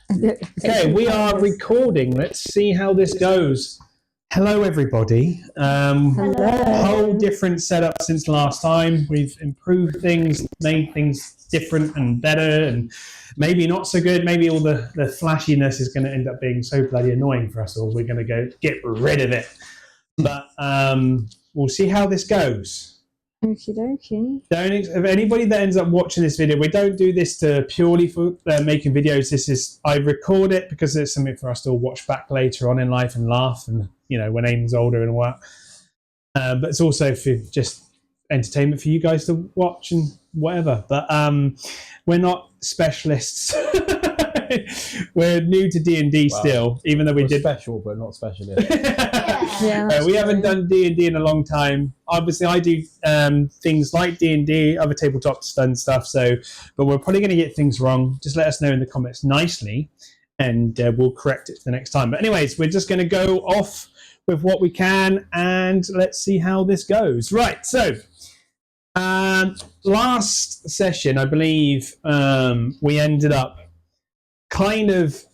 Okay, we are recording. Let's see how this goes. Hello, everybody. Whole different setup since last time. We've improved things, made things different and better, and maybe not so good. Maybe all the flashiness is going to end up being so bloody annoying for us all. We're going to go get rid of it. But we'll see how this goes. Okie dokie. If anybody that ends up watching this video, we don't do this to purely for making videos. I record it because it's something for us to watch back later on in life and laugh, and when Aiden's older and all that. But it's also for just entertainment for you guys to watch and whatever. But we're not specialists. We're new to D&D still, even though we're special, but not specialist. We haven't done D&D in a long time. Obviously, I do things like D&D, other tabletop stuff. But we're probably going to get things wrong. Just let us know in the comments nicely, and we'll correct it for the next time. But anyways, we're just going to go off with what we can, and let's see how this goes. Right. So last session, I believe we ended up kind of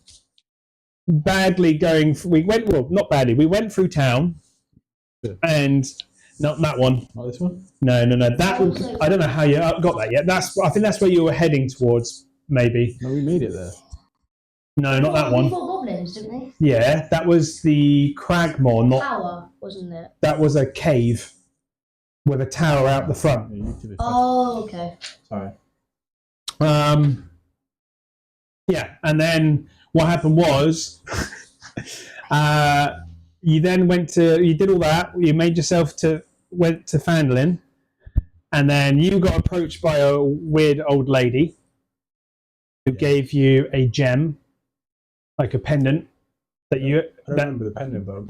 badly going. Not badly. We went through town, and not that one. Not this one. No. That was, I don't know how you got that yet. I think that's where you were heading towards. Maybe. No, we made it there. No, not that one. We fought goblins, didn't we? Yeah, that was the Cragmore. Not tower, wasn't it? That was a cave with a tower out the front. Oh, okay. Sorry. Yeah, and then what happened was, you then you did all that. You made yourself went to Fandolin, and then you got approached by a weird old lady who gave you a gem, like a pendant that you. I don't remember the pendant, but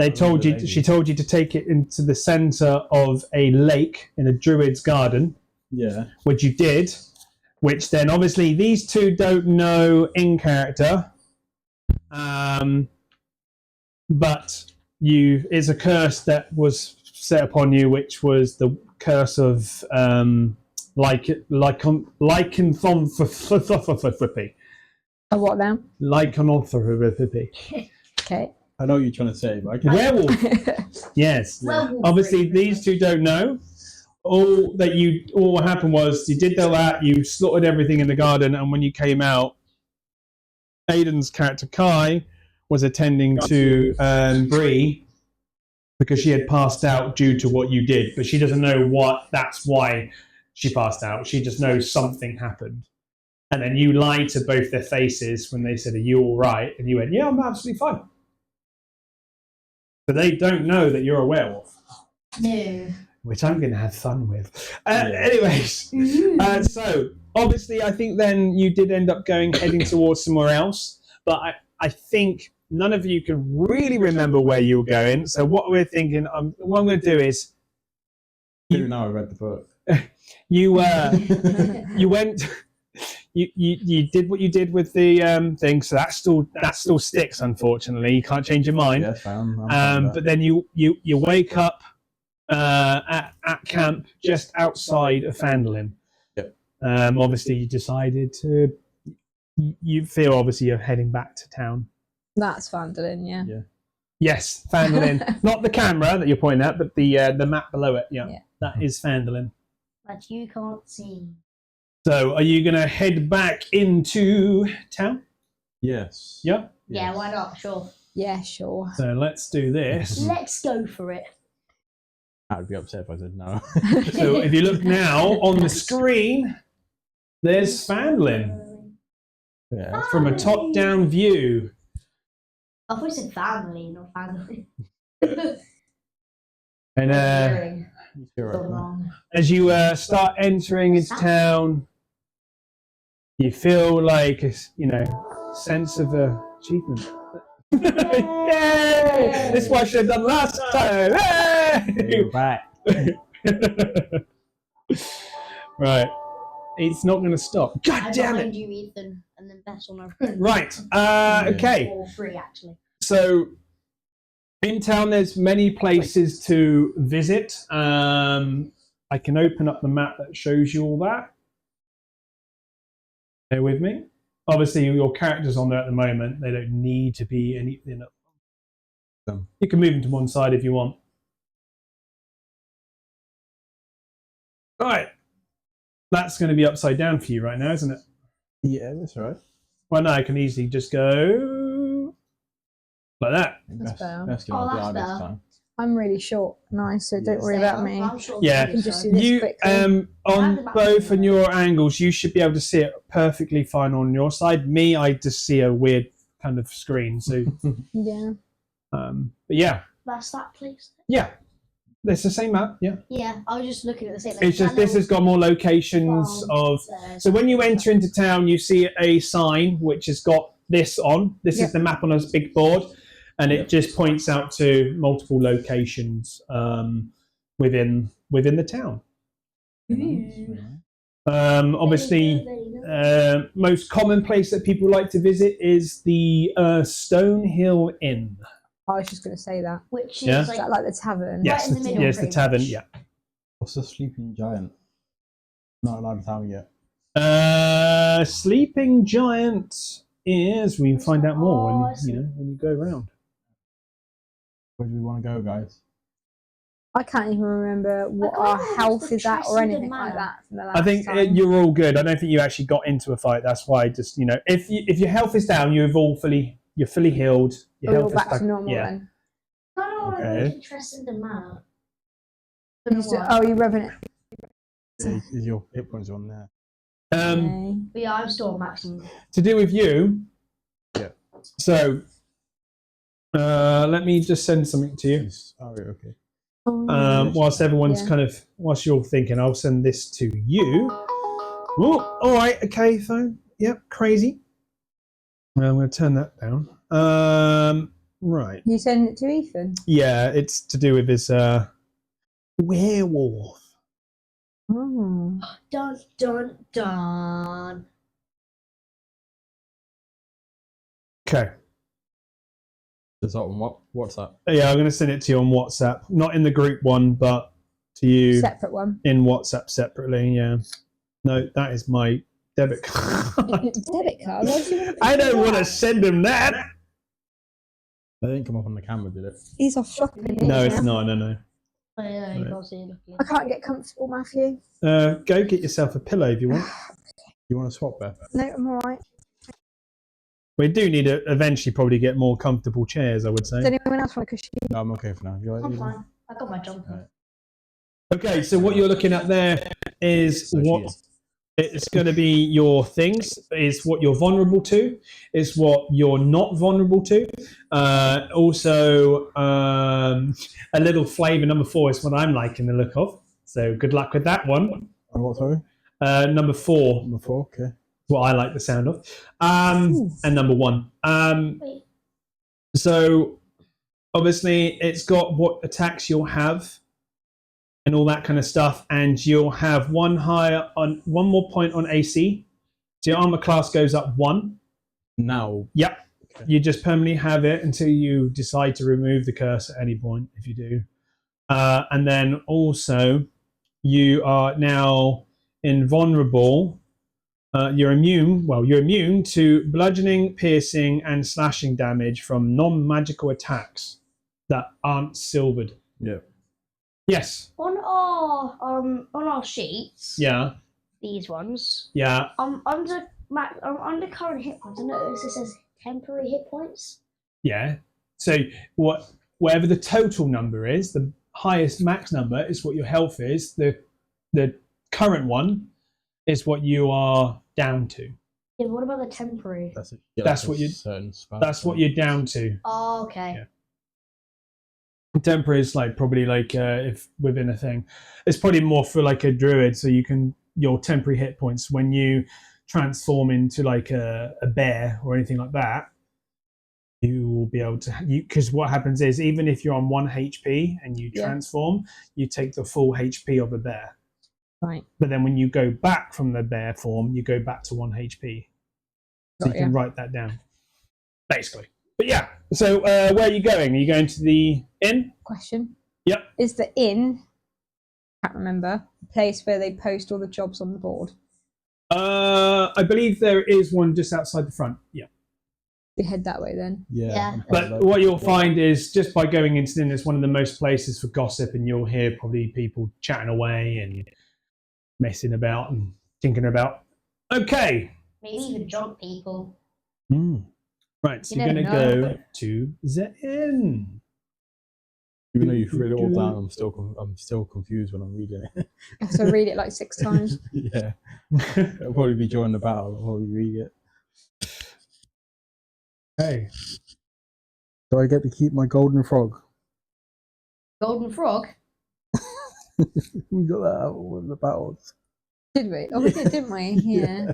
She told you to take it into the center of a lake in a druid's garden. Yeah. Which you did. Which then obviously these two don't know in character. But it's a curse that was set upon you, which was the curse of lycanthropy. A what now? Lycanthropy. Okay. I know what you're trying to say, but I can't. Werewolf. Yes. Werewolf. Obviously, these two don't know. All what happened was you did all that. You slaughtered everything in the garden, and when you came out, Aiden's character Kai was attending to Bree because she had passed out due to what you did, but she doesn't know that's why she passed out. She just knows something happened. And then you lied to both their faces when they said, "Are you all right?" And you went, "Yeah, I'm absolutely fine." But they don't know that you're a werewolf. No. Which I'm going to have fun with. Anyways, so obviously I think then you did end up heading towards somewhere else, but I think none of you can really remember where you were going. So what we're thinking, what I'm going to do is... Now I read the book. You went... You did what you did with the thing, so that still sticks, unfortunately. You can't change your mind. Yes, I'm but then you wake up at camp just outside of Fandolin. Yep. Obviously, you decided to. You feel obviously you're heading back to town. That's Fandolin, yeah. Yes, Fandolin. Not the camera that you're pointing at, but the map below it. Yeah. That is Fandolin. But you can't see. So, are you going to head back into town? Yes. Yeah. Yeah, why not? Sure. Yeah, sure. So let's do this. Let's go for it. I would be upset if I said no. So if you look now on the screen, there's Fandolin. Yeah. From a top-down view. I thought you said family, not family. And You're right, man. as you start entering into town, you feel like a sense of achievement. Yay! This is what I should have done last time. Hey! You're back. Right. It's not going to stop. God damn it. you, Ethan, and then Bess on our own. Right. Okay. Or free, actually. So, in town, there's many places to visit. I can open up the map that shows you all that. Bear with me. obviously your characters on there at the moment, they don't need to be any. You can move them to one side if you want. All right, that's going to be upside down for you right now, isn't it? Yeah, that's right. Well, no, I can easily just go like that. That's better. Let's get Oh, on the that's eye this better. time. I'm really short, nice, so don't worry about me. Yeah. I can just do this You quickly. on both of your angles, you should be able to see it perfectly fine on your side. Me, I just see a weird kind of screen. So, Yeah. but yeah, That's that place. yeah, it's the same map. Yeah, Yeah, I was just looking at the same. it's just this has got more locations of. So when you enter into town, you see a sign which has got this on. This is the map on a big board, and it just points out to multiple locations within the town. Obviously, most common place that people like to visit is the Stonehill Inn. I was just going to say that. Which is Yeah. Is that like the tavern? Yes, in the middle, yes, the pretty tavern. much. Yeah. What's the sleeping giant? Not allowed to tell me yet. Sleeping Giant is. We What's find that? out more Oh, I when see. when you go around. Where do we want to go, guys? I can't even remember what can't our remember health what's the is at or Tresenden anything like Manor. that from the last I think time. you're all good. I don't think you actually got into a fight. That's why, just if your health is down, you're fully healed. Your We're health all is back to normal yeah. then. I don't want to Okay. go to Tresenden Manor. You're revving it. Is your hit points on there? Okay. But yeah, I'm still on maximum. To do with you. Yeah. So, let me just send something to you. Oh, okay. Whilst everyone's Yeah. whilst you're thinking, I'll send this to you. Oh, all right, okay, phone. Yep, crazy. Well, I'm going to turn that down. Right. You send it to Ethan? Yeah, it's to do with his werewolf. Oh. Dun dun dun. Okay. Is that on what? What's that? Yeah, I'm going to send it to you on WhatsApp. Not in the group one, but to you Separate one. in WhatsApp separately. Yeah. No, that is my debit card. Debit card? Why do you want to I don't want to send him that. They didn't come up on the camera, did it? He's off shopping. No, it's isn't not. No. Oh, yeah, you Right. can't see it. I can't get comfortable, Matthew. Go get yourself a pillow if you want. You want to swap, Beth? No, I'm alright. We do need to eventually probably get more comfortable chairs, I would Does say. anyone else want a cushion? No, I'm okay for now. You I'm like fine. I got my jumper. Okay, so what you're looking at there is what it's going to be your things, is what you're vulnerable to, is what you're not vulnerable to. Also, a little flavour, number 4 is what I'm liking the look of. So good luck with that one. What, sorry? Number 4. Number 4, okay. What I like the sound of. And number 1. Wait. So obviously it's got what attacks you'll have and all that kind of stuff, and you'll have one more point on AC. So your armor class goes up 1. Now. Yep. Okay. You just permanently have it until you decide to remove the curse at any point, if you do. And then also you are now invulnerable. You're immune to bludgeoning, piercing, and slashing damage from non-magical attacks that aren't silvered. Yeah. Yes. On our sheets. Yeah. These ones. Yeah. Under current hit points, I notice it says temporary hit points. Yeah. So whatever the total number is, the highest max number is what your health is. The current one is what you are down to. Yeah, what about the temporary? That's what you're down to. Oh, okay. Yeah. Temporary is probably if within a thing, it's probably more for a druid. So your temporary hit points when you transform into a bear or anything like that, you will be able to. Because what happens is, even if you're on 1 HP and you transform, you take the full HP of a bear. Right. But then when you go back from the bear form, you go back to 1 HP. So you can write that down, basically. But yeah, so where are you going? Are you going to the inn? Question. Yep. Is the inn, I can't remember, a place where they post all the jobs on the board? I I believe there is one just outside the front. Yeah. We head that way then. Yeah. But what you'll find is just by going into the inn, it's one of the most places for gossip, and you'll hear probably people chatting away and messing about and thinking about. Okay. Maybe even drunk people. Right, so You you're going to never go to the inn. Even though you've read it all down, I'm still confused when I'm reading it. I have to read it like 6 times. Yeah. It'll probably be during the battle. I'll probably read it. Hey. Do I get to keep my golden frog? Golden frog? We got that out with the battles. Did we? Oh, we did, didn't we? Yeah.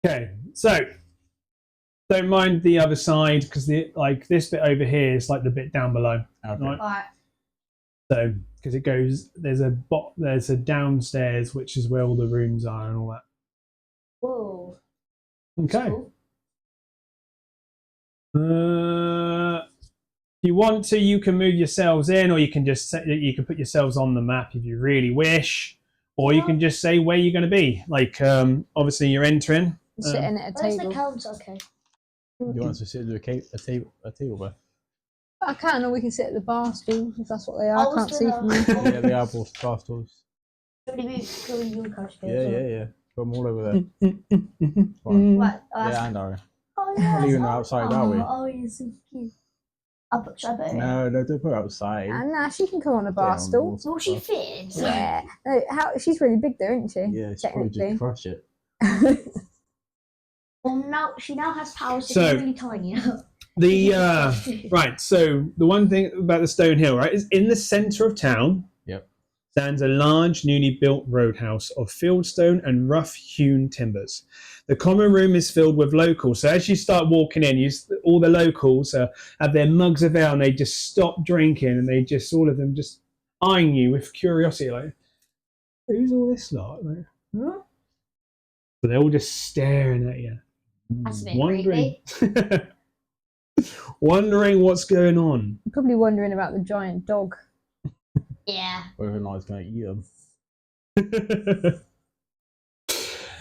Okay, so don't mind the other side because this bit over here is like the bit down below. Okay. Right. Right. So because it goes, there's a downstairs which is where all the rooms are and all that. Whoa. Okay. Cool. If you want to, you can move yourselves in, or you can just you can put yourselves on the map if you really wish, or you can just say where you're going to be. Like obviously you're entering. Sitting at a Where's the table. counter? Okay. You want us to sit at a table there? I can, or we can sit at the bar stool if that's what they are. I I was can't see from gonna- here. Yeah, they are both bar stools. Yeah. Got them all over there. Fine. Right. Yeah, and Ari. Oh, Not yes. even outside, are we? Oh, you're so cute. Should I put it in? No, don't put it outside. And now she can come on a bar Yeah, on stool. the Will she fit? Yeah. No, she's really big though, isn't she? Yeah, she probably just crush it. Well, now she has powers to So- be really tiny. Right, so the one thing about the Stone Hill, right, is in the centre of town. Yep. Stands a large, newly built roadhouse of fieldstone and rough-hewn timbers. The common room is filled with locals. So as you start walking in, all the locals have their mugs of ale, and they just stop drinking, and they just all of them just eyeing you with curiosity, like, "Who's all this lot?" Like, huh? So they're all just staring at you, That's a bit wondering, creepy. wondering what's going on. Probably wondering about the giant dog. Yeah. Whether or not it's going to eat them.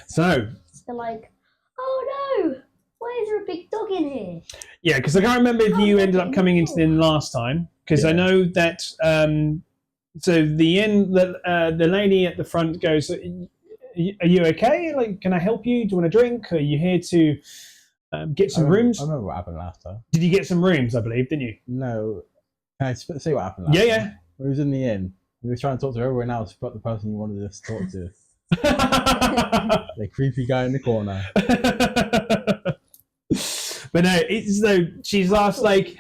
So. They're like, oh no, why is there a big dog in here? Yeah, because I can't remember if you ended up coming into the inn last time. Because I Yeah. know that. So the inn, the lady at the front goes, "Are you okay? Like, can I help you? Do you want a drink? Are you here to get some rooms?" I remember what happened last time. Did you get some rooms? I believe, didn't you? No. Can I say what happened last Yeah, time? We was in the inn. We were trying to talk to everyone else but the person you wanted us to talk to. yeah. The creepy guy in the corner. But no, it's though she's asked like,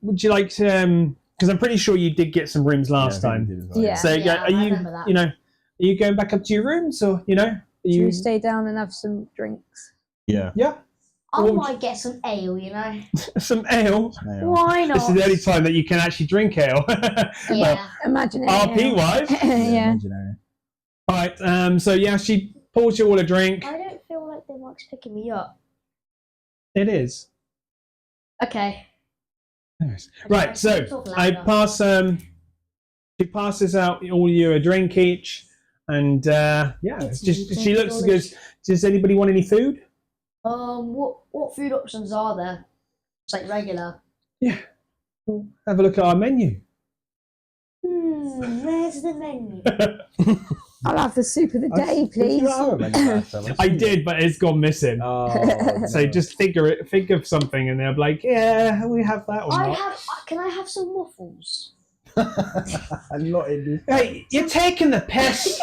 would you like to? Because I'm pretty sure you did get some rooms last Yeah, I think time. we did as well, Yeah. So Yeah, are I you, remember that. are you going back up to your rooms, or are Should you? we stay down and have some drinks? Yeah. Yeah, I Well, might get some ale, you know. some ale. Yeah. Why not? This is the only time that you can actually drink ale. Yeah. Imagine it. RP wise. Yeah. Imaginary. All right. So yeah, she pours you all a drink. I don't feel like the mic's picking me up. It is. Okay. Nice. Right. So I pass. She passes out all you a drink each, and yeah, it's just she looks and goes, "Does anybody want any food?" What food options are there? It's like regular. Yeah. Have a look at our menu. Where's the menu? I'll have the soup of the day, Did you please. have a menu last time? I did, but it's gone missing. Oh, So no. just think of something, and they'll be like, "Yeah, we have that or not." Can I have some waffles? I'm not in this. Hey, you're taking the piss.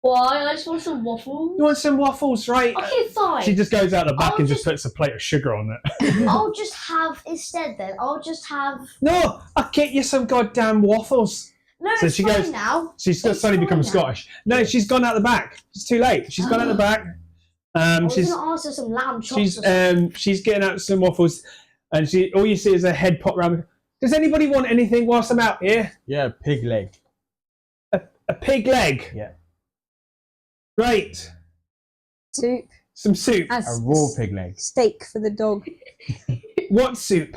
Why? I just want some waffles. You want some waffles, right? Okay, fine. She just goes out the back I'll and just puts a plate of sugar on it. I'll just have instead. Then I'll just have. No, I'll get you some goddamn waffles. No, So it's she fine goes- now. She's It's suddenly become fine now. Scottish. No, she's gone out the back. It's too late. She's gone out the back. I was She's gonna ask her some lamb chops. or something. she's getting out some waffles, and all you see is her head pop round. Does anybody want anything whilst I'm out here? Yeah, pig leg. A pig leg. Yeah. Right. Soup. Some soup. As A raw pig leg. steak for the dog. What soup?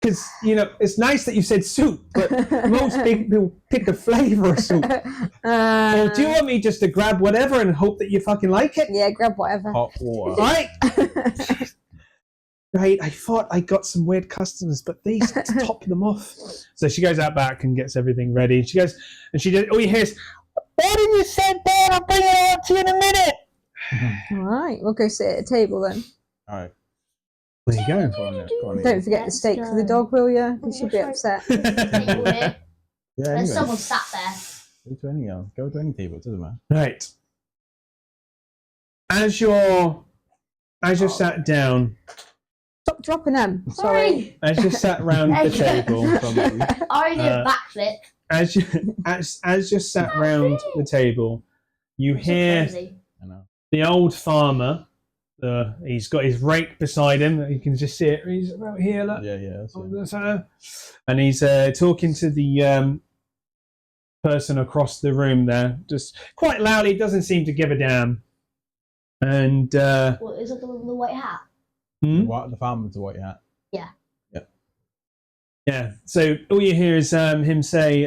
because it's nice that you said soup, but most people pick a flavour of soup. Or do you want me just to grab whatever and hope that you fucking like it? Yeah, grab whatever. Hot water. Right. Right, I thought I got some weird customers, but these top them off. So she goes out back and gets everything ready. She goes, and she does. All you hear is, "What did you say, Ben? I'll bring it out to you in a minute." All right, we'll go sit at a table then. All right. There you go. Go on, go on, Don't forget the steak for the dog, will you? Because she'll be upset. Table here. Yeah, There's anyway. someone sat there. Go to any table. It doesn't matter. Right. As you're sat down, Stop dropping them. Sorry. as you're sat round the table, I did a backflip. as you're sat round the table, you hear Crazy. I know. the old farmer. He's got his rake beside him. You can just see it. He's about here, look. Yeah. And he's talking to the person across the room there, just quite loudly. Doesn't seem to give a damn. And What, is it the one with the white hat? The farmer with the white hat. Yeah. So all you hear is him say,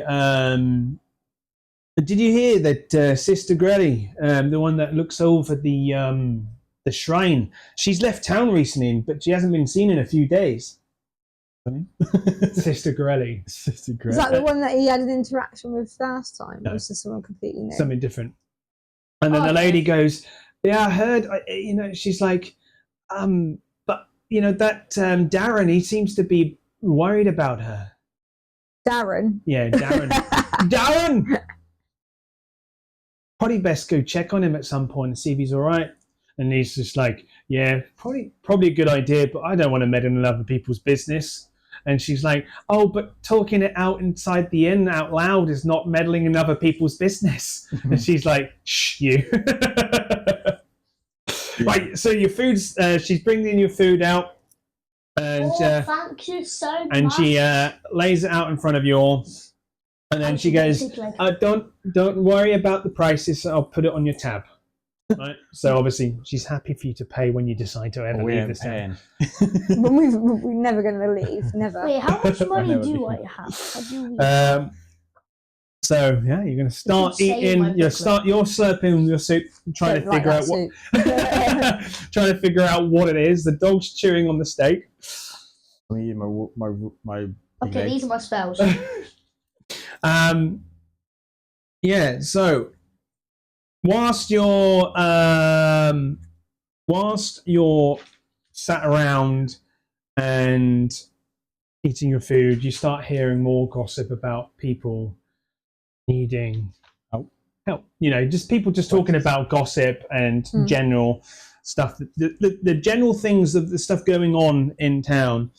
"Did you hear that Sister Grelly, the one that looks over the shrine, she's left town recently, but she hasn't been seen in a few days." Sister Grelly. Sister Is Grelly. that the one that he had an interaction with last time? No. Or is this someone completely new? Something different. And then the lady goes, "Yeah, I heard." She's like, "But that Darren, he seems to be worried about her." Darren? Yeah, Darren. Darren! Probably best go check on him at some point and see if he's all right. And he's just like, "Yeah, probably a good idea, but I don't want to meddle in other people's business." And she's like, "Oh, but talking it out inside the inn out loud is not meddling in other people's business." And she's like, "Shh, you." Right, so your food's, she's bringing your food out. And thank you so much. and she lays it out in front of you all, and then she goes, "Don't worry about the prices. I'll put it on your tab." Right. So obviously she's happy for you to pay when you decide to ever leave this town. But we're never going to leave. Never. Wait, how much money do I have? How do we... So yeah, you're going to start eating. You're slurping your soup, trying to figure out what. Trying to figure out what it is. The dog's chewing on the steak. I'm eating my Okay, these are my spells. Yeah. So whilst you're sat around and eating your food, you start hearing more gossip about people needing help. Just people just talking about gossip and general stuff, the general things of the stuff going on in town.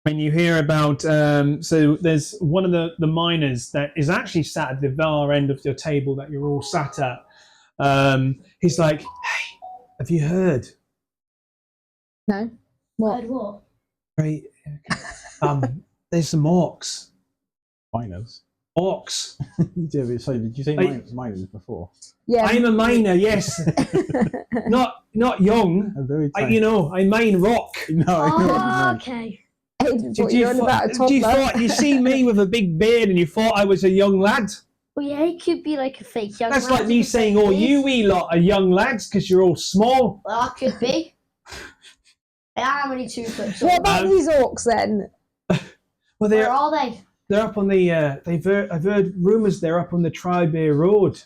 And you hear about, so there's one of the miners that is actually sat at the far end of your table that you're all sat at. He's like, "Hey, have you heard?" No. What? Heard what? Right. There's some orcs. miners. Orcs. Sorry, did you say miners before? Yeah. I'm a miner, yes. not young. I'm very I mine rock. No, Okay. You see me with a big beard and you thought I was a young lad? Well, yeah, he could be like a fake young That's lad like me with a saying, fake "Oh, beard." you wee lot are young lads because you're all small." Well, I could be. I'm only 2 foot tall. What about these orcs then? Well, Where are they? they're up on the. I've heard rumours they're up on the Tribor Road.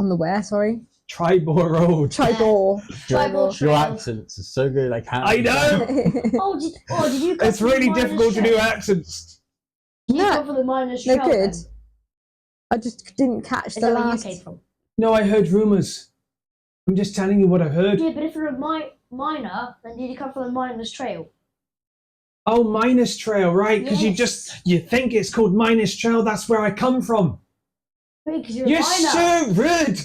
On the where? Sorry. Tribor Road. Tribor. Tribal your trail. accents are so good. I can't. I know. Did you come It's from the really miners' difficult to trail? do accents. Did you No, come from the miners' they're trail, good. then? I just didn't catch Is the that where you last. came from? No, I heard rumours. I'm just telling you what I heard. Yeah, but if you're a miner, then did you come from the miners' trail? Oh, Miners Trail, right? Because Yes. you think it's called Miners Trail. That's where I come from. Wait, because you're You're a miner. so rude.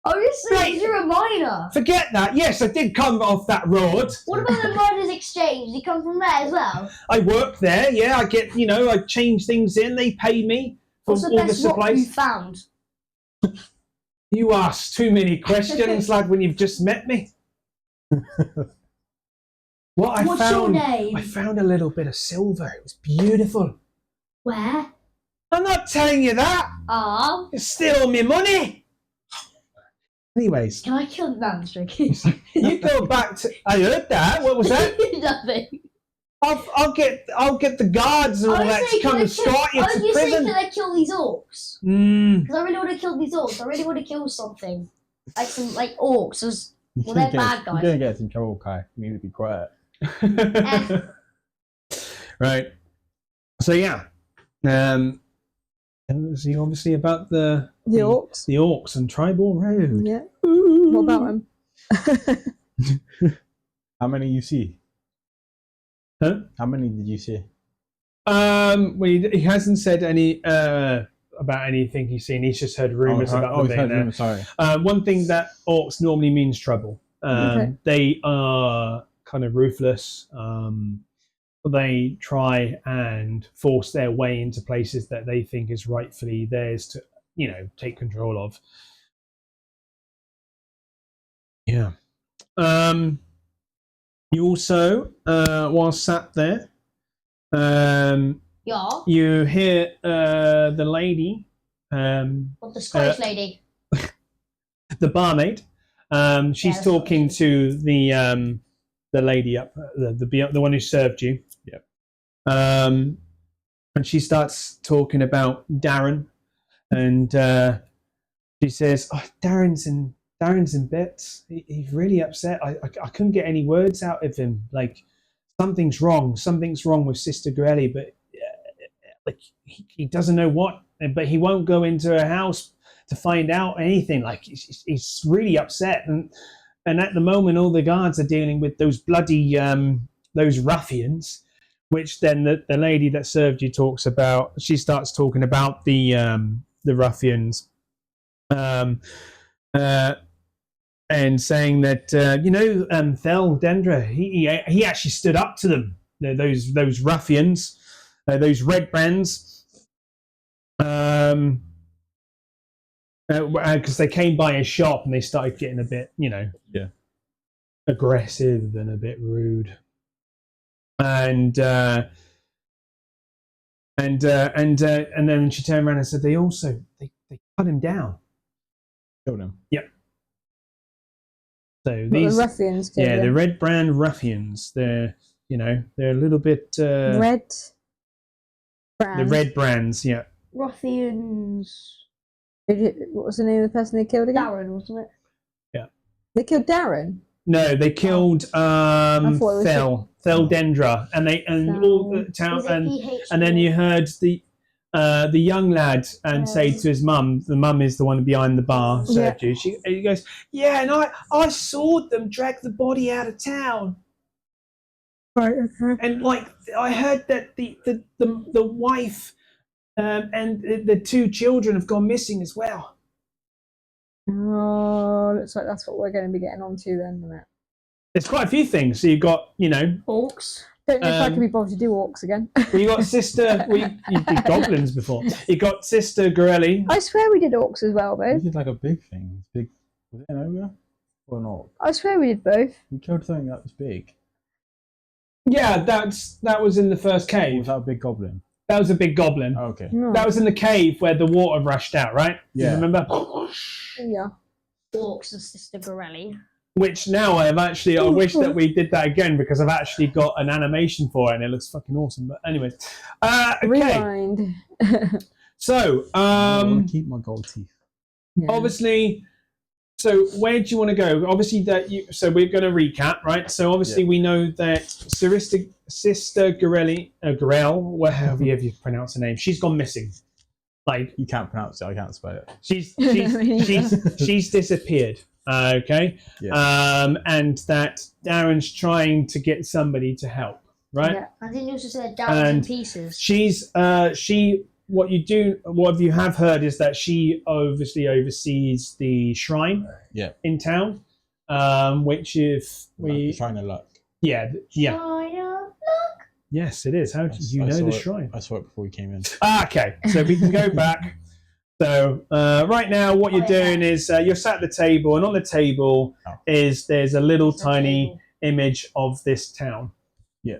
Oh, you're saying Right. you're a miner. Forget that. Yes, I did come off that road. What about the miners' exchange? You come from there as well? I work there. Yeah, I get. I change things in. They pay me for What's the all the best rock you supplies. found? You ask too many questions, lad. When you've just met me. What's your name? I found a little bit of silver. It was beautiful. Where? I'm not telling you that. Ah. You steal me money. Anyways, Can I kill the man joking? you go back to. I heard that. What was that? Nothing. I'll get the guards and all that to come and escort you to you say, prison. can I kill these orcs? Mm. Because I really want to kill these orcs. I really want to kill something. Like some orcs. Well, they're bad guys. You're going to get us in trouble, Kai. You need to be quiet. Right. So yeah. See, obviously about the orcs. The orcs and Tribal Road. Yeah. What about them? How many you see? Huh? How many did you see? Well, he hasn't said any about anything he's seen. He's just heard rumors about them being there. Rumors, sorry. One thing that orcs normally means trouble. Okay. They are kind of ruthless. They try and force their way into places that they think is rightfully theirs to, take control of. Yeah. You also, while sat there, Yeah. you hear the lady, What, the Scottish lady? the barmaid. She's that's talking what to the lady up, the one who served you. Yep. And she starts talking about Darren, and she says, "Oh, Darren's in bits. He's really upset. I couldn't get any words out of him. Like something's wrong with Sister Grelly, but like he doesn't know what. But he won't go into her house to find out anything. Like he's really upset, and at the moment all the guards are dealing with those bloody those ruffians." Which then the lady that served you talks about. She starts talking about the ruffians, and saying that Thel Dendra, he actually stood up to them. Those ruffians, those red brands, because they came by his shop and they started getting a bit, aggressive and a bit rude. And then she turned around and said they cut him down. Killed him. Yep. So But these the ruffians killed him. the red brand ruffians. They're a little bit Red brand. the red brands. Yeah. Ruffians. What was the name of the person they killed again? Darren, wasn't it? Yeah. They killed Darren. No, they killed Thel Dendra, and all the town, and then you heard the young lad say to his mum, the mum is the one behind the bar, served you. He goes, yeah, and I saw them drag the body out of town. Right. Okay. And I heard that the wife and the two children have gone missing as well. Oh, looks like that's what we're going to be getting onto then, isn't it? There's quite a few things. So you've got, orcs. Don't know if I can be bothered to do orcs again. Well, you got Sister. You did goblins before. You got Sister Gorelli. I swear we did orcs as well, We both. did like a big thing. Was it an ogre or an orc? I swear we did both. We killed something that was big. Yeah, that was in the first Or cave. was that a big goblin? That was a big goblin. Oh, okay. No. That was in the cave where the water rushed out, right? Yeah. You remember? Yeah. Orcs and Sister Gorelli. Which now I wish that we did that again because I've actually got an animation for it and it looks fucking awesome. But anyway, okay. Rewind. So, I want to keep my gold teeth. Yeah. obviously, so where do you want to go? Obviously, so we're going to recap, right? So obviously, we know that Sister Gorel, however you pronounce her name, she's gone missing. Like You can't pronounce it. I can't spell it. she's disappeared. Okay. Yeah. And that Darren's trying to get somebody to help, right? Yeah. I think you also said Darren's in And pieces. what you have heard is that she obviously oversees the shrine in town, which if The Shrine of Luck. yeah. Fire. Yes, it is. How do you know the shrine? I saw it before we came in. Okay, so we can go back. So right now, what you're doing is you're sat at the table, and on the table there's a little tiny image of this town. Yeah.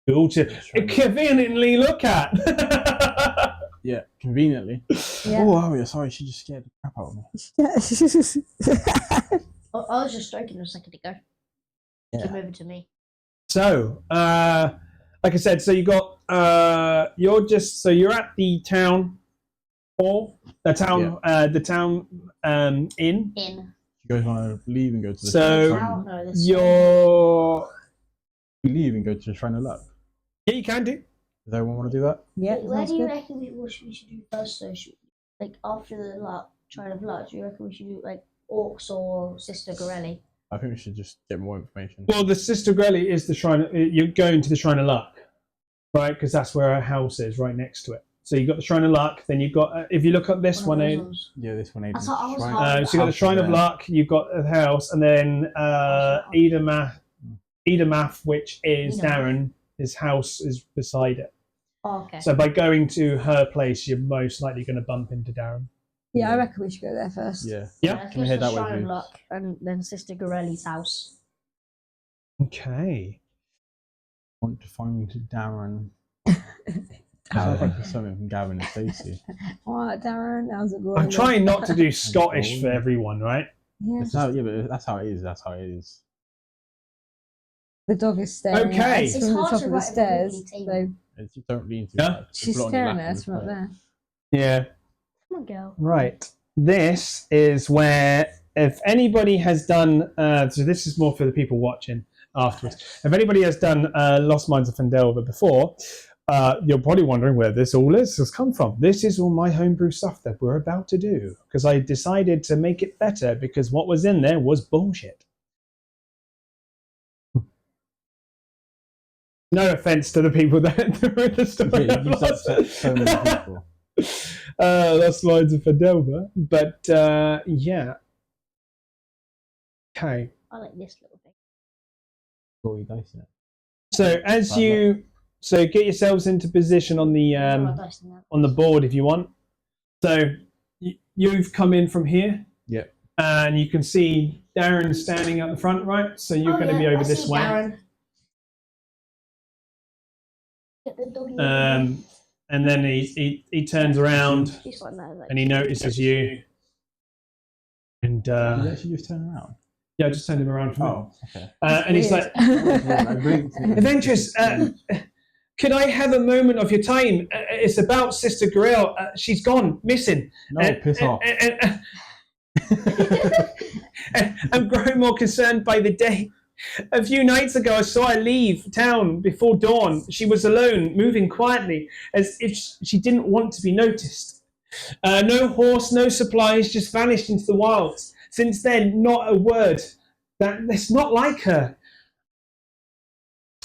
Cool to conveniently look at. Yeah, conveniently. Yeah. Oh, yeah, sorry, she just scared the crap out of me. I was just stroking a second ago. Yeah. Keep moving to me. So, like I said, so you got you're at the town hall, the town inn. In. You guys want to leave and go to the So shrine? No, this you're You leave and go to the Shrine of Luck. yeah, you can do. Does everyone want to do that? Yeah, Where sounds do you good. reckon we should do first? So, like after the luck, Shrine of Luck, do you reckon we should do like Orcs or Sister Gorelli? I think we should just get more information. Well, the Sister Grelly is the shrine. You're going to the Shrine of Luck, right? Because that's where her house is, right next to it. So you've got the Shrine of Luck. Then you've got, if you look up this one, Yeah, this one. That's what I was Shrine- so you've got the Shrine of Luck. You've got the house, and then Edamath, which is Edamath. Darren. His house is beside it. Oh, okay. So by going to her place, you're most likely going to bump into Darren. Yeah, I reckon we should go there first. Yeah. Yeah. Can we head that way, Shrine of please? Luck and then Sister Gorelli's house. Okay. Want to find Darren. Sounds like there's something from Gavin and Stacey. Alright, Darren, how's it going? I'm trying not to do Scottish for everyone, right? Yeah, That's how, yeah, but that's how it is. That's how it is. the dog is staring Okay. at us It's from the hard top to of the write a stairs. really So table. It's just don't lean too Yeah. much. she's Put it on your staring lap at us and from up put it- there. Yeah. Come on, girl. Right. This is where, if anybody has done, so this is more for the people watching afterwards. If anybody has done Lost Mines of Fendelver before, you're probably wondering where this all has come from. This is all my homebrew stuff that we're about to do because I decided to make it better because what was in there was bullshit. No offense to the people that wrote the story. Yeah, of you've Lost- upset so many people. Lost Mines of Fendelver, but yeah. Okay. I like this little thing. Roy dice in it. So as you get yourselves into position on the on the board if you want. So you've come in from here. Yep. And you can see Darren standing at the front, right? So you're going to be over this way. And then he turns around Just like that, like, and he notices you. And Did you actually just turn around? yeah, I just turned him around from Oh, okay. and he's like, I blinked and- Adventurous, could I have a moment of your time? It's about Sister Grail. She's gone, missing. No, piss off. I'm growing more concerned by the day. A few nights ago, I saw her leave town before dawn. She was alone, moving quietly, as if she didn't want to be noticed. No horse, no supplies, just vanished into the wilds. Since then, not a word. That's not like her.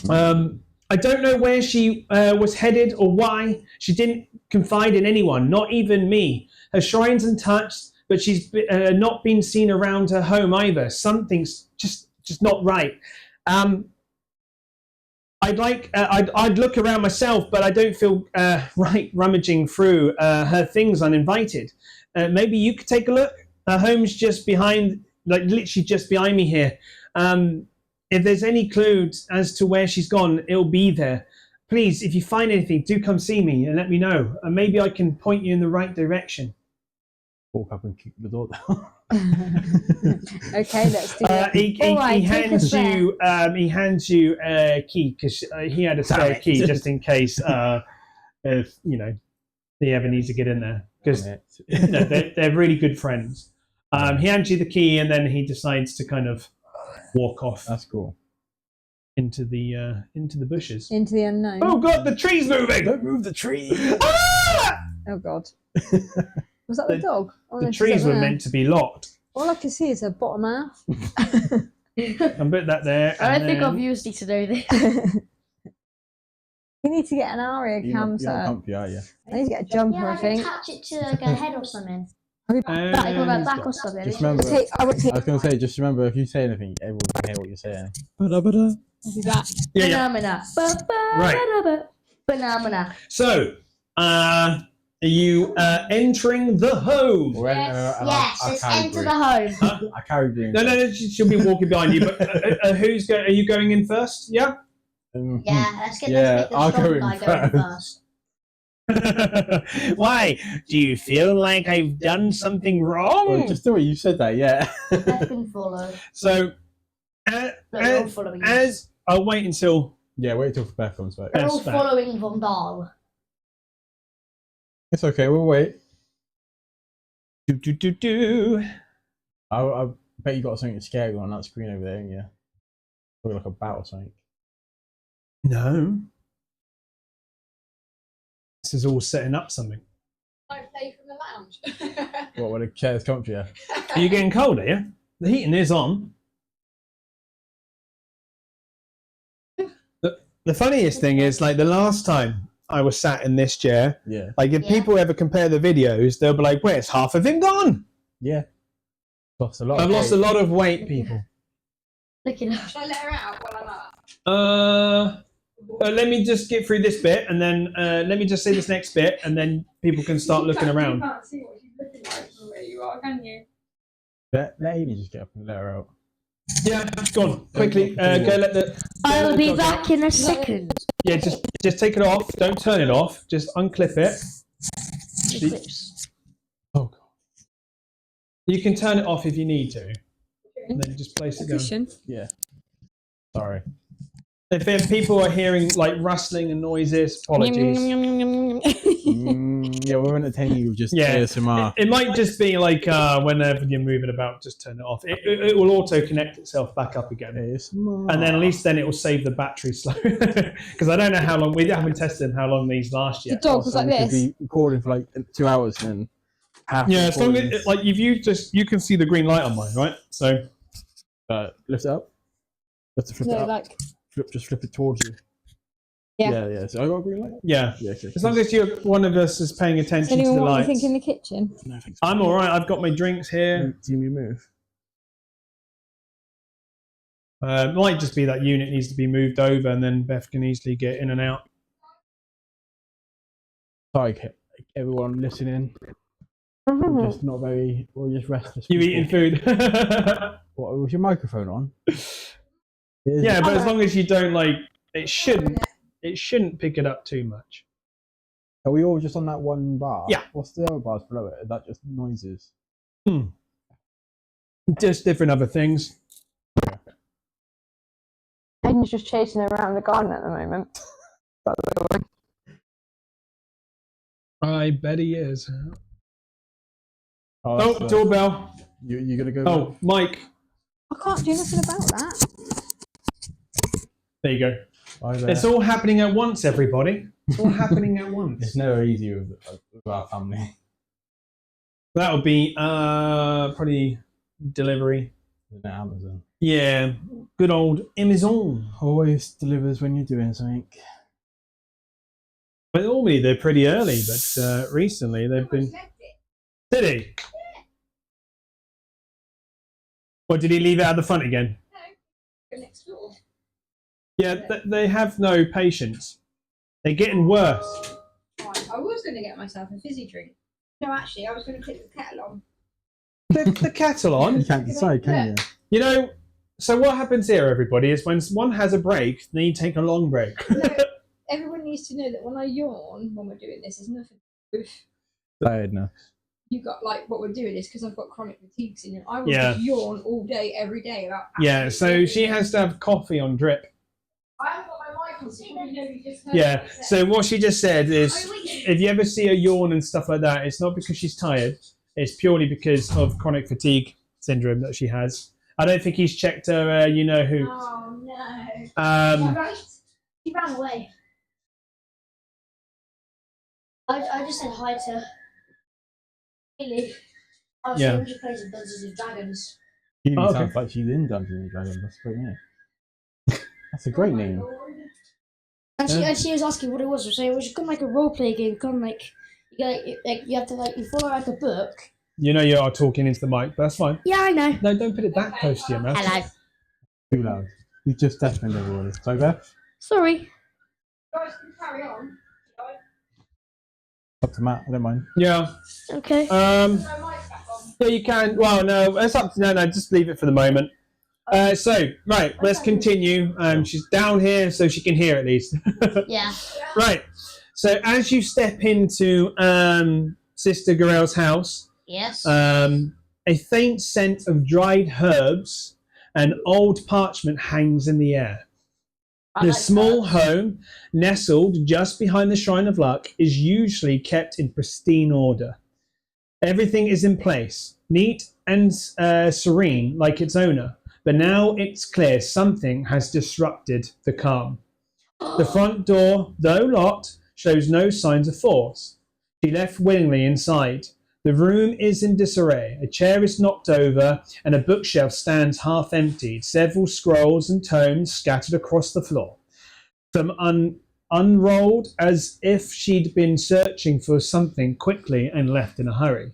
I don't know where she was headed or why. She didn't confide in anyone, not even me. Her shrine's untouched, but she's not been seen around her home either. Something's just not right. I'd look around myself, but I don't feel right rummaging through her things uninvited. Maybe you could take a look. Her home's just behind, like literally just behind me here. If there's any clues as to where she's gone, it'll be there. Please, if you find anything, do come see me and let me know. And maybe I can point you in the right direction. Walk up and kick the door down. Okay, let's do that. He hands you a key because he had a spare key just in case if he ever needs to get in there because they're really good friends. He hands you the key and then he decides to kind of walk off. That's cool. Into the bushes. Into the unknown. Oh God, the tree's moving! Don't move the tree. Ah! Oh God. Was that the dog? Oh, The no, she's trees up were there. meant to be locked. All I can see is her bottom half. I put that there. I and don't think then- I've used it to know this. You need to get an aria You're cam not set. comfy, are you? I need to get a jumper, Yeah, I I can think. attach it to like a head or something. Like And- on my back or something. Just remember, I would take I was going to say, just remember, if you say anything, everyone can hear what you're saying. that. yeah. Phenomena. Right. Phenomena. So, Are you entering the home? We're Yes, I let's carry enter green. the home. I carry green. No, she'll be walking behind you. But who's going? Are you going in first? Yeah. Yeah, let's make I'll the strong go guy in go in first. first. Why? Do you feel like I've done something wrong? Well, just the way you said that, yeah. Beth can follow. So, No, you're all following us. as I'll wait until. Yeah, wait till Beth comes back. We're all Beth's back. following Von Dahl. It's okay, we'll wait. Do. I bet you got something scary on that screen over there, ain't you? Looking like a bat or something. No. This is all setting up something. I play from the lounge. What, when the chairs come up to you? Are you getting cold, are you? The heating is on. The funniest thing is, like, the last time I was sat in this chair, Yeah. like, if people ever compare the videos, they'll be like, where's half of him gone? Yeah. Lost a lot. I've lost a lot of weight, people. Look at her. Should I let her out while I'm up? Let me just get through this bit, and then let me just say this next bit, and then people can start looking around. You can't see what she's looking like from where you are, can you? Let Amy just get up and let her out. Yeah, go on, quickly. Go let the. I'll be dog out. back in a second. Yeah, just take it off. Don't turn it off. Just unclip it. Oh, God. You can turn it off if you need to, and then just place it down. Cushion. Yeah. Sorry. If people are hearing like rustling and noises, apologies. Yeah, we're entertaining you with just Yeah. ASMR. It might just be like whenever you're moving about, just turn it off. It will auto connect itself back up again. ASMR. And then at least then it will save the battery slow. Because I don't know how long, we haven't tested how long these last The yet. dog was Also, like we could this. be recording for like 2 hours and half. Yeah, as long as, recordings. like, if you can see the green light on mine, right? So, lift it up. Lift it, flip it No, up. like Just flip it towards you. Yeah. Yeah. So I got a green light. yeah. Yeah. Okay. As long as one of us is paying does attention to anyone the want lights. anything in the kitchen? No, thanks. I'm all right. I've got my drinks here. See me move. Might just be that unit needs to be moved over, and then Beth can easily get in and out. Sorry, everyone listening. We're just not very. We're just restless. You people. eating food? What was your microphone on? Yeah, but as long as you don't like, it shouldn't pick it up too much. Are we all just on that one bar? Yeah. What's the other bars below it? Is that just noises? Just different other things. Aiden's just chasing around the garden at the moment. I bet he is. Oh, Oh, doorbell. You're gonna go. Oh, Mike. I can't do nothing about that. There you go. Bye there. It's all happening at once, everybody. It's all happening at once. It's never easy with our family. That'll be probably delivery. Isn't it Amazon? Yeah, good old Amazon. Always delivers when you're doing something. But normally they're pretty early, but recently they've been. Did he? Or did he leave it at the front again? Go next door. Yeah, they have no patience. They're getting worse. Right, I was going to get myself a fizzy drink. No, actually, I was going to click the kettle on. The kettle on. You can't decide, can you? You know, so what happens here, everybody, is when one has a break, then you take a long break. No, everyone needs to know that when I yawn, when we're doing this, there's nothing. Tiredness. You got like what we're doing is because I've got chronic fatigue syndrome. I will Yeah. just yawn all day, every day about. Yeah, so she has to have coffee on drip. I haven't got my mic on, so you probably know you just heard Yeah, what I said. so what she just said is, Oh, wait. if you ever see her yawn and stuff like that, it's not because she's tired. It's purely because of chronic fatigue syndrome that she has. I don't think he's checked her, you know who. Oh no. Right. He ran away. I just said hi to Haley. I was Yeah. saying she plays in Dungeons and Dragons. She even Oh, okay. sounds like she's in Dungeons and Dragons. That's a great name. That's a great name. And she was asking what it was. So it was kind of like a role play game. Kind of like you have to you follow like a book. You know you are talking into the mic, but that's fine. Yeah, I know. No, don't put it that close to your mouth. Hello. Too loud. You just deafened everybody. So Beth? Sorry. Guys, can carry on. Up to Matt, I don't mind. Yeah. Okay. My mic's back on. Yeah, you can. Well, no, it's up to no. Just leave it for the moment. So, right, let's continue. She's down here, so she can hear at least. Yeah. Right. So, as you step into Sister Gorell's house, Yes. a faint scent of dried herbs and old parchment hangs in the air. I The like small herbs. home, nestled just behind the Shrine of Luck, is usually kept in pristine order. Everything is in place, neat and serene like its owner, but now it's clear something has disrupted the calm. The front door, though locked, shows no signs of force. She left willingly inside. The room is in disarray. A chair is knocked over, and a bookshelf stands half emptied, several scrolls and tomes scattered across the floor. Some unrolled as if she'd been searching for something quickly and left in a hurry.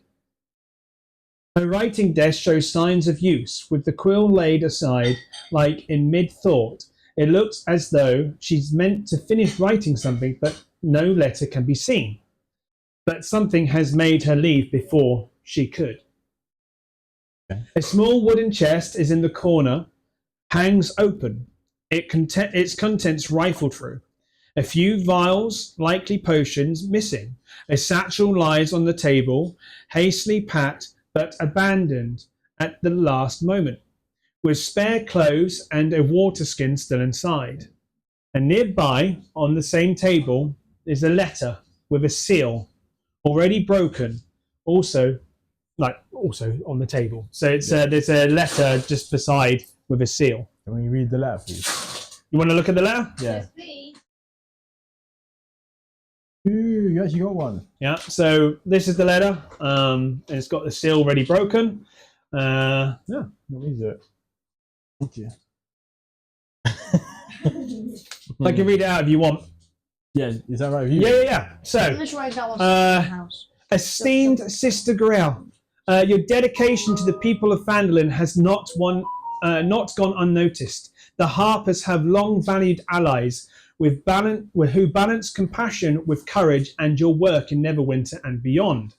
Her writing desk shows signs of use, with the quill laid aside like in mid-thought. It looks as though she's meant to finish writing something, but no letter can be seen. But something has made her leave before she could. Okay. A small wooden chest is in the corner, hangs open, its contents rifled through. A few vials, likely potions, missing. A satchel lies on the table, hastily packed but abandoned at the last moment, with spare clothes and a water skin still inside. And nearby, on the same table, is a letter with a seal, already broken, also on the table. So it's there's a letter just beside with a seal. Can we read the letter, please? You want to look at the letter? Yeah. Yes, please. Ooh, you actually got one. Yeah. So this is the letter. And it's got the seal already broken. Yeah. What is it? Thank you. I can read it out if you want. Yeah, is that right with you? Yeah. So, Let's write that one in the house. esteemed Sister Gorell, your dedication to the people of Phandalin has not gone unnoticed. The Harpers have long valued allies who balance compassion with courage, and your work in Neverwinter and beyond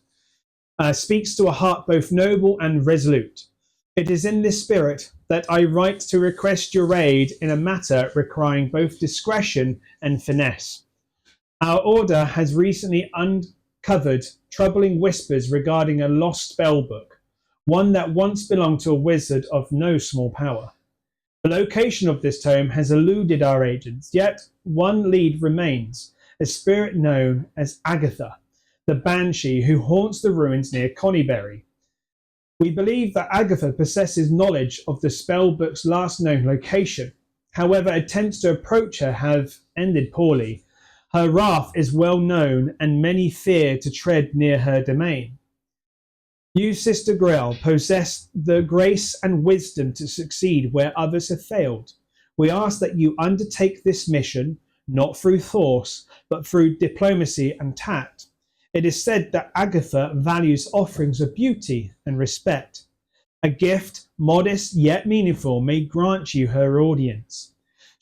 speaks to a heart both noble and resolute. It is in this spirit that I write to request your aid in a matter requiring both discretion and finesse. Our order has recently uncovered troubling whispers regarding a lost spellbook, one that once belonged to a wizard of no small power. The location of this tome has eluded our agents, yet one lead remains, a spirit known as Agatha, the banshee who haunts the ruins near Conyberry. We believe that Agatha possesses knowledge of the spellbook's last known location. However, attempts to approach her have ended poorly. Her wrath is well known, and many fear to tread near her domain. You, Sister Gorell, possess the grace and wisdom to succeed where others have failed. We ask that you undertake this mission, not through force, but through diplomacy and tact. It is said that Agatha values offerings of beauty and respect. A gift, modest yet meaningful, may grant you her audience.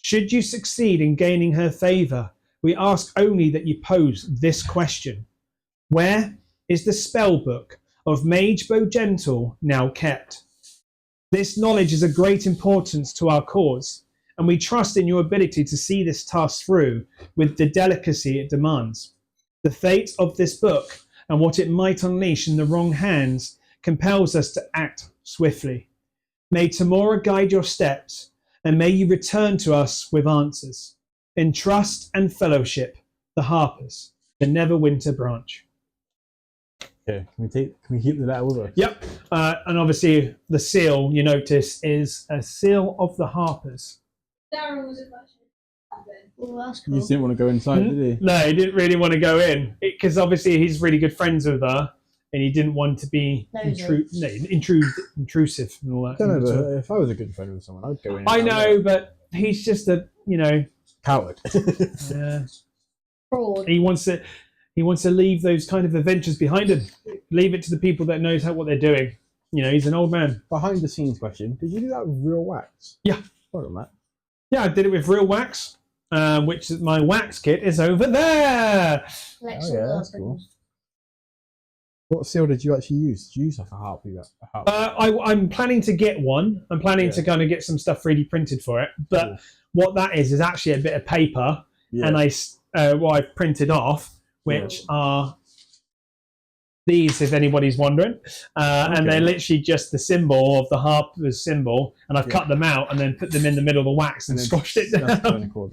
Should you succeed in gaining her favour, we ask only that you pose this question. Where is the spellbook of Mage Bogentle now kept? This knowledge is of great importance to our cause, and we trust in your ability to see this task through with the delicacy it demands. The fate of this book and what it might unleash in the wrong hands compels us to act swiftly. May Tamora guide your steps, and may you return to us with answers. In trust and fellowship, the Harpers, the Neverwinter branch. Okay, can we keep the letter with us? Yep, and obviously the seal, you notice, is a seal of the Harpers. Darren was a question. Oh, that's You cool. just didn't want to go inside, did he? No, he didn't really want to go in because obviously he's really good friends with her, and he didn't want to be intrusive and all that. I don't know, but if I was a good friend with someone, I'd go in. I know, but he's just a Coward. Fraud. he wants to leave those kind of adventures behind him. Leave it to the people that knows what they're doing. He's an old man. Behind the scenes question, did you do that with real wax? Yeah. Well done, Matt. Yeah, I did it with real wax, which is my wax kit is over there. Lex Oh, yeah, all that's the cool. things. What seal did you actually use? Did you use like a heartbeat? I'm planning to get one. I'm planning to kind of get some stuff 3D printed for it. But what that is actually a bit of paper, and I've printed off, which are these, if anybody's wondering, and they're literally just the symbol of the harper's symbol, and I've cut them out and then put them in the middle of the wax and squashed it down cool.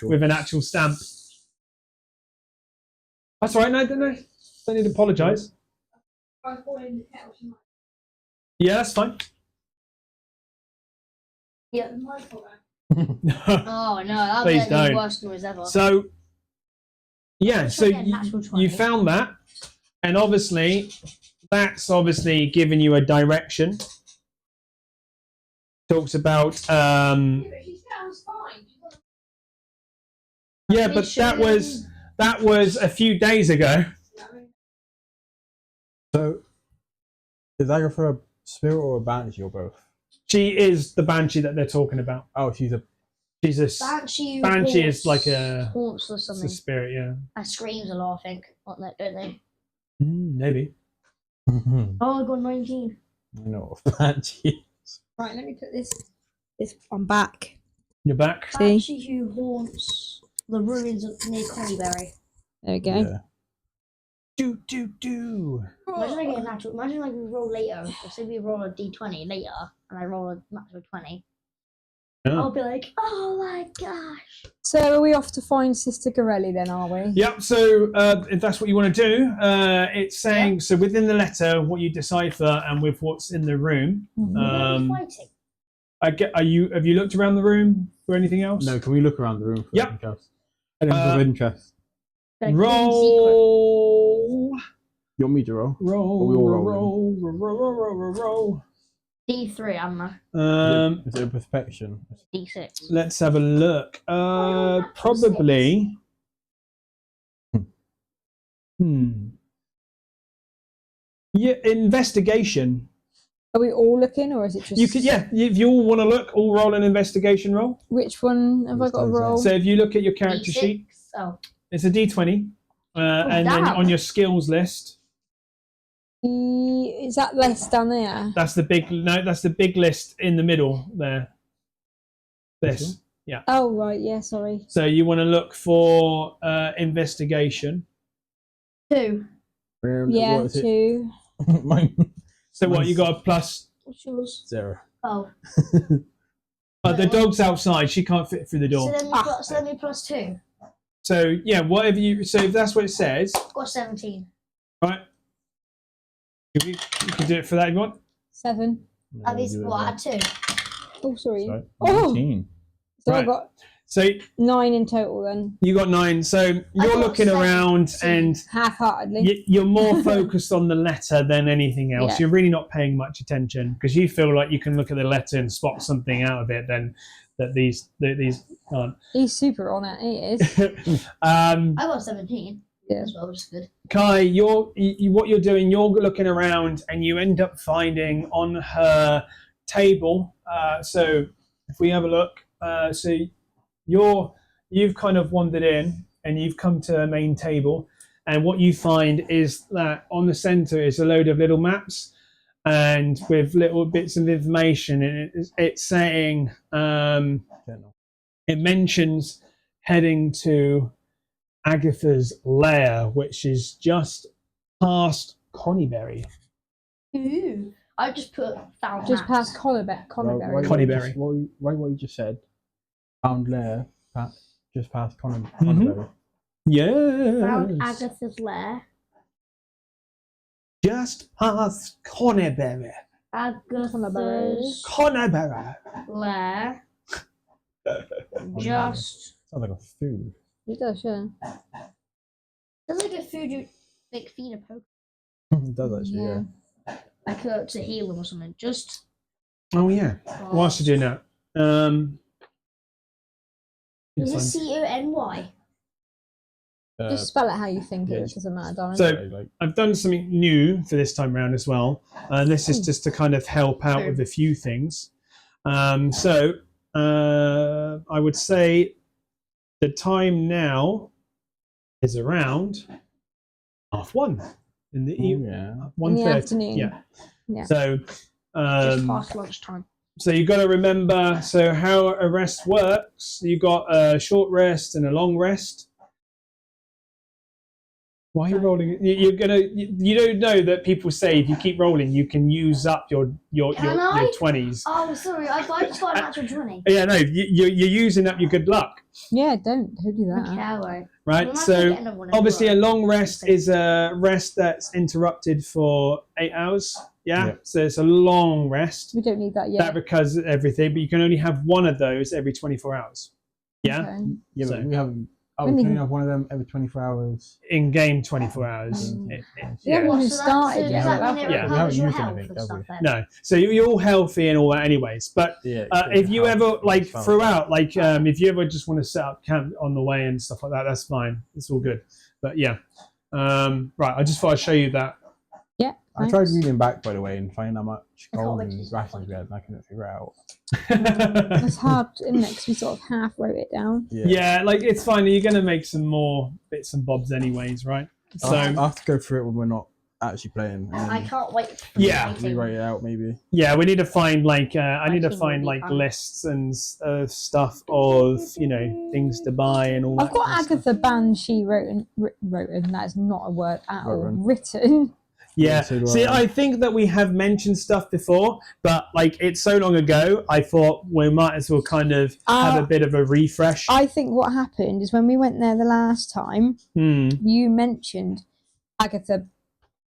with an actual stamp. That's all right. No, don't need to apologise. Yeah, that's fine. Yeah. Oh no, that was the worst noise ever. So, yeah, so you found that, and obviously, that's obviously giving you a direction. Talks about, yeah, but that was a few days ago. So, is that for a spirit or a banshee or both? She is the banshee that they're talking about. Oh, she's a banshee. Banshee is like a haunts or something. It's a spirit, yeah. And screams a lot, I think, don't they? Maybe. Oh, I got 19. I know of banshee. Right, let me put this on back. You're back. Banshee who haunts the ruins near Coneyberry. There we go. Yeah. Do. Imagine I get a natural. Imagine like we roll later. So say we roll a d20 later, and I roll a natural 20. Yeah. I'll be like, oh my gosh. So are we off to find Sister Gorelli then, are we? Yep. So if that's what you want to do, it's saying so within the letter what you decipher and with what's in the room. Fighting. Have you looked around the room for anything else? No, can we look around the room for anything else? Anything of interest? Like, Roll. You want me to roll? Roll. D3, Anna. Is it a perspection? D6. Let's have a look. Probably. Yeah, investigation. Are we all looking, or is it just... You could, yeah, if you all want to look, all roll an investigation roll. Which one have I got to roll? So if you look at your character D6. sheet, Oh. it's a D20, and then on your skills list, Is that list down there? that's the big list in the middle there. This, yeah. Oh right, yeah. Sorry. So you want to look for investigation. 2. Yeah, what is 2. Mine. So what, you got a plus? What's yours? 0. Oh. The dog's outside. She can't fit through the door. So then we plus 2. So yeah, whatever you. So if that's what it says, Got 17. right? You can do it for that if you want. 7. At least what? I had 2. Oh, sorry. Sorry. Oh. 19. So Right. I got So 9 in total then. you got 9. So you're got looking 17. around and Half-heartedly. you're more focused on the letter than anything else. Yeah. You're really not paying much attention because you feel like you can look at the letter and spot something out of it. Then that these aren't. He's super on it. He is. I got 17. Yeah. As well, which is good. Kai, what you're doing, you're looking around and you end up finding on her table. So if we have a look, so you've kind of wandered in and you've come to a main table, and what you find is that on the center is a load of little maps and with little bits of information, and it's saying it mentions heading to Agatha's lair, which is just past Coneyberry. Ooh. I just put found Just maps. past Coneyberry. Coneyberry. What you just said? Found lair, just past Coneyberry. Yeah. Found Agatha's lair. Just past Coneyberry. Agatha's Coneyberry. lair. Just. Sounds like a food. It does, yeah. Sounds like a food you like feed a poke. It does actually, yeah. Like to heal them or something. Just. Oh yeah. What else are you doing now? Is it CONY? Just spell it how you think it doesn't matter, darling. So I've done something new for this time around as well. This is just to kind of help out with a few things. So I would say the time now is around 1:30. in the yeah. 1:30. afternoon. Yeah. Yeah. So, Just um, past lunchtime. so you got to remember. So how a rest works? You got a short rest and a long rest. Why are you rolling? You're gonna. You don't know that people say if you keep rolling, you can use up your Can I? 20s. Oh, sorry, I just got a natural 20. Yeah, no, you're using up your good luck, Yeah, don't do that. Okay, alright. right? We might So get another one as obviously, a well. long rest is a rest that's interrupted for 8 hours. Yeah, Yep. so it's a long rest. We don't need that That yet. because everything, but you can only have one of those every 24 hours. Yeah, Okay. Yeah, So- but we haven't. Oh, When we can you- only have one of them every 24 hours. in game 24 hours. Mm. We haven't Yeah. even So started does yet. that mean it Yeah. We recovers haven't your used health anything, and have stuff we? then? No, so you're all healthy and all that, anyways. But Yeah. if you ever like Fun. throughout, like if you ever just want to set up camp on the way and stuff like that, that's fine. It's all good. But yeah, right. I just thought I'd show you that. Yeah. I tried thanks. reading back, by the way, and finding how much I can't gold wait to and see rations we had, and I couldn't figure it out. It's hard, isn't it? 'Cause we sort of half wrote it down. Yeah, like it's fine. You're gonna make some more bits and bobs, anyways, right? So I have to go through it when we're not actually playing. And I then can't wait for Yeah. the rewrite it out, maybe. yeah, we need to find like I need to think find it'll be like fun. lists and stuff of things to buy and all that. I've got kind of stuff. Agatha Banshee written. That is not a word at all. Written. Written. Yeah. so do See, I. I think that we have mentioned stuff before, but like it's so long ago, I thought we might as well kind of have a bit of a refresh. I think what happened is when we went there the last time, you mentioned Agatha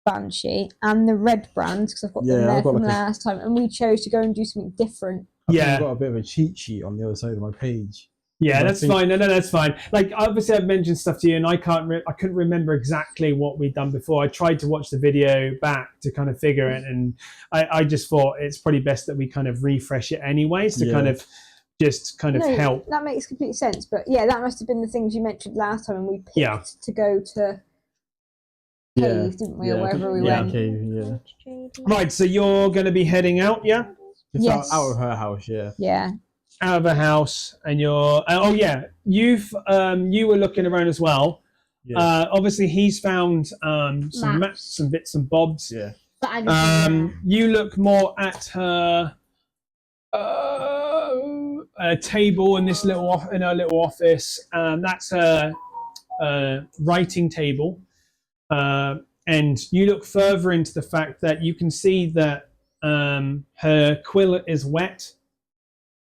Banshee and the red brands because I've got them Yeah, there I've got from like a- last time, and we chose to go and do something different. I think Yeah. I've got a bit of a cheat sheet on the other side of my page. Yeah, I that's think- fine. No, that's fine. Like, obviously, I've mentioned stuff to you, and I couldn't remember exactly what we'd done before. I tried to watch the video back to kind of figure it, and I just thought it's probably best that we kind of refresh it anyways to Yeah. kind of just kind of No, help. that makes complete sense. But yeah, that must have been the things you mentioned last time, and we picked Yeah. to go to cave, didn't we, or wherever we yeah. went? Cave, yeah. Right, so you're going to be heading out, yeah, Just Yes. out of her house, yeah. Yeah. out of the house, and you're. Oh yeah, you were looking around as well. Yeah. Obviously, he's found some Maps. maps, some bits and bobs. yeah. But I don't You look more at her a table in this in her little office. That's her writing table, and you look further into the fact that you can see that her quill is wet.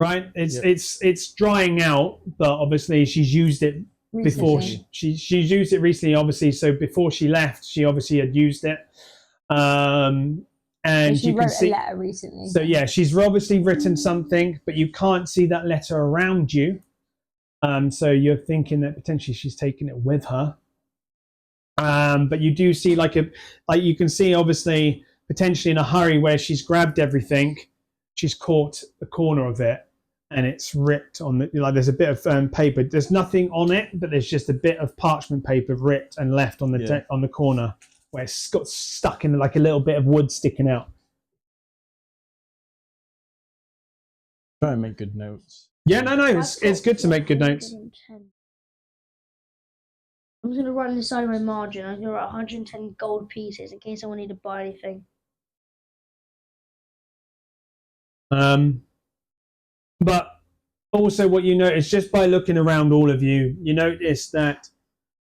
Right, it's drying out, but obviously she's used it before. Recently. She's used it recently, obviously. So before she left, she obviously had used it. And So she you wrote can see. a letter recently. So yeah, she's obviously written something, but you can't see that letter around you. So you're thinking that potentially she's taken it with her. But you do see like you can see obviously potentially in a hurry where she's grabbed everything, she's caught the corner of it, and it's ripped on the there's a bit of paper. There's nothing on it, but there's just a bit of parchment paper ripped and left on the on the corner where it's got stuck in like a little bit of wood sticking out. Try and make good notes. Yeah, no, it's good to make good notes. I'm just going to write on the side of my margin. I'm going to write 110 gold pieces in case I need to buy anything. But also what you notice just by looking around all of you, you notice that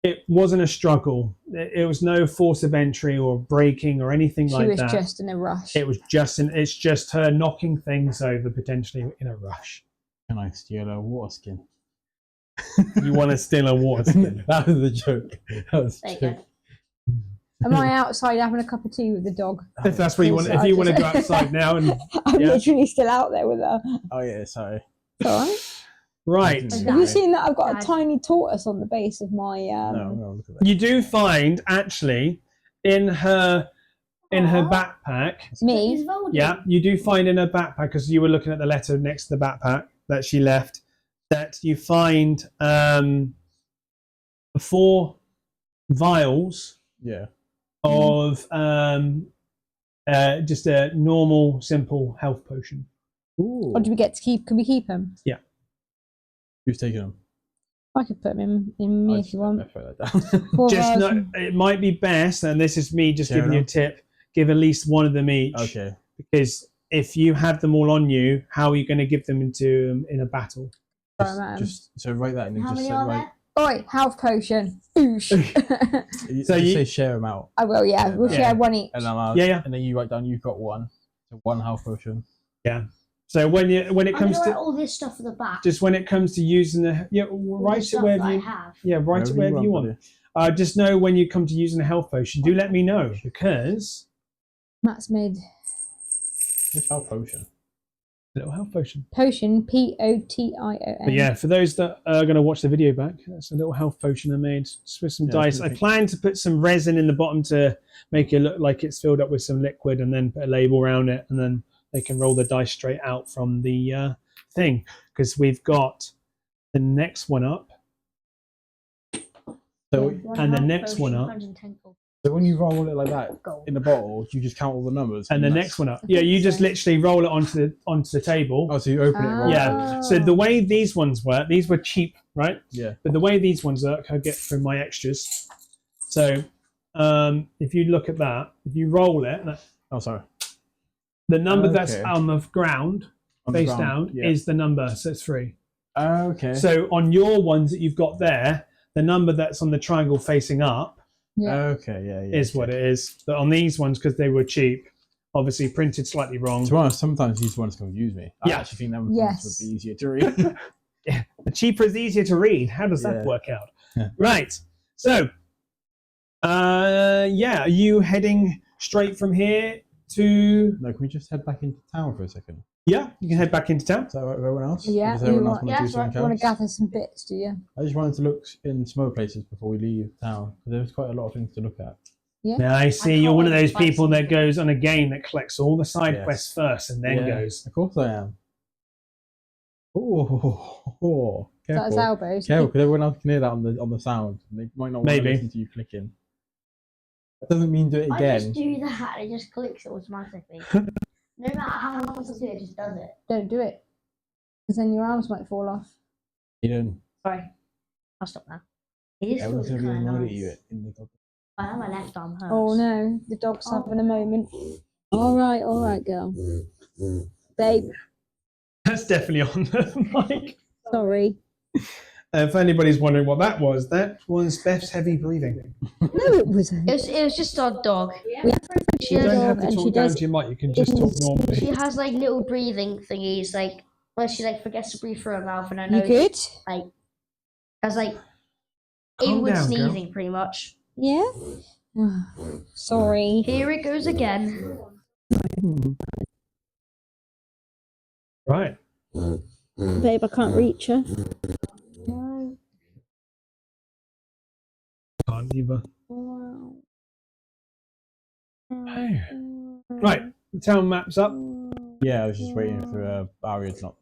it wasn't a struggle. It was no force of entry or breaking or anything She like was that. just in a rush. It was it's just her knocking things over potentially in a rush. Can I steal a water skin? You want to steal a water skin? That was the joke. That was There the you joke. go. Am I outside having a cup of tea with the dog? If that's what you want, if you want to go outside now and I'm yeah. literally still out there with her. Oh yeah, sorry. It's all right. right. Dad. Have you seen that? I've got a Dad. tiny tortoise on the base of my. No, look at that. You do find actually in her Aw. backpack. Me. It's Voldy. Yeah, you do find in her backpack because you were looking at the letter next to the backpack that she left. That you find 4 vials Yeah. of just a normal, simple health potion. Ooh. Or do we get to keep? Can we keep him? Who's taking them? I could put them in me if you want. Throw that down. 4 Just hours no, and- it might be best, and this is me just Share giving you a them. tip. Give at least one of them each. Okay. Because if you have them all on you, how are you going to give them into in a battle? So write that and then How just many say, are right. there? Oi, health potion. Oosh. So Just you- say share them out, I will, yeah. Yeah, We'll yeah. share one each. and then Yeah. and then you write down you've got one, so 1 health potion. So when it I'm comes gonna write to all this stuff at the back. just when it comes to using the All the write it stuff wherever that I you have. write it wherever you want. buddy. Just know when you come to using a health potion, do let me know because Matt's made This health potion. a little health potion. potion, Potion. But yeah, for those that are going to watch the video back, that's a little health potion I made just with some Yeah, dice. I perfect. plan to put some resin in the bottom to make it look like it's filled up with some liquid, and then put a label around it, and then they can roll the dice straight out from the thing. Because we've got the next one up. So One and the health next one potion, up. 110 gold. So when you roll it like that Gold. in the bottle, you just count all the numbers. And the that's- next one up. I Yeah, think you just so. literally roll it onto the table. Oh, so you open it. And roll Yeah. it. So the way these ones work, these were cheap, right? Yeah. But the way these ones work, I get from my extras. So if you look at that, if you roll it, Oh, sorry. the number that's Okay. on the ground, On the face ground, down, yeah. is the number. So it's 3. Okay. So on your ones that you've got there, the number that's on the triangle facing up Okay. Yeah. is what it is. But on these ones, because they were cheap, obviously printed slightly wrong. To be honest, sometimes these ones confuse me. I Yeah. actually think them ones Yes. would be easier to read. The cheaper is easier to read. How does that Yeah. work out? Yeah. Right. So, are you heading straight from here to? No, can we just head back into town for a second? Yeah, you can head back into town. Is that right with everyone else? Yeah, Does you everyone else want- want yeah, to do that's right. something You want else? to gather some bits, do you? I just wanted to look in some other places before we leave town, because there's quite a lot of things to look at. Now I see can't you're one of wait those to find people that something. goes on a game that collects all the side Yes. quests first and then Yeah, goes. Of course I am. Oh, Is that his careful. elbows? Careful, because everyone else can hear that on the sound. And they might not want to Maybe. listen to you clicking. That doesn't mean do it I again. just do that and it just clicks it automatically. No matter how long I do it, it just does it. Don't do it. Because then your arms might fall off. Eden, Sorry. I'll stop now. It is everyone's feeling going to be kind of annoyed at nice. you in the I know my left arm hurts. Oh no, the dog's Oh. having a moment. All right, girl. Babe, That's definitely on the mic. sorry. If anybody's wondering what that was Beth's heavy breathing. No, it wasn't. It was just our dog. We have a She You has, don't have to and she talk down does. to your mic. You can just talk she normally. has like little breathing thingies, like where she like forgets to breathe through her mouth, and I You know good? has like Calm inward down, girl. sneezing pretty much. Yeah. Sorry. Here it goes again. Right. Babe, I can't reach her. No. Can't either. Wow. Right. The town map's up. Yeah, I was just waiting for Barry to not.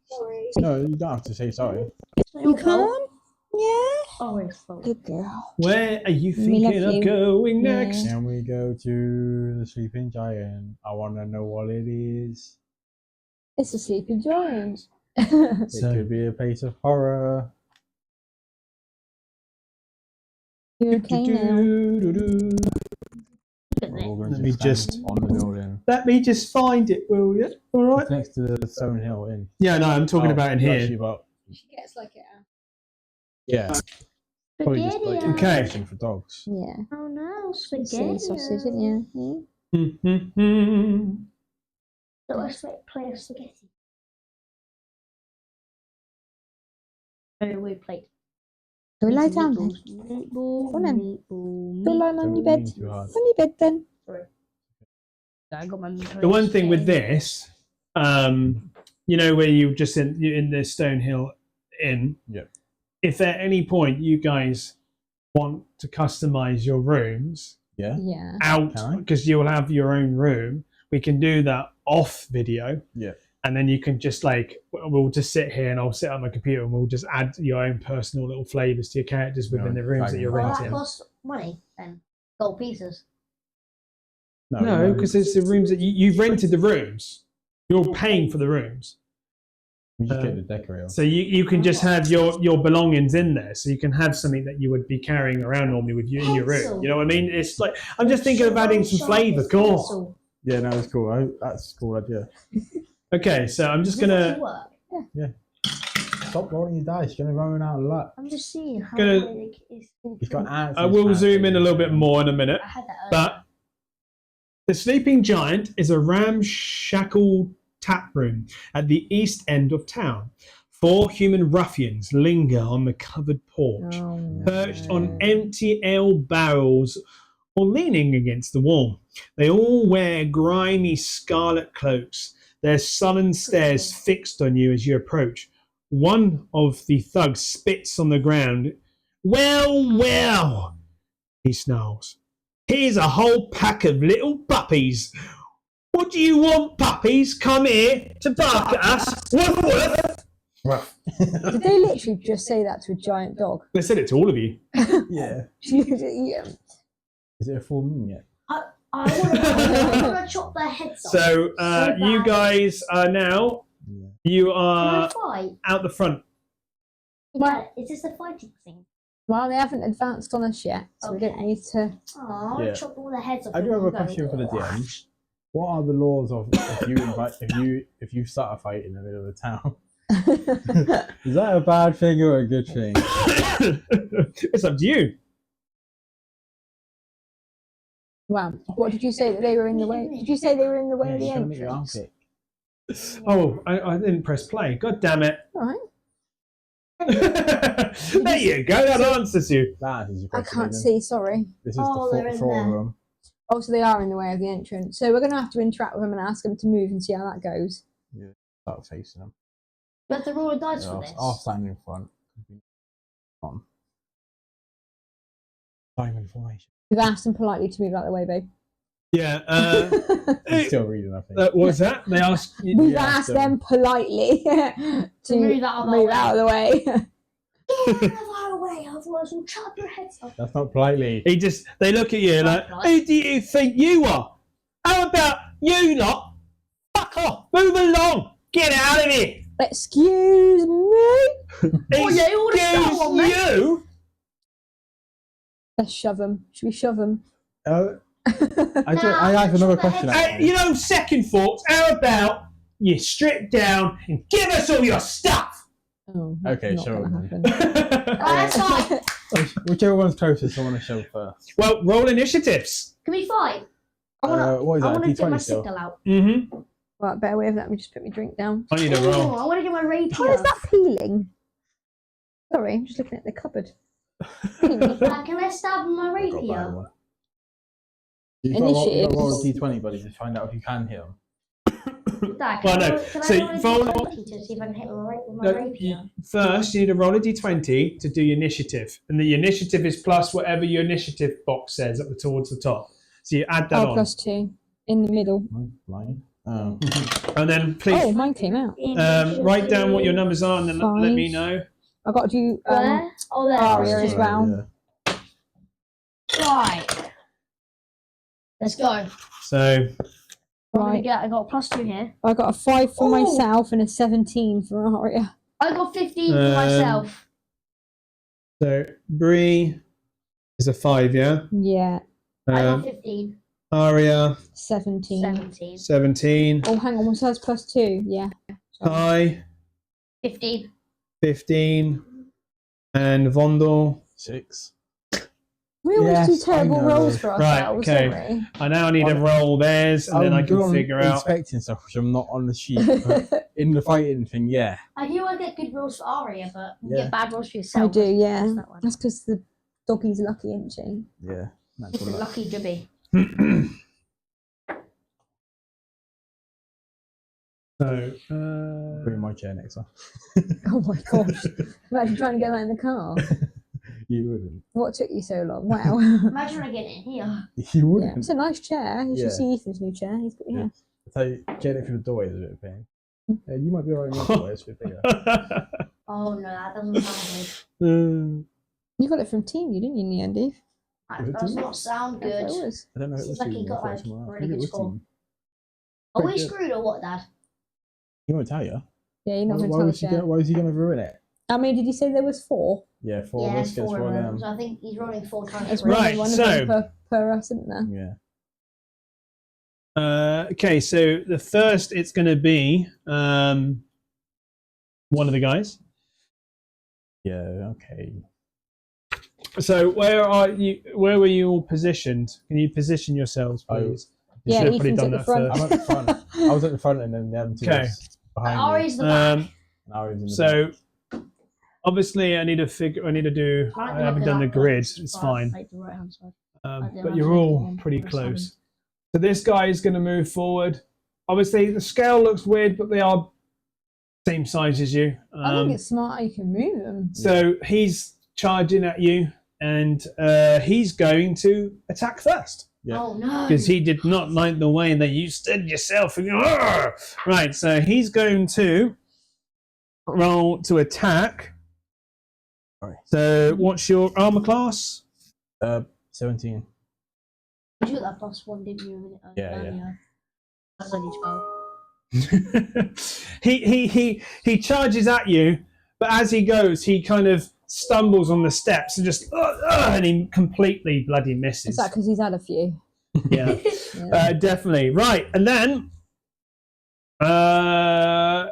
No, you don't have to say sorry. You can't? Yeah. Oh, it's full. Good girl. Where are you We love thinking of you. going Yeah. next? Can we go to the Sleeping Giant? I want to know what it is. It's a sleeping giant. It So- could be a place of horror. You okay now? Do-do-do-do-do. Look at We're all this. going Let to me stand just- on the building. Let me just find it, will you? All right. It's next to the Stone Hill Inn. Yeah, no, I'm talking Oh, about in it's here. actually about- She gets like it. yeah, probably just like Spaghetti. Okay. fishing for dogs. Yeah. Oh no, Silly spaghetti. sausage, isn't you? So let's play a spaghetti. Very weird plate. Go lie down then. Meatball, Go on then. meatball, Go lie meatball. on your Don't bed. lean too hard. On your bed then. I got my The one thing with this, you know, where you just in the Stonehill Inn. Yep. If at any point you guys want to customize your rooms Yeah. Yeah. out, Can I? because you'll have your own room, we can do that off video. Yeah. And then you can just we'll just sit here and I'll sit on my computer and we'll just add your own personal little flavors to your characters within No, the rooms that dragon you're Well, that renting. costs money then. Gold pieces. No, because it's the rooms that you've rented the rooms. You're paying for the rooms. We just get the decorator. So you can just have your belongings in there. So you can have something that you would be carrying around normally with you in your room. You know what I mean? It's like I'm just thinking of adding some flavour. Cool. Yeah, no, that's cool. That's a cool idea. Okay, so I'm just gonna. Yeah. Stop rolling your dice. You're gonna run out of luck. I'm just seeing how Gonna- it is. He's got ants. I will zoom in a little bit more in a minute. I had that earlier. But the Sleeping Giant is a ramshackle tap room at the east end of town. 4 human ruffians linger on the covered porch, perched on empty ale barrels or leaning against the wall. They all wear grimy scarlet cloaks, their sullen stares fixed on you as you approach. One of the thugs spits on the ground. Well, well, he snarls. Here's a whole pack of little puppies. What do you want, puppies? Come here to bark at us. Woof, woof. Rough. Did they literally just say that to a giant dog? They said it to all of you. Yeah. Yeah. Is it a full moon yet? I want to chop their heads off. So bad. you guys are now, you Can are I fight? out the front. Yeah, is this the fighting thing? Well, they haven't advanced on us yet, so we don't Okay. need to. Oh, I want Yeah. to chop all their heads off. I do and have a go, question for the DM. What are the laws of if you start a fight in the middle of the town? Is that a bad thing or a good thing? It's up to you. Wow. What did you say that they were in the way? Did you say they were in the way of the You're gonna make your entrance? armpit. Oh, I didn't press play. God damn it. All right. There you go. That answers you. That is your I question. can't Aiden. see. Sorry. This is Oh, they're the in throne there. room. Oh, so they are in the way of the entrance. So we're going to have to interact with them and ask them to move and see how that goes. Start facing them. You have to roll a dice for this. I'll stand in front. On. Time formation. We've asked them politely to move out of the way, babe. Yeah. I'm still reading, I think. What was that? They asked you. We've Yeah, asked so- them politely to move out of our move way. out of the way. Get out of the way, otherwise we'll chop your heads off. That's not politely. They look at you like, who do you think you are? How about you lot? Fuck off. Move along. Get out of here. Excuse me. Oh, yeah, you wanna start one, mate? you? Let's shove them. Should we shove them? I have another question. Actually. You know, second thoughts. How about you strip down and give us all your stuff? Oh, Okay, not sure. gonna happen. That's fine. Whichever one's closest, I want to show first. Well, roll initiatives. Can we fight? I want What is that? to get my D20 still? signal out. Mm-hmm. Right, better way of that. Let me just put my drink down. I need a Oh, roll. I want to get my rapier. Why is that peeling? Sorry, I'm just looking at the cupboard. Can I stab my Got a bad rapier? one. You've got to Initiatives. roll a D20, buddy, to find out if you can hit them. Dad, Well, can no. I roll, So can I roll- roll a D20 to see if I can hit him with my No, rapier? First, you need to roll a d20 to do your initiative. And the initiative is plus whatever your initiative box says up towards the top. So you add that on. +2 in the middle. Blind. And then please Oh, mine came out. write down what your numbers are and then let me know. I've got to do. Where? Oh, there. Aria Plus as two. well. Right. Let's go. So Right. I got a +2 here. I got a 5 for Oh. myself and a 17 for Aria. I got 15 for myself. Bree is a 5, yeah? Yeah, I got 15. Aria, 17. 17. 17. Oh, hang on, what size +2? Yeah. Kai, 15. 15. And Vondel. 6. We always Yes, do I terrible know. rolls for Right, ourselves, okay. don't we? I now need to roll theirs and then I can figure out. Expecting stuff which I'm not on the sheet. But in the fighting thing, yeah. I do want to get good rolls for Aria, but you Yeah. get bad rolls for I yourself. do, yeah. What's that one? That's because the doggy's lucky, isn't she? Yeah. It's Natural a luck. lucky jubby. So, Put in my chair next time. Oh my gosh. I'm actually trying to get that in the car. You wouldn't. What took you so long? Wow. Imagine I get it in here. You Yeah, wouldn't. it's a nice chair. You Yeah. should see Ethan's new chair. He's got, yeah. So getting it through the doorway is a bit of a pain. You might be alright in the doorway, it's a bit bigger. Oh no, that doesn't sound good. You got it from Temu, didn't you, in the end, Eve? That does not sound I thought good. it was. I don't know if it was Seems like Team he got, or like, somewhere else. really I think it good was score. Team. Are we Pretty good. screwed or what, Dad? He won't tell you. Yeah, you're not going to Why tell was us he yet. gonna, why was he going to ruin it? I mean, did you say there was 4? Yeah, 4 Yeah, biscuits four for of them. them. So I think he's rolling 4 times. There's for it. Right, one of so- them per us, isn't there? Yeah. Okay, so the first it's going to be one of the guys. Yeah, okay. So where are you? Where were you all positioned? Can you position yourselves, please? You Yeah, should have probably Ethan's done at the that front. first. I'm at the front. I was at the front and then the other two Okay. was behind me. Ari's the back. And Ari's in the So obviously, I need to figure. I need to do. Might I look haven't at done the that grid. one, It's but, fine. Like the right hand side. But you're all pretty close. So this guy is going to move forward. Obviously, the scale looks weird, but they are same size as you. I think it's smart how you can move them. So he's charging at you, and he's going to attack first Yeah. Oh no! because he did not like the way that you stood yourself. And "Arr!" Right, so he's going to roll to attack. Sorry. So what's your armor class? 17. You got that +1, didn't you? Yeah. That's only 12. he charges at you, but as he goes, he kind of stumbles on the steps and just and he completely bloody misses. Is that because he's had a few? Yeah, definitely right. And then the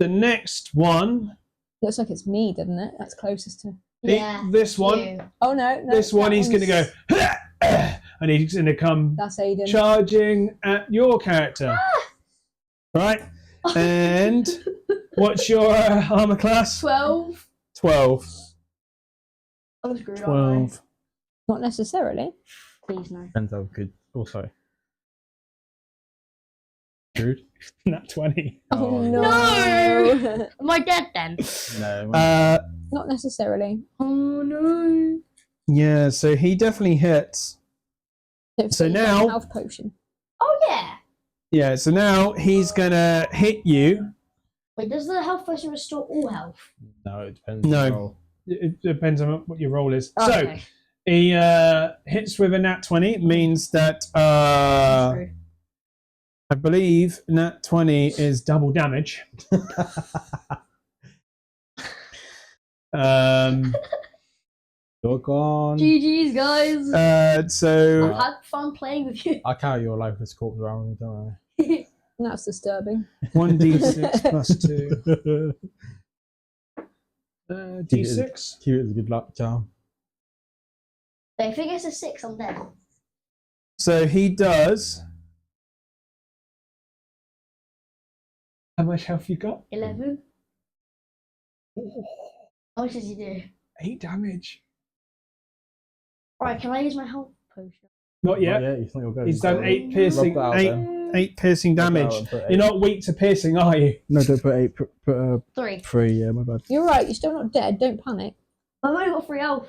next one, Looks like it's me, doesn't it? That's closest to. Yeah. this one, you. Oh no! this one, that he's going to go, one's- and he's going to come That's Aiden. charging at your character. Right, and what's your armor class? 12. 12. I'm screwed, aren't 12. Not necessarily. I? Please no. Depends how good. Oh, sorry. Screwed? Not 20. Oh, no. no! Am I dead then? No. Not necessarily. Oh no. Yeah, so he definitely hits. So you've got now- a health potion. Oh yeah. Yeah, so now he's gonna hit you. Wait, does the health potion restore all health? No, it depends. No. On the roll. It depends on what your roll is. Oh, So okay. he hits with a nat 20. It means that Screwed. I believe nat 20 is double damage. You're gone. GG's guys. Uh, so I've had fun playing with you. I carry your lifeless corpse around with me, don't That's disturbing. 1d6 plus 2. I? D6. Keep it as a good luck charm. If it gets a 6, I'm dead. So he does. How much health you got? 11. How much does he do? 8 damage. Alright, can I use my health potion? Not yet. Yeah, it's not your go. He's done So 8 piercing. rub that out then. 8 piercing Rub that out damage. and put You're eight. not weak to piercing, are you? No, don't put 8. Put 3. 3. Yeah, my bad. You're right. You're still not dead. Don't panic. I've only got 3 health.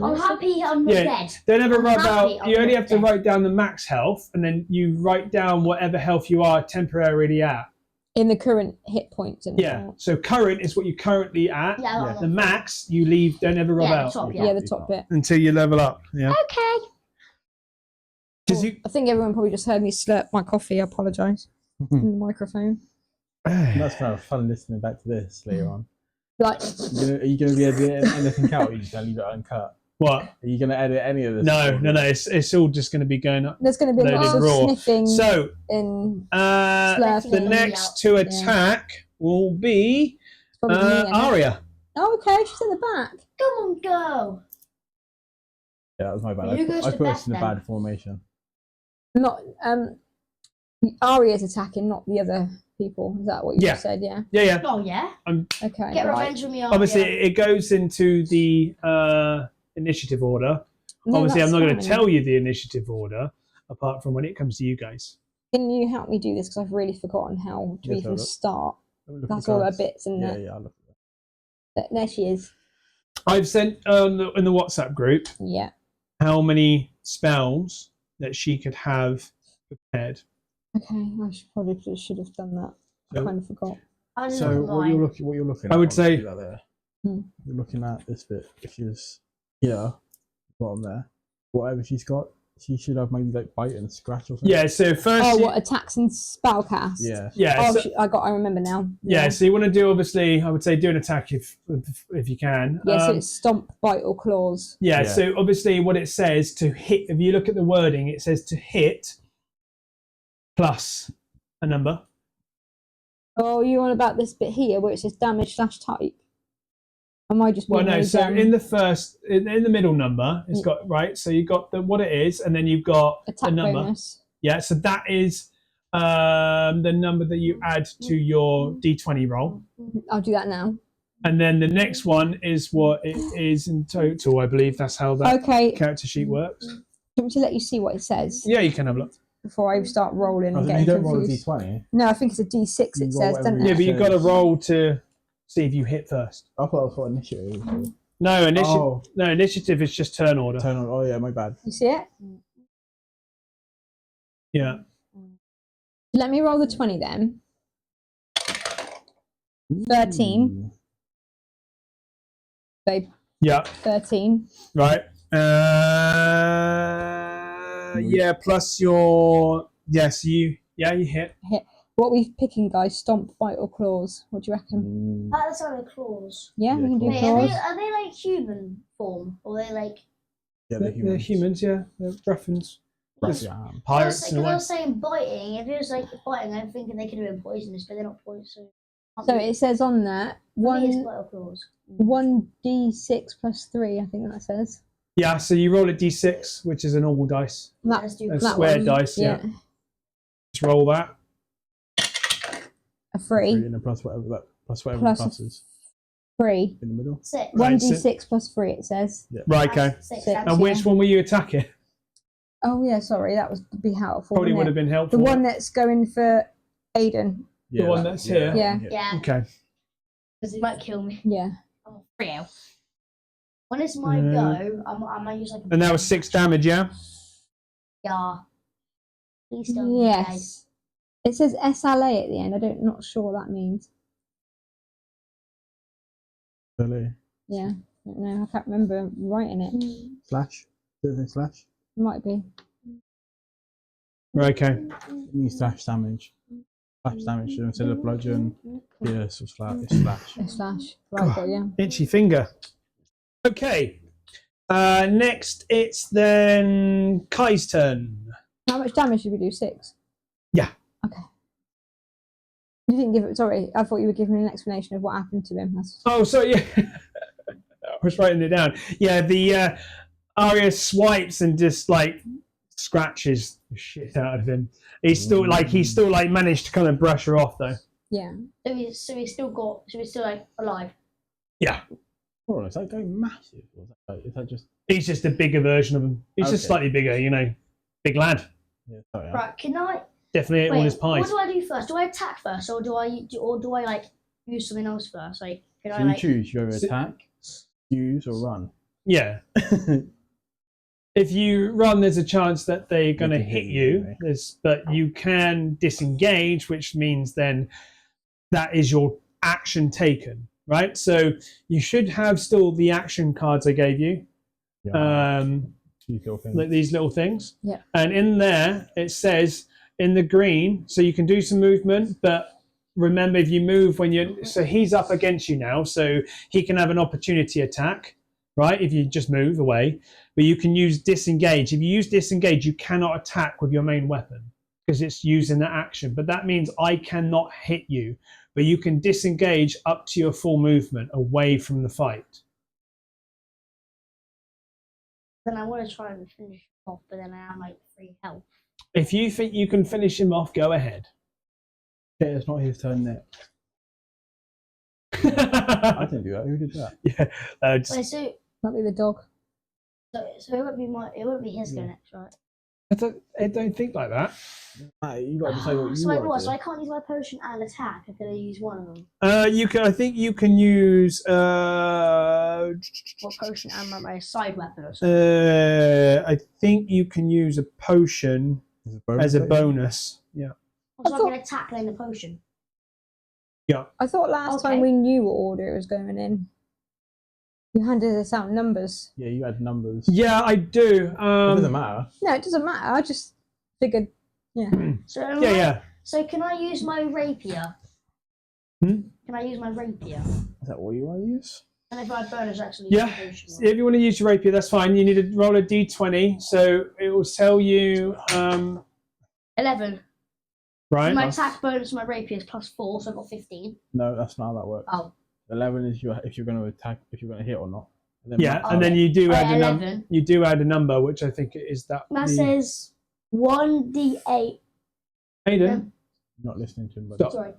I'm happy I'm not Yeah. dead. Don't ever I'm rub happy out. I'm You only not have to dead. write down the max health, and then you write down whatever health you are temporarily at. In the current hit points. And Yeah. So current is what you're currently at. Yeah, Yeah. The max you leave. Don't ever rub Yeah, the out top, yeah, the top bit. until you level up. Yeah. Okay. Because you. I think everyone probably just heard me slurp my coffee. I apologise. In the microphone. That's kind of fun listening back to this later on. Like, Are you going to be editing anything out, or are you just going to leave it uncut? What? Are you going to edit any of this? No. It's all just going to be going up. there's going to be Loaded lots of raw. sniffing So in the slurping. next to attack will be It's probably me, isn't it? Aria. Oh, okay. She's in the back. Come on, go. Yeah, that was my bad. Who goes I to put us best in a then? bad formation. Not Aria's attacking, not the other people. Is that what you Yeah. just said? Yeah. Yeah. Oh yeah. Okay. Get right. revenge on me. Obviously, Aria. it goes into the initiative order. No, Obviously, I'm that's not going to fine. tell you the initiative order, apart from when it comes to you guys. Can you help me do this? Because I've really forgotten how to Yes, even I'll look. start. Let me look at That's the all her cards. bits in Yeah, there. yeah, I'll look at that. There she is. I've sent in the WhatsApp group Yeah. how many spells that she could have prepared. Okay. I should have done that. I So- kind of forgot. I didn't So look at what you're mine. looking at, I would I'll say- do that there. Hmm. You're looking at this bit, which is here, bottom there. Whatever she's got, she should have maybe like bite and scratch or something. Yeah. So first. Oh, what attacks and spellcast? Yeah. Yeah. Oh, So, I remember now. yeah. So you want to do, obviously, I would say do an attack if you can. Yeah, so it's stomp, bite, or claws. Yeah. Yeah. So obviously, what it says to hit. If you look at the wording, it says to hit plus a number. Oh, you on about this bit here where it says damage / type? Am I just Well, being no. really So dumb? in the first, in the middle number, it's got right. So you got what it is, and then you've got attack the number. bonus? Yeah. So that is the number that you add to your d20 roll, I'll do that now. and then the next one is what it is in total. I believe that's how that Okay, character sheet works. do you want me to let you see what it says Yeah, you can have a look. before I start rolling Oh, and then you getting don't roll a confused? d20. No, I think it's a D6. You It roll says, whatever doesn't you Yeah, it? but you've got to roll to see if you hit first. I thought that's what initiative was. No, Oh, initiative is just turn order. turn on. Oh yeah, my bad. You see it? Yeah. Let me roll the 20 then. 13. Ooh. Babe, Yeah. 13. Right. Yeah. Plus your you hit. What are we picking, guys? Stomp, bite, or claws? What do you reckon? That's how the claws. Yeah, Yeah, we can do claws. Wait, claws. are they like human form? Or are they like... Yeah, They're humans. Yeah. They're ruffians. Yeah. Pirates in a Because I way. was saying biting. If it was like biting, I'm thinking they could have been poisonous, but they're not poisonous. So it says on there, For me, it's one bite or claws. 1d6 plus 3, I think that says. Yeah. So you roll a d6, which is a normal dice. That, Let's do A that square one, dice. Yeah. Just roll that. A 3. And a plus whatever that plus whatever Plus the plus is 3. in the middle. 6. Right, 1d6 plus 3, it says. Right. Okay. 6. Six. And which one were you attacking? Oh, yeah, sorry, that would be helpful. Probably would wouldn't have been it? helpful. The one that's going for Aiden. Yeah, one that's here? Yeah. Yeah. Okay. Because it might kill me. Yeah. Oh, real. When it's my go, I might use like a... And that was 6 damage. Yeah. Yeah. Please don't. Guys. Yes. It says SLA at the end. Not sure what that means. Really? Yeah. I don't know. I can't remember writing it. Slash. Does it slash? Might be. Right. Okay. It means slash damage. Slash damage. So instead of bludgeon, pierce or slash. It's slash. A slash. Right, got yeah. Itchy finger. Okay. Next, it's then Kai's turn. How much damage did we do? 6? Yeah. Okay. You didn't give it. Sorry, I thought you were giving an explanation of what happened to him. Oh, so yeah. I was writing it down. Yeah, the Arya swipes and just like scratches the shit out of him. He's still managed to kind of brush her off though. Yeah. So he's still like alive. Yeah. Oh, is that guy massive? Or is that just? He's just a bigger version of him. He's just Okay. slightly bigger, big lad. Yeah, sorry. Right? Can I? Definitely ate all his What pies. do I do first? Do I attack first, or do I like use something else first? Like, can So I you like? choose. You either attack, use, or run. Yeah. If you run, there's a chance that they're going to can hit hit you, you. anyway. But you can disengage, which means then that is your action taken, right? So you should have still the action cards I gave you, Yeah. These little things. like these little things. Yeah. And in there, it says in the green, so you can do some movement, but remember if you move so he's up against you now, so he can have an opportunity attack, right? If you just move away. But you can use disengage. If you use disengage, you cannot attack with your main weapon because it's using the action. But that means I cannot hit you. But you can disengage up to your full movement away from the fight. Then I want to try and finish him off, but then I am like 3 health. If you think you can finish him off, go ahead. Okay, it's not his turn next. I didn't do that. Who did that? Yeah. Wait, so Might be the dog. it won't be his go next, right? I don't think like that. You got to decide what you So like want what? to So do. I can't use my potion and attack. I can only use one of them. You can. I think you can use. What potion and my side weapon or something? I think you can use a potion as a bonus. Yeah. So I can attack and then the potion. I thought last Okay. time we knew what order it was going in. You handed us out numbers. Yeah, you had numbers. Yeah, I do. It doesn't matter. No, it doesn't matter. I just figured. Yeah. So Yeah. So can I use my rapier? Hmm? Can I use my rapier? Is that what you want to use? And if I bonus actually. Yeah. If you want to use your rapier, that's fine. You need to roll a d20, so it will tell you. 11. Right. My attack bonus for my rapier is +4, so I got 15. No, that's not how that works. Oh. 11 is if you're going to attack, if you're going to hit or not. And then Yeah, and then you do add a number. 11. You do add a number, which I think is that. That says 1d8. Aiden, not listening to him. But Stop. Sorry.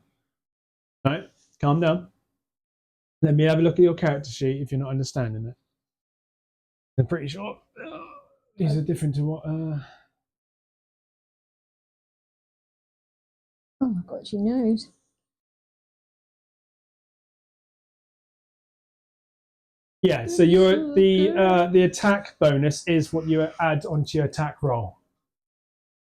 right, calm down. Let me have a look at your character sheet if you're not understanding it. I'm pretty sure these are different to what. Oh my god, she knows. Yeah, so your the attack bonus is what you add onto your attack roll.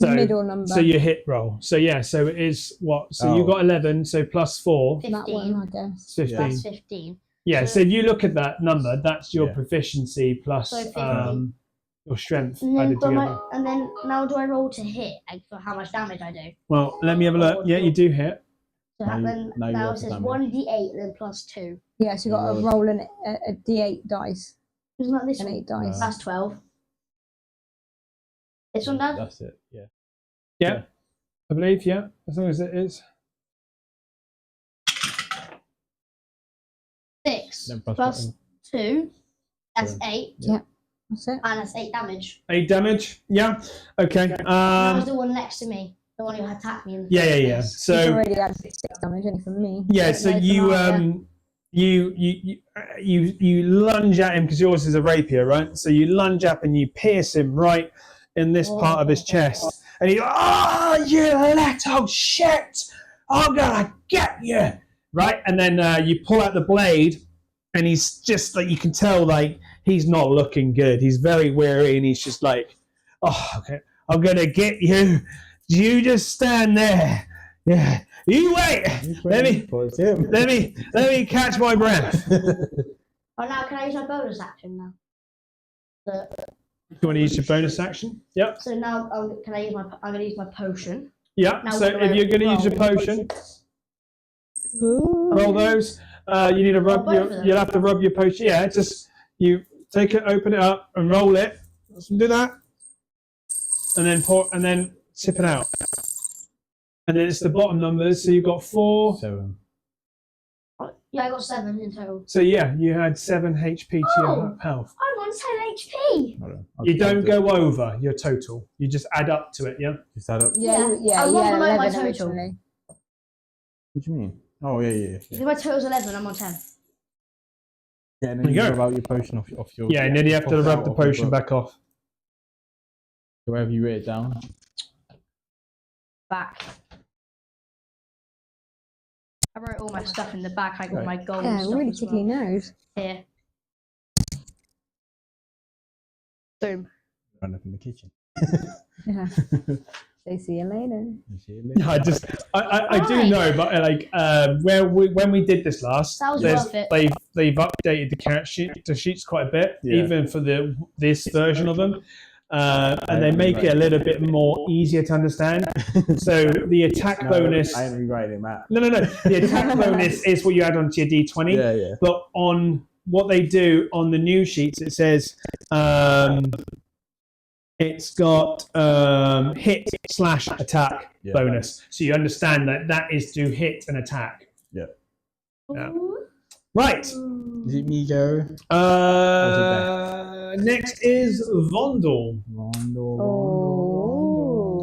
So, Middle number. So your hit roll. So yeah, so it is what? So you got 11, so +4. 15. That one, I guess. 15. That's 15. Yeah, so if you look at that number, that's your Yeah. proficiency plus So 15. your strength And then, added together. and then now do I roll to hit, like for how much damage I do? Well, let me have a look. Yeah, you do hit. So Now you- then now you now roll it for says damage. 1d8 then +2. Yeah, so you got to roll a d8 dice. Isn't that this An one? 8 dice. That's 12. This one does? That's it. Yeah. Yeah, I believe. Yeah, as long as it is. 6 Then plus 2. That's Seven. 8. Yeah. That's it. And that's 8 damage. 8 damage. Yeah. Okay. That was the one next to me. The one who attacked me in the Yeah. first He's place. So already had 6 damage only from me. yeah. Don't So know you from you lunge at him because yours is a rapier, right? So you lunge up and you pierce him right in this part of his chest, and he, oh, you little shit! I'm gonna get you, right? And then you pull out the blade, and he's just like, you can tell like he's not looking good. He's very weary, and he's just like, oh, okay, I'm gonna get you. You just stand there. Yeah. You wait. Let me catch my breath. Oh, now can I use my bonus action now? So, You want to use your bonus action? Yep. so now can I use my? I'm going to use my potion. Yep. Now So what do if I you're going to use your roll? potion, Ooh. roll those. You need to rub both of them? You'll have to rub your potion. Yeah. Just you take it, open it up, and roll it. So do that, and then pour, and then sip it out. And then it's the bottom numbers. So you got 4. 7. Yeah, I got 7 in total. So yeah, you had 7 HP to your Oh. health. I'm on 10 HP. Hold on. You don't go over your total. You just add up to it. Yeah. Just add up. Yeah, I want below my 11 total. originally. What do you mean? Oh yeah. If my total's 11, I'm on 10. Yeah, and There then you you go. rub out your potion off your. Yeah, and then you have to off rub out the of your potion book. back off. Wherever you write it down. Back. I wrote all my stuff in the back, like all my gold Yeah, stuff really as tickly well. nose. Here. Boom. Run up in the kitchen. Yeah. Say see you later. See you later. I do know, but like when we did this last, That was there's- worth it. they've updated the sheets quite a bit, Yeah. even for this version of them, and they make it a little bit more easier to understand. So the attack bonus. I ain't rewriting that. No. The attack bonus is what you add onto your d20. Yeah. But on what they do on the new sheets, it says it's got hit/attack Yeah. bonus. So you understand that is to hit and attack. Yeah. Right. Is it me go? Next is Vondel.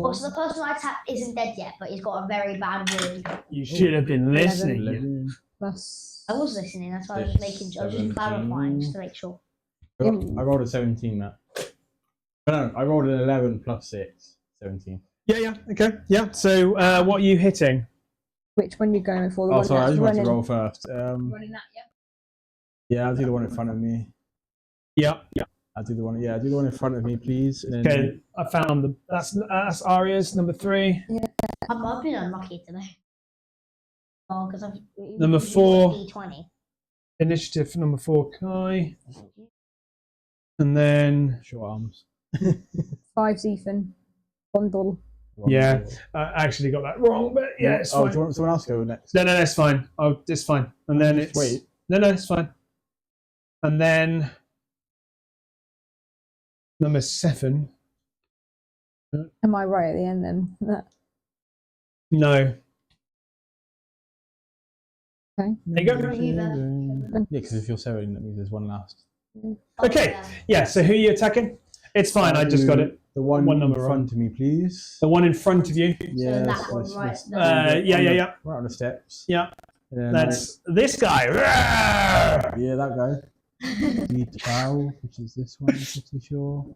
Oh, so the person I attacked isn't dead yet, but he's got a very bad wound. You should have been listening. 11. Plus. I was listening, that's why I was just I was just clarifying, just to make sure. I rolled a 17, Matt. No, I rolled an 11 plus 6. 17. Yeah. Okay. Yeah. So what are you hitting? Which one you going for? The Oh, one sorry, I that's just wanted running? to roll first. Running that, yeah. Yeah, I'll do the one in front of me. Yeah. I'll do the one. Yeah, I'll do the one in front of me, please. And then Okay. I found that's Aria's number 3. I've been unlucky today. Oh, because I've Number 4. D20. Initiative number 4, Kai. And then, Short arms. 5's Ethan. Bundle. yeah, I actually got that wrong, but yeah, it's Oh, fine. do you want someone else to go next? No, that's fine. Oh, it's fine. And then Just it's wait. No, it's fine. And then number 7. Am I right at the end then? No. Okay. There you go. Yeah, because if you're 7, that means there's one last. Okay. Yeah. So who are you attacking? It's fine. I just got it. The one number in front of me, please. The one in front of you. Yeah, that one, right, Yeah. Right on the steps. Yeah. And then That's this guy. yeah, that guy. Need 12, which is this one, pretty sure.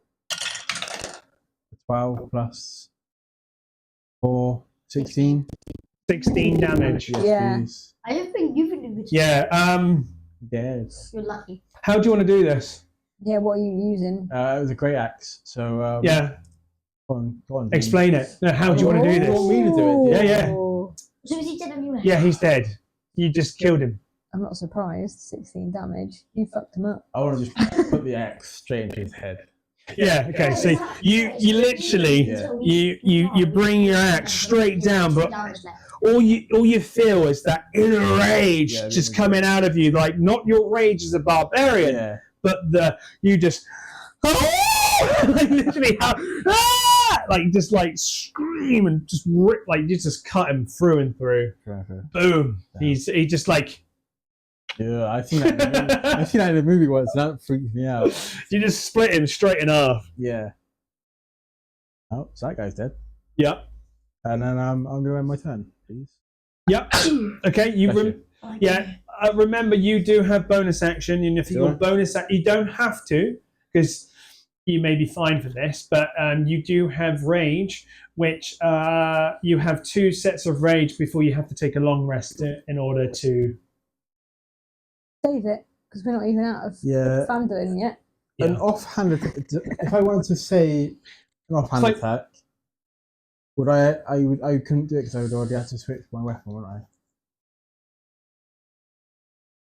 12 plus 4, 16. 16 damage. Yes, Yeah. please. I don't think you've been good. Yeah. Dead. You're lucky. How do you want to do this? Yeah, what are you using? It was a great axe, so Yeah. Go on. Explain it. No, how do you want to do You this? want me to do it? Yeah. Oh, So is he dead anyway? Yeah, he's dead. You just killed him. I'm not surprised. 16 damage. You fucked him up. I want to just put the axe straight into his head. Yeah. Okay. So you literally Yeah. you bring your axe straight down, but all you feel is that inner rage Yeah, just coming out of you. Like not your rage as a barbarian, Yeah. but you just like literally like just like scream and just rip, like you just cut him through and through. Okay. Boom. Yeah. He just like Yeah, I've seen that in the movie. I've seen that in the movie once, and that freaked me out. you just split him straight in half. Yeah. Oh, so that guy's dead. Yep. And then I'm going to end my turn, please. Yep. Okay. Yeah. Remember, you do have bonus action, and if you Do I? want bonus, you don't have to because you may be fine for this, but you do have rage, which you have 2 sets of rage before you have to take a long rest in order to. Save it, because we're not even out of Yeah. Fandom yet. An offhand attack. If I wanted to say an offhand It's like- attack, would I couldn't do it because I would already have to switch my weapon, wouldn't I?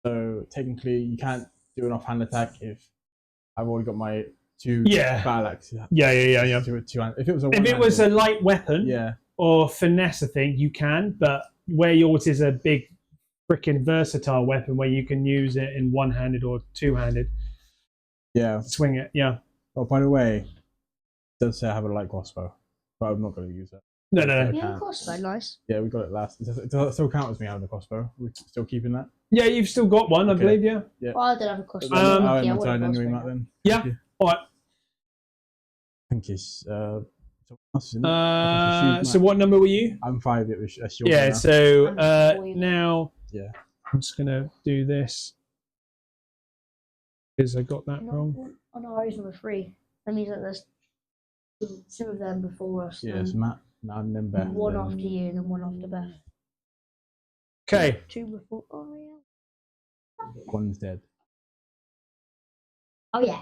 So technically, you can't do an offhand attack if I've already got my 2 Yeah. battle axes. Yeah. Do it 2 hand. If it was a If it was a light weapon yeah, or finesse, I think you can, but where yours is a big freaking versatile weapon where you can use it in one-handed or two-handed, yeah. swing it. Yeah. Oh, by the way, it does say I have a light crossbow, but I'm not going to use it. No. You have a crossbow, nice. Yeah, we got it last. It does still count as me having a crossbow. We're still keeping that. Yeah, you've still got one, I Okay. believe. Yeah. Yeah. Well, I don't have a crossbow. I'll end Yeah, I my want a turn anyway, crossbow. Matt. Then. Yeah. Thank you. All right. I think it's someone else, isn't it? I think it's So you, what number were you? Matt. I'm 5. It was that's your Yeah. turn now. So I'm before you. now. Yeah. I'm just gonna do this because I got that wrong. Oh no, ours number 3. That means that there's 2 of them before us. Yeah, and it's Matt, and then Beth. one then after you and then one after Beth. Okay. 2 before. Oh yeah. One's dead. Oh yeah.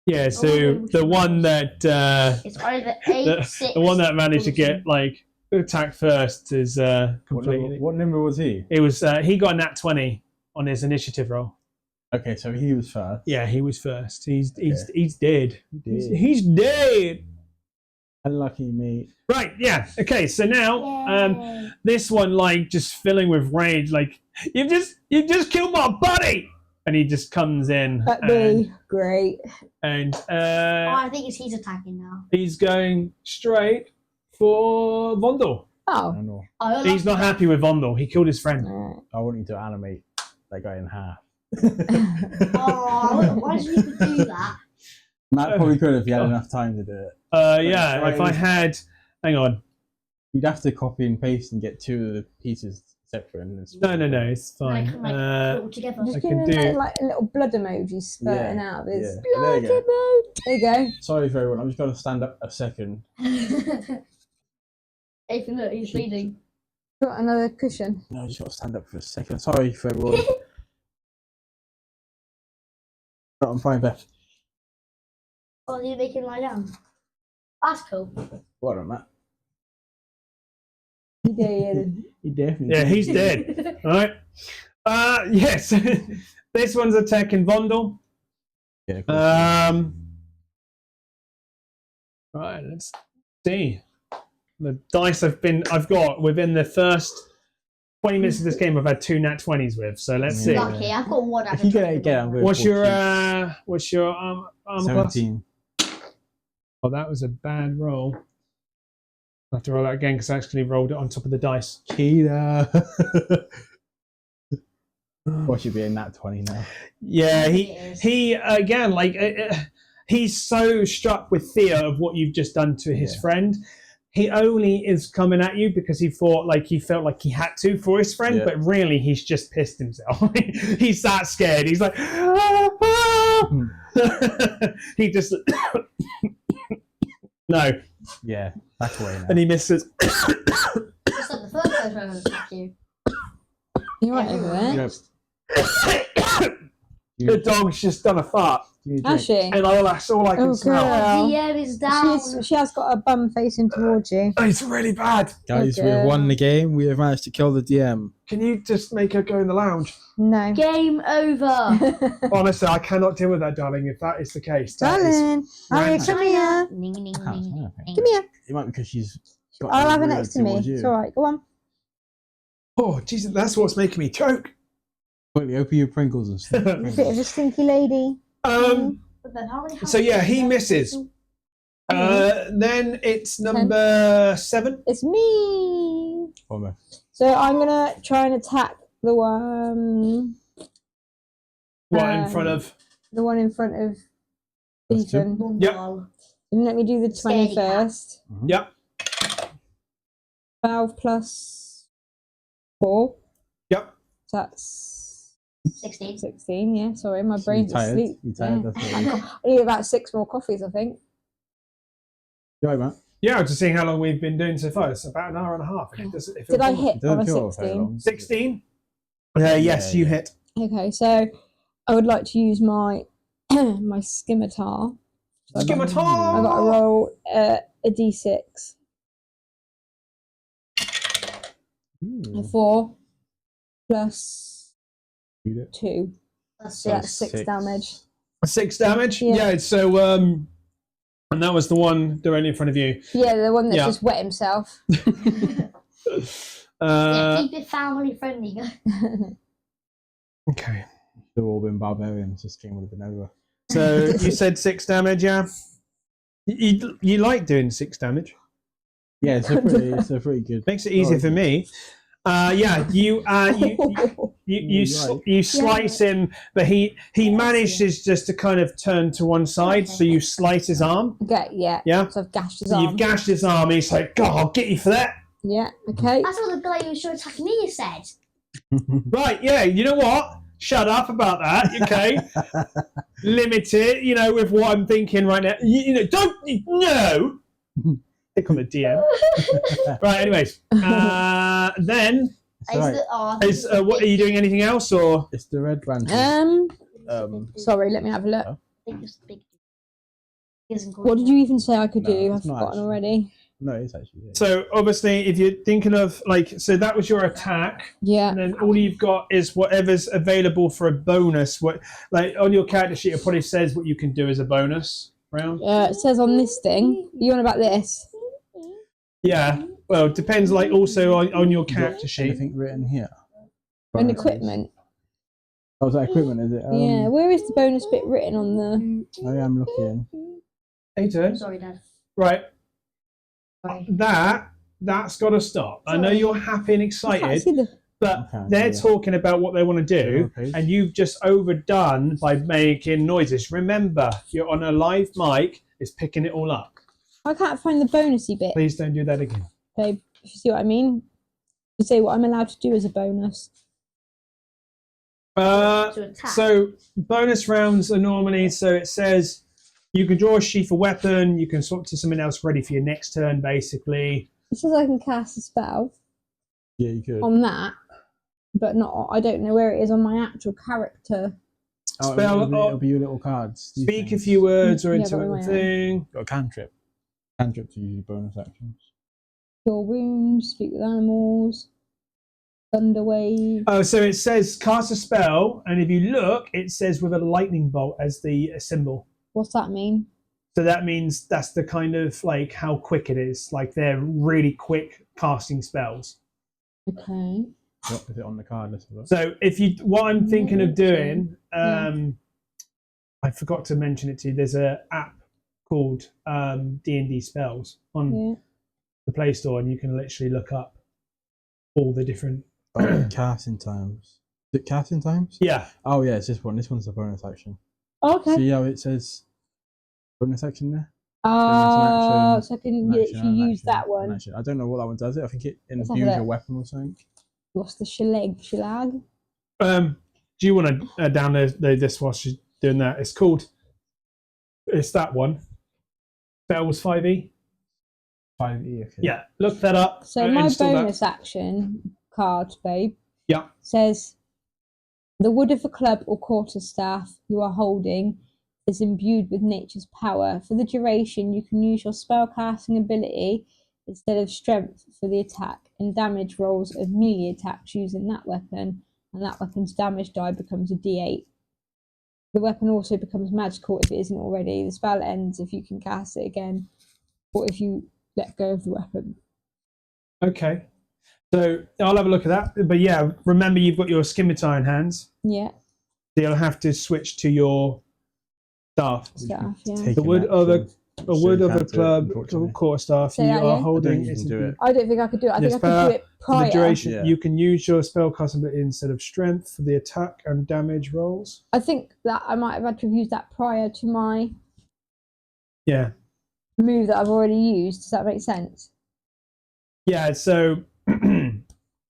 Yeah. So the one that It's either 8, the 6. one that managed to or get like attack first is completely. What number was he? It was he got a nat 20 on his initiative roll. Okay, so he was first. Yeah, he was first. He's dead. Dead. He's dead. Unlucky me. Right. Yeah. Okay. So now Yay. this one like just filling with rage, like you just killed my buddy, and he just comes in That'd be great. and Oh, I think he's attacking now. he's going straight for Vondel. I Oh. don't know. Oh, He's not happy with Vondel. He killed his friend. Alright. I want you to animate that guy in half. Oh, why did you do that? Matt probably could if he had enough time to do it. Yeah. Right. If I had, hang on. You'd have to copy and paste and get 2 of the pieces separate. And then No. It's Like, fine. put it all together. I Just can give him do- like a little blood emoji spurting Yeah, out of his yeah. There you blood go. emoji. There you go. Sorry for everyone. I'm just going to stand up a second. Ethan, look, he's bleeding. Got another cushion. No, I just got to stand up for a second. Sorry for everyone. No, I'm fine, Beth. Oh, you make him lie down. That's cool. What on Matt? He did. He definitely. Yeah, he's dead. All right. Yes. This one's a tech in Vondel. Yeah, of course. Right, let's see. The dice I've got within the first 20 minutes of this game, I've had 2 nat 20s with. So let's see. Yeah. Lucky, I've got one. If you get it again, I'm going What's for your cheats. armor class? 17. Oh, that was a bad roll. I have to roll that again because I actually rolled it on top of the dice. Cheater. What should be a nat 20 now? Yeah, It is. he again, like he's so struck with fear of what you've just done to his friend. He only is coming at you because he felt like he had to for his friend, but really he's just pissed himself. He's that scared. He's like, he just no. Yeah, back away now. And he misses. Just like the first person I'm going to attack you. You're right over there. The dog's just done a fart, Has she? and that's all I can Oh, smell. girl. DM is down. She has got a bum facing towards you. It's really bad. Guys, we Okay. have won the game. We have managed to kill the DM. Can you just make her go in the lounge? No. Game over. Honestly, I cannot deal with that, darling. If that is the case, that is Darling, Harry, ranting. come here. Ning, ning, That's ning, fine, ning. Come here. It might be because she's got I'll have it weird next to me. towards you. It's alright. Go on. Oh, Jesus, that's what's making me choke. Quickly, open your Pringles and stuff. Bit of a stinky lady. But then how many So yeah, he misses. Then it's number 7. It's me. Almost. So I'm gonna try and attack the one. Right in front of. The one in front of That's two. Ethan. Yep. And let me do the 20 Scaredy cat. first. Yep. 12 plus 4. Yep. So that's 16. 16. Yeah, sorry, my So brain's you're tired? asleep. You're tired, Yeah. that's what it is. I need about 6 more coffees, I think. You all right, Matt? Yeah, just seeing how long we've been doing so far. It's about an hour and a half. If Did I it- hit It doesn't on a feel very 16? long. 16? Yes, Yeah, you yeah. hit. Okay, so I would like to use my my scimitar. I got to roll a d6. Ooh. A 4 plus Read it. 2. That's So that's 6. 6 damage. 6 damage? Yeah. Yeah, so, and that was the one directly in front of you. Yeah, the one that Yeah. just wet himself. Yeah, keep it family friendly. Okay. They've all been barbarians. This game would have been over. So you said 6 damage, yeah? You like doing 6 damage? Yeah, it's a pretty good. Makes it easier for me. Yeah, you slice him, but he manages just to kind of turn to one side, so you slice his arm. Okay, yeah. Yeah. So I've gashed his So arm. you've gashed his arm. He's like, God, I'll get you for that. Yeah, okay. That's what the guy who was trying to attack me said. Right? Yeah. You know what? Shut up about that. Okay. Limit it. You know, with what I'm thinking right now. You know, don't no. Pick on the DM. Right. Anyways, then what are you doing? Anything else or? It's the red branch. Sorry, let me have a look. What What did you even say I could No, do? I've it's not forgotten actually. already. No, it's actually. Yeah. So obviously, if you're thinking of so that was your attack, Yeah. and then all you've got is whatever's available for a bonus. What like on your character sheet, it probably says what you can do as a bonus round. It says on this thing. You on about this? Yeah. Well, it depends. Like also on your You got character sheet. anything written here? And Bonuses. equipment. Oh, is that equipment? Is it? Yeah. Where is the bonus bit written on the? I am looking. Hey, turn. Sorry, Dad. Right. Sorry. That's got to stop. I know you're happy and I can't excited, see the. but Okay, they're yeah. talking about what they want to do, Okay. and you've just overdone by making noises. Remember, you're on a live mic. It's picking it all up. I can't find the bonusy bit. Please don't do that again. Babe, if you see what I mean. You say what I'm allowed to do as a bonus. To attack. So bonus rounds are normally so it says you can draw a sheath of weapon, you can swap to something else ready for your next turn, basically. It says I can cast a spell Yeah, you could. on that, but not. I don't know where it is on my actual character. Oh, spell it'll be your little cards. these Speak a things. few words or Yeah, into but why a not? thing. Got a cantrip. Cantrips are usually bonus actions. Cure wounds. Speak with animals. Thunder wave. Oh, so it says cast a spell, and if you look, it says with a lightning bolt as the symbol. What's that mean? So that means that's the kind of like how quick it is. Like they're really quick casting spells. Okay. What is it on the card? Let's have a look. So if you, what I'm thinking of doing, Yeah. I forgot to mention it to you. There's an app called D&D Spells on Yeah. the Play Store, and you can literally look up all the different. Casting times. Is it casting times? Yeah. Oh yeah, it's this one. This one's the bonus action. Okay. See how it says bonus action there? that's an action, So I can An action, literally an use action, that an one. action. I don't know what that one does. I think it Let's have a imbues look. a weapon or something. What's the shelag? Do you want to download this whilst you're doing that? It's called. It's that one. Spells 5e. 5e. Okay. Yeah, look that up. So my install that. bonus action card, babe, Yeah. says the wood of a club or quarterstaff you are holding is imbued with nature's power. For the duration, you can use your spellcasting ability instead of strength for the attack, and damage rolls of melee attacks using that weapon, and that weapon's damage die becomes a d8. The weapon also becomes magical if it isn't already. The spell ends if you can cast it again, or if you let go of the weapon. Okay. So I'll have a look at that. But yeah, remember you've got your scimitar in hands. Yeah. So you'll have to switch to your staff. Staff, yeah. Take The an wood of action. a So wood you of a can't do it, club unfortunately. quarterstaff Say you that are again? holding you is can do it. I don't think I could do it. I think Yes, I could do it for the prior. duration. Yeah. You can use your spellcasting ability instead of strength for the attack and damage rolls. I think that I might have had to have used that prior to my Yeah. move that I've already used. Does that make sense? Yeah, so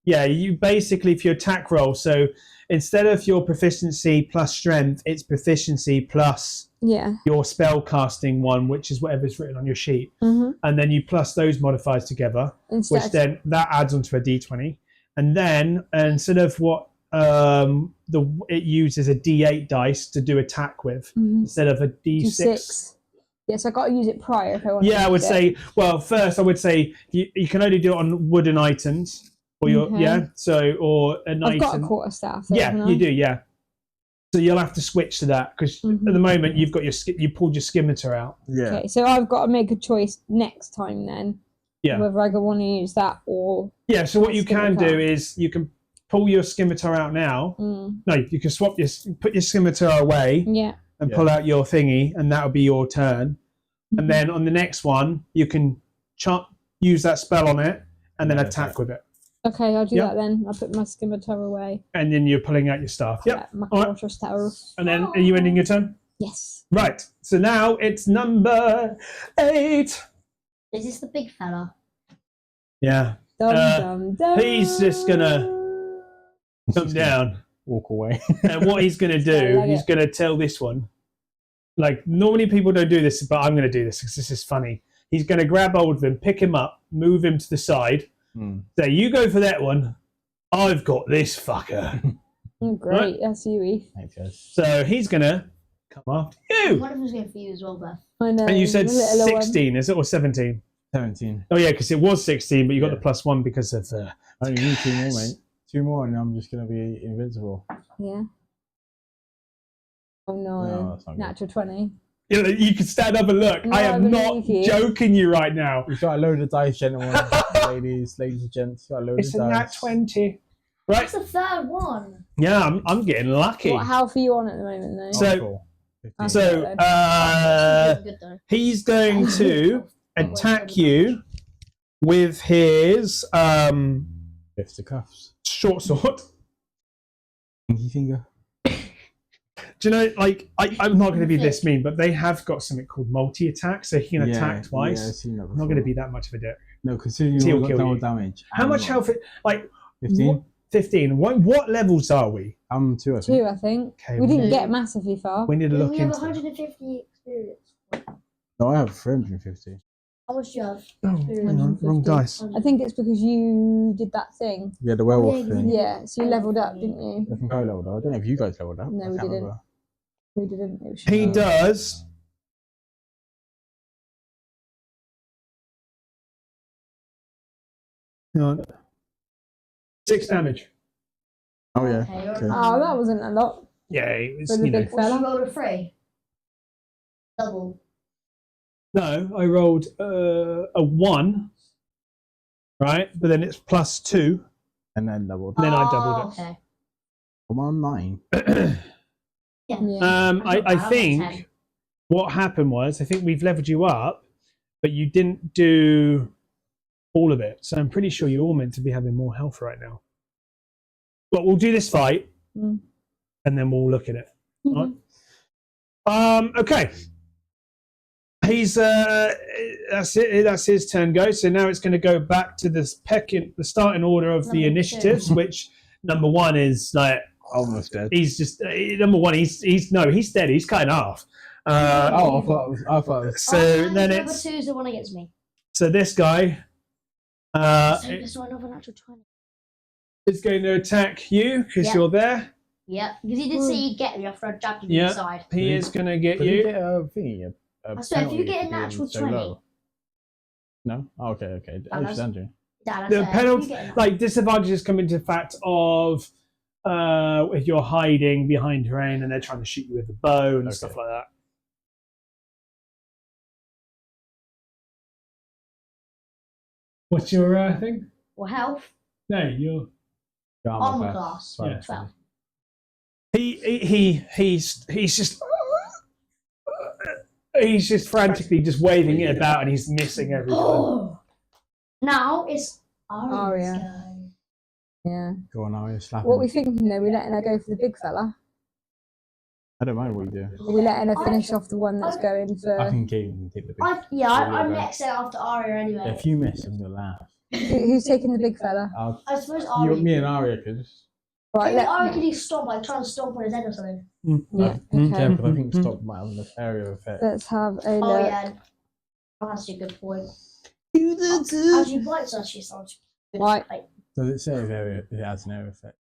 yeah, you basically for your attack roll, so instead of your proficiency plus strength, it's proficiency plus Yeah. your spell casting one, which is whatever's written on your sheet. Mm-hmm. And then you plus those modifiers together, Instead. which then that adds onto a d20. And then instead of what it uses a d8 dice to do attack with instead of a d6. Yes, I got to use it prior if I want to. Yeah, I would say. Well, first I would say you can only do it on wooden items, or your Okay. or an I've item. got a quarterstaff. Though, Yeah, haven't you I? do. Yeah. So you'll have to switch to that because at the moment you've got you pulled your scimitar out. Yeah. Okay, so I've got to make a choice next time then. Yeah. Whether I want to use that or. Yeah. So what you can Scimitar. do is you can pull your scimitar out now. No, you can put your scimitar away Yeah. and pull out your thingy, and that'll be your turn. And then on the next one, you can use that spell on it and then attack with it. Okay, I'll do that then. I'll put my scimitar away. And then you're pulling out your staff. Yep. My All right. quarterstaff. And then are you ending your turn? Yes. Right. So now it's number 8. Is this the big fella? Yeah. Dum, dum, dum. He's just gonna come down. Walk away. And what he's gonna do, like he's it. gonna tell this one. Like normally people don't do this, but I'm gonna do this because this is funny. He's gonna grab hold of him, pick him up, move him to the side. Say, you go for that one. I've got this fucker. Oh, great. Right. That's you, Eve. Thanks, guys. So he's gonna come after you. One of them's going for you as well, Beth. I know. And you said the little one. 16, is it, or 17? 17. Oh yeah, because it was 16, but you got Yeah. the +1 because of I only need 2 more, mate. 2 more, and I'm just gonna be invincible. Yeah. Oh no. No, that's not good. Natural 20. You can stand up and look. No, I I am not believe you. joking you right now. We've got a load of dice, gentlemen, ladies and gents. Got a load It's of a dice. nat 20. Right? That's the third one. Yeah, I'm getting lucky. What health are you on at the moment, though? So- cool. 15. So Good though. he's going to attack you with his Fifth to cuffs. short sword. Pinky finger. Do you know, like, I'm not going to be this mean, but they have got something called multi-attack, so he can attack twice. Yeah, I've seen that I'm not going to before. be that much of a dick. No, considering He'll you've got kill double you. damage. How much health? Like 15? 15. What levels are we? I'm 2, I think. 2, I think. Okay, We didn't we- get massively far. We need to look We have into. 150 experience. No, I have 350. How much do you have? Oh, hang on, wrong dice. I think it's because you did that thing. Yeah, the werewolf Yeah, thing. Yeah, so you leveled up, didn't you? I think I leveled up. I don't know if you guys leveled up. No, I we can't didn't. remember. We didn't. It was He just- does. Hang on. 6 damage. Oh yeah. Okay, you're Okay. Oh, that wasn't a lot Yeah, it was, for the you know. big What's you fella. rolled a 3? Double. No, I rolled a 1, right? But then it's +2. And then doubled. Then I doubled it. Okay. I'm on 9. Yeah. Yeah. I I'm on 10. think what happened was I think we've leveled you up, but you didn't do all of it. So I'm pretty sure you're all meant to be having more health right now. But we'll do this fight, Mm. and then we'll look at it. Mhm. Okay. He's that's it. That's his turn. Go. So now it's going to go back to the starting order of the Number initiatives. Which number 1 is like Almost dead. he's just number 1. He's dead. He's cut in half. I thought it was. So then number it's 2 is the one against me. so this guy So this one another natural 20. is going to attack you because Yeah. you're there. Yep, because he did say he'd get me after I jabbed him Yeah. inside. He is going to get Did you you. get a thingy? I swear, if you penalty get a for being natural so 20. low? No? Oh, okay. And Oh, that's- she's Andrew. Dad, I The said, if penalty, you get a like disadvantages, come into fact of if you're hiding behind terrain and they're trying to shoot you with a bow and Okay. stuff like that. What's your thing? Well, health, No, you're. Your armor class, Yeah. 12. He's just frantically just waving it about and he's missing every time. Oh! Now it's Aria's Aria. go. Yeah. Go on, Aria, slap What him. we thinking though? We letting her go for the big fella? I don't mind what you do. Or we letting her finish off the one that's going for? I can take the big. I'm Really next set after Aria anyway. If you miss, I'm gonna laugh. Who's taking the big fella? I suppose You, Aria. me and Aria could. Right. Maybe Aria could do stomp, like try and stomp on his head or something. Yeah. Yeah, Okay. because I think stop might have an area of effect. Let's have a Oh look. yeah. Oh, that's a good point. As you bite such, she sounds good. Right. Like, Does it say if it has an area effect?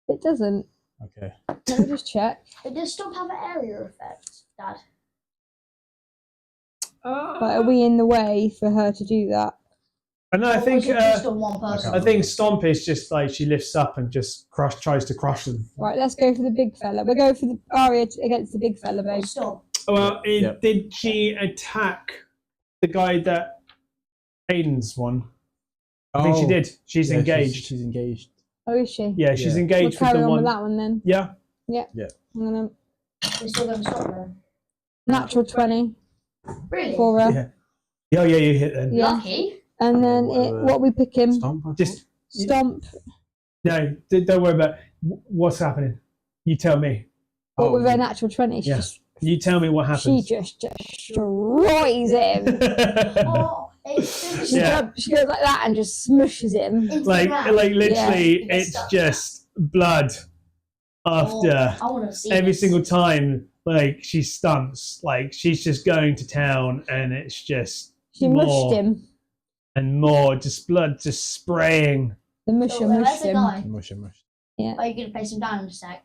It doesn't. Okay. Let me just check. does stomp have an area effect, Dad? Right, are we in the way for her to do that? And no, I Or think was it just on one person? I think stomp is just like she lifts up and just tries to crush them. Right, let's go for the big fella. We'll go for the Aria against the big fella, Or babe. stomp. Well, Yep. did she attack the guy that Aiden's one? I think she did. She's Yeah, engaged. She's engaged. Oh, is she? Yeah, she's Yeah. We'll engaged with carry the on one. with that one then. Yeah. I'm gonna We're still going to stop her. natural 20 Really? for her. Yeah. Oh, yeah, you hit then. Yeah. Lucky. And then Whatever. what we pick him? Stomp. I thought? Just Stomp. no. Don't worry about what's happening. You tell me. What Oh, with her natural 20? Yeah. You tell me what She happens. just destroys him. Oh, it's Yeah. She goes like that and just smushes him. into like the ground. literally, Yeah. it's just blood after I want to see every this. single time. Like she stunts. Like she's just going to town, and it's just She more mushed him. and more, just blood just spraying. The musher So, where's mushed the him. guy? Mush and mush. Are you going to place him down in a sec?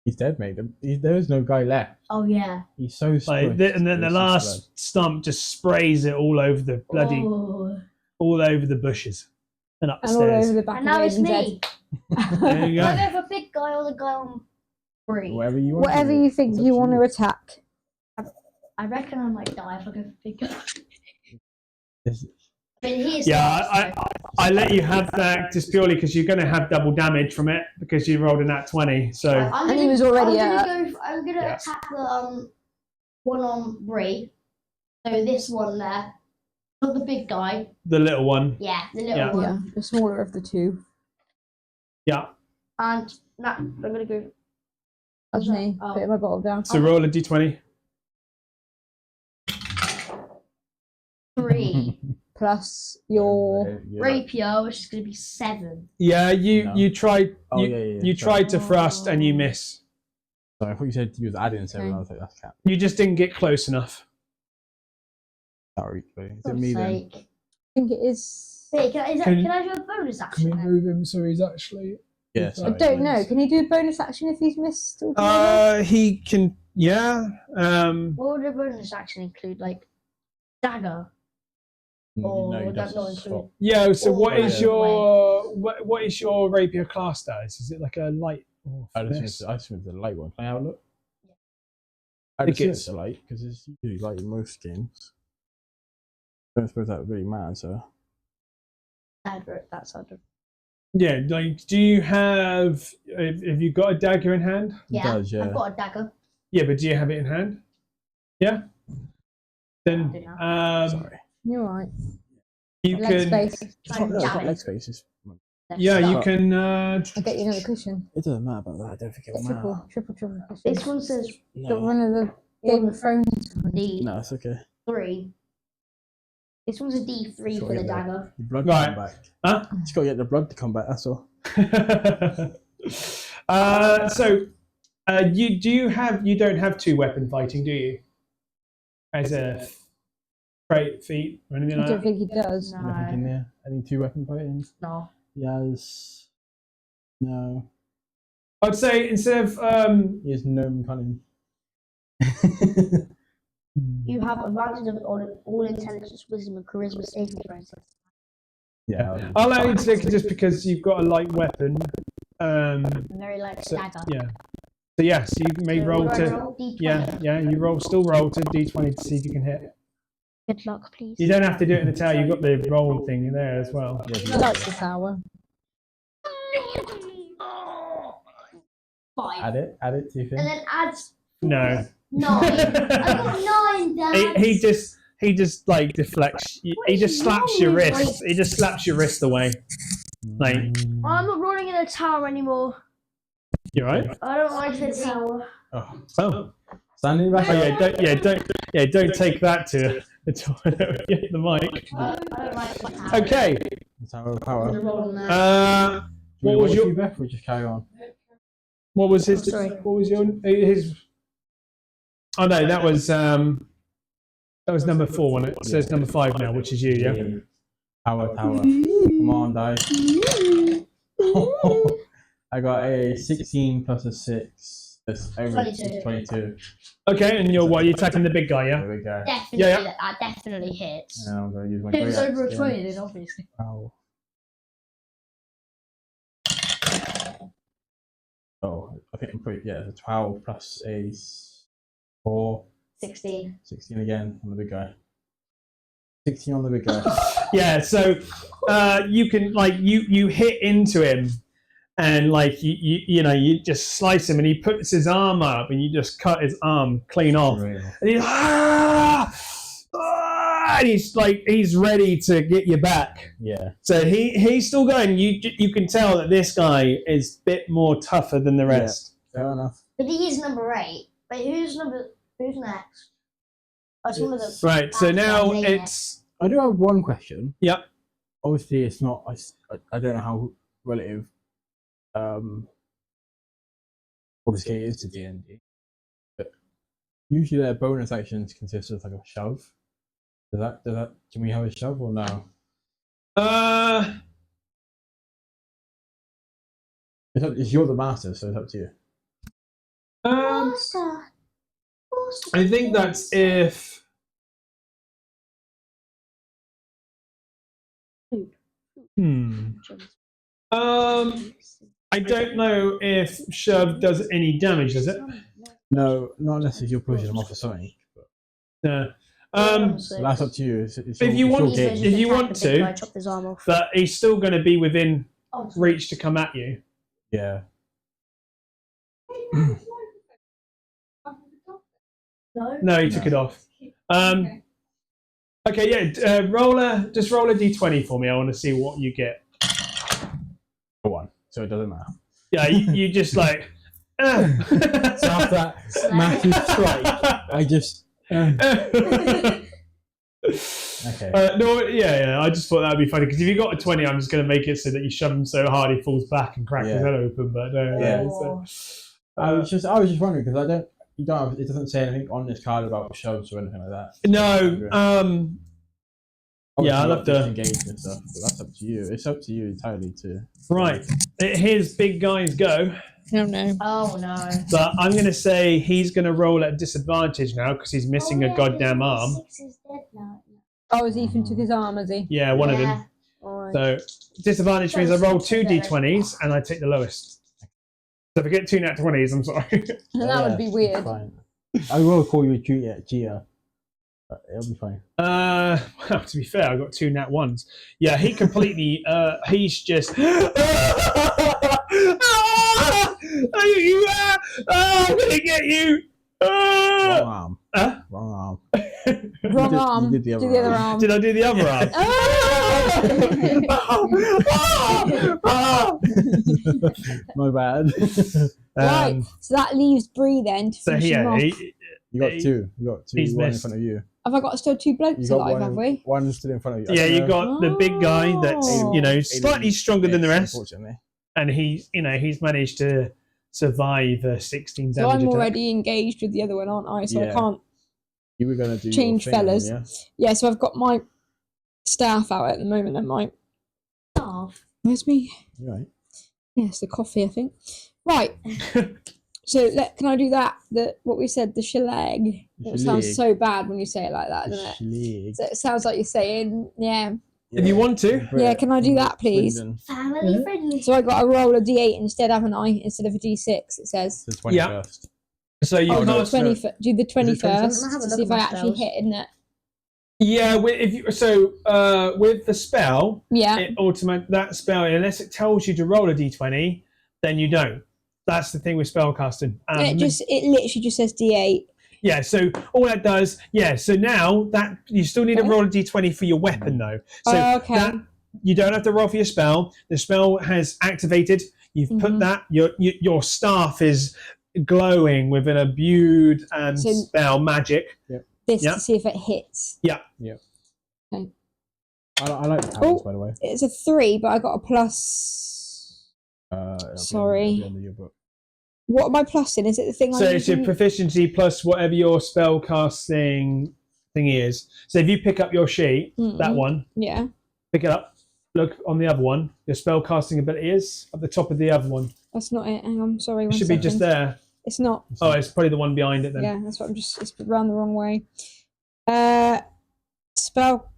He's dead, mate. There is no guy left. Oh, yeah. He's so Like smushed. and then the It's just last stump just sprays it all over the bloody, Oh. all over the bushes and And all over upstairs. the back And of now it's Aiden's me. head. There you Do I go. go for big guy or the guy on blood. three? Whatever you want. Whatever to do. you think It's up you want to attack. I reckon I might die if I go for big guy. It's- But he is Yeah, fast, I let you have that just purely because you're going to have double damage from it because you rolled a nat 20. So And he was already I'm up. gonna Yeah. attack the one on Bree. So this one there, not the big guy. the little one, Yeah, the little Yeah. one. Yeah, the smaller of the two. yeah. And I'm gonna go. That's me. Oh. Putting my bottle down. So roll a d20. 3 Plus your. You're like- rapier, which is gonna be 7. Yeah, No. you tried. Oh, you, yeah, yeah. you sorry. tried to thrust and you miss. Sorry, I thought you said you was adding 7. Okay. I was like, that's cap. You just didn't get close enough. Sorry. Is it God's me then? sake. I think it is. Wait, Can- can I do a bonus action? then? him so he's actually? Yeah, I sorry. I don't know. Can he do a bonus action if he's missed altogether? He can. Yeah. What would a bonus action include? Like dagger? No, would you that just not stop. include? Yeah. So Oh, what is yeah. your what is your rapier class status? Is it like a light Oh, I finesse. assume it's a light one. Can I have a look? I I think assume it's- it's a light because it's usually light in most games. I don't suppose that really matters. So That's under. Yeah, like, do you have you got a dagger in hand? Yeah, does, yeah. I've got a dagger. Yeah, but do you have it in hand? Yeah. Then sorry. You're right. you Leg can. space. It's not, no, it's not leg space. It's, Yeah, you Stop. can. I'll get you another cushion. it doesn't matter about that. I don't think it will matter. Triple cushion. This one says Got No, one of the Game of Thrones. D3. no, it's okay. This one's a D3 for the dagger. The blood Right. to come back. Huh? Just got to get the blood to come back. That's all. So, you don't have two weapon fighting, do you? As a freight feat or anything I like don't that? think he does. Nothing in there. Any 2 weapon fighting? No. Yes. No. I'd say instead of He has gnome cunning. You have advantage of all intelligence, wisdom, and charisma saving throws. Yeah. I'll allow you to take it just because you've got a light weapon. Very light So, dagger. yeah. So yes, you may So roll what do I to. roll? D20. Yeah. You still roll to D20 to see if you can hit. Good luck, please. You don't have to do it in the tower. You've got the roll thing in there as well. He likes the tower. 5. Add it to your thing. And then add No. 9. I got 9, Dad. He just like deflects. He just slaps your wrist. He just slaps your wrist away. Like, I'm not rolling in a tower anymore. you right? I don't like the tower. Oh. Oh. Standing back. Oh don't take that to the mic. I don't like the tower. Okay. The Tower of I'm Power. gonna roll on that. What was your Beth? We just carry on. what was his Sorry. what was your his? Oh no, that was number 4, wasn't it? So it's number 5 now, which is you, yeah. Tower. Come on, dice. I got a 16 plus a 6. That's over 22. Okay, and you're what? You're attacking the big guy, yeah. There we go. Definitely, Yeah. that definitely hits. And I'm going to use my If it's great over a axe 20, again. then obviously. Ow. Oh, I think I'm pretty. Yeah, it's a 12 plus a 4. 16. 16 again on the big guy. 16 on the big guy. Yeah, so you can like you hit into him, and like you just slice him, and he puts his arm up, and you just cut his arm clean off, Real. and he's and he's ready to get you back. Yeah. So he's still going. You can tell that this guy is a bit more tougher than the rest. Fair enough. But he is number 8. Wait, who's next? Oh, it's one of the Right. So bad now guys, ain't it? it's I do have one question. Yep. Obviously, it's not. I don't know how relative. Obviously, it is to D&D. But usually, their bonus actions consist of like a shove. Does that? Can we have a shove or no? It's you're the master, so it's up to you. I think that's if. I don't know if shove does any damage, does it? No, not unless if you're pushing them off or something. But No. that's up to you. It's If you want to- game. if you want to, I chop his arm off. But he's still going to be within Oh, reach to come at you. Yeah. no. No, he took it off. Okay, yeah. Just roll a d20 for me. I want to see what you get. Go on. So it doesn't matter. Yeah, you just like. So after that massive strike, I just. Okay. No, yeah. I just thought that'd be funny because if you got a 20, I'm just going to make it so that you shove him so hard he falls back and cracks his Yeah. head open. But no, Yeah. no, I was just wondering because it doesn't say anything on this card about shoves or anything like that. no. Yeah, I'll have to- engage and stuff, but that's up to you. It's up to you entirely to. Right, here's big guys go. No, no. Oh no. But I'm going to say he's going to roll at disadvantage now because he's missing a goddamn arm. 6 is dead now. Oh, has Ethan took his arm, has he? Yeah, one of them. Alright. So disadvantage means I roll 2 d20s and I take the lowest. So if I get 2 nat 20s, I'm sorry. That would be it's weird. Fine. I will call you Gia, but it'll be fine. Well, to be fair, I got 2 nat 1s. Yeah, he completely. He's just. I'm gonna get you. Wrong arm. Huh? Wrong arm. Wrong You arm. did the Do other the other arm. arm. Did I do the other arm? My bad. Right. So that leaves Bree then to So finish him yeah, off. You got two. You got two. He's One missed. in front of you. Have I got still 2 You blokes got alive, have we? one stood in front of you. I yeah, don't you know. got the big guy that's Oh. slightly stronger than the Yes, rest, Unfortunately. and he's managed to survive a 16 So damage I'm attack. already engaged with the other one, aren't I? So I Yeah. can't. You were gonna do Change your thing, fellas. Yeah. Yeah, so I've got my staff out at the moment. And my Staff. where's me? You're right. Yes, the coffee, I think. Right. So can I do that? What we said, the shelag. It sounds Shelag. so bad when you say it like that, doesn't it? Schleg. So it sounds like you're saying, yeah. If you want to. Yeah, can I do that, please? Swindon. Family friendly. So I got to roll a d8 instead, haven't I? Instead of a d6, it says. It's the 21st. So you Oh, do cast the 20, do the 21st 21st? I'll have a to look see at if I my actually spells. hit in that. Yeah, with the spell, Yeah. that spell, unless it tells you to roll a d20, then you don't. That's the thing with spellcasting. it literally just says d8. Yeah, so all that does, so now that you still need to Okay. roll a d20 for your weapon though. So Okay. that you don't have to roll for your spell. The spell has activated. You've put Mhm. that. Your staff is glowing with an imbued So- spell magic. This Yeah. to see if it hits. I like the powers, by the way. It's a 3, but I got a plus. It'll be Sorry. on the your book. What am I plussing? Is it the thing So I it's your usually- proficiency plus whatever your spell casting thing is. So if you pick up your sheet, that one, Yeah. pick it up. Look on the other one. Your spell casting ability is at the top of the other one. That's not it. Hang on. Sorry. It One should second. be just there. It's not. Oh, it's probably the one behind it then. Yeah, that's what it's round the wrong way. Spell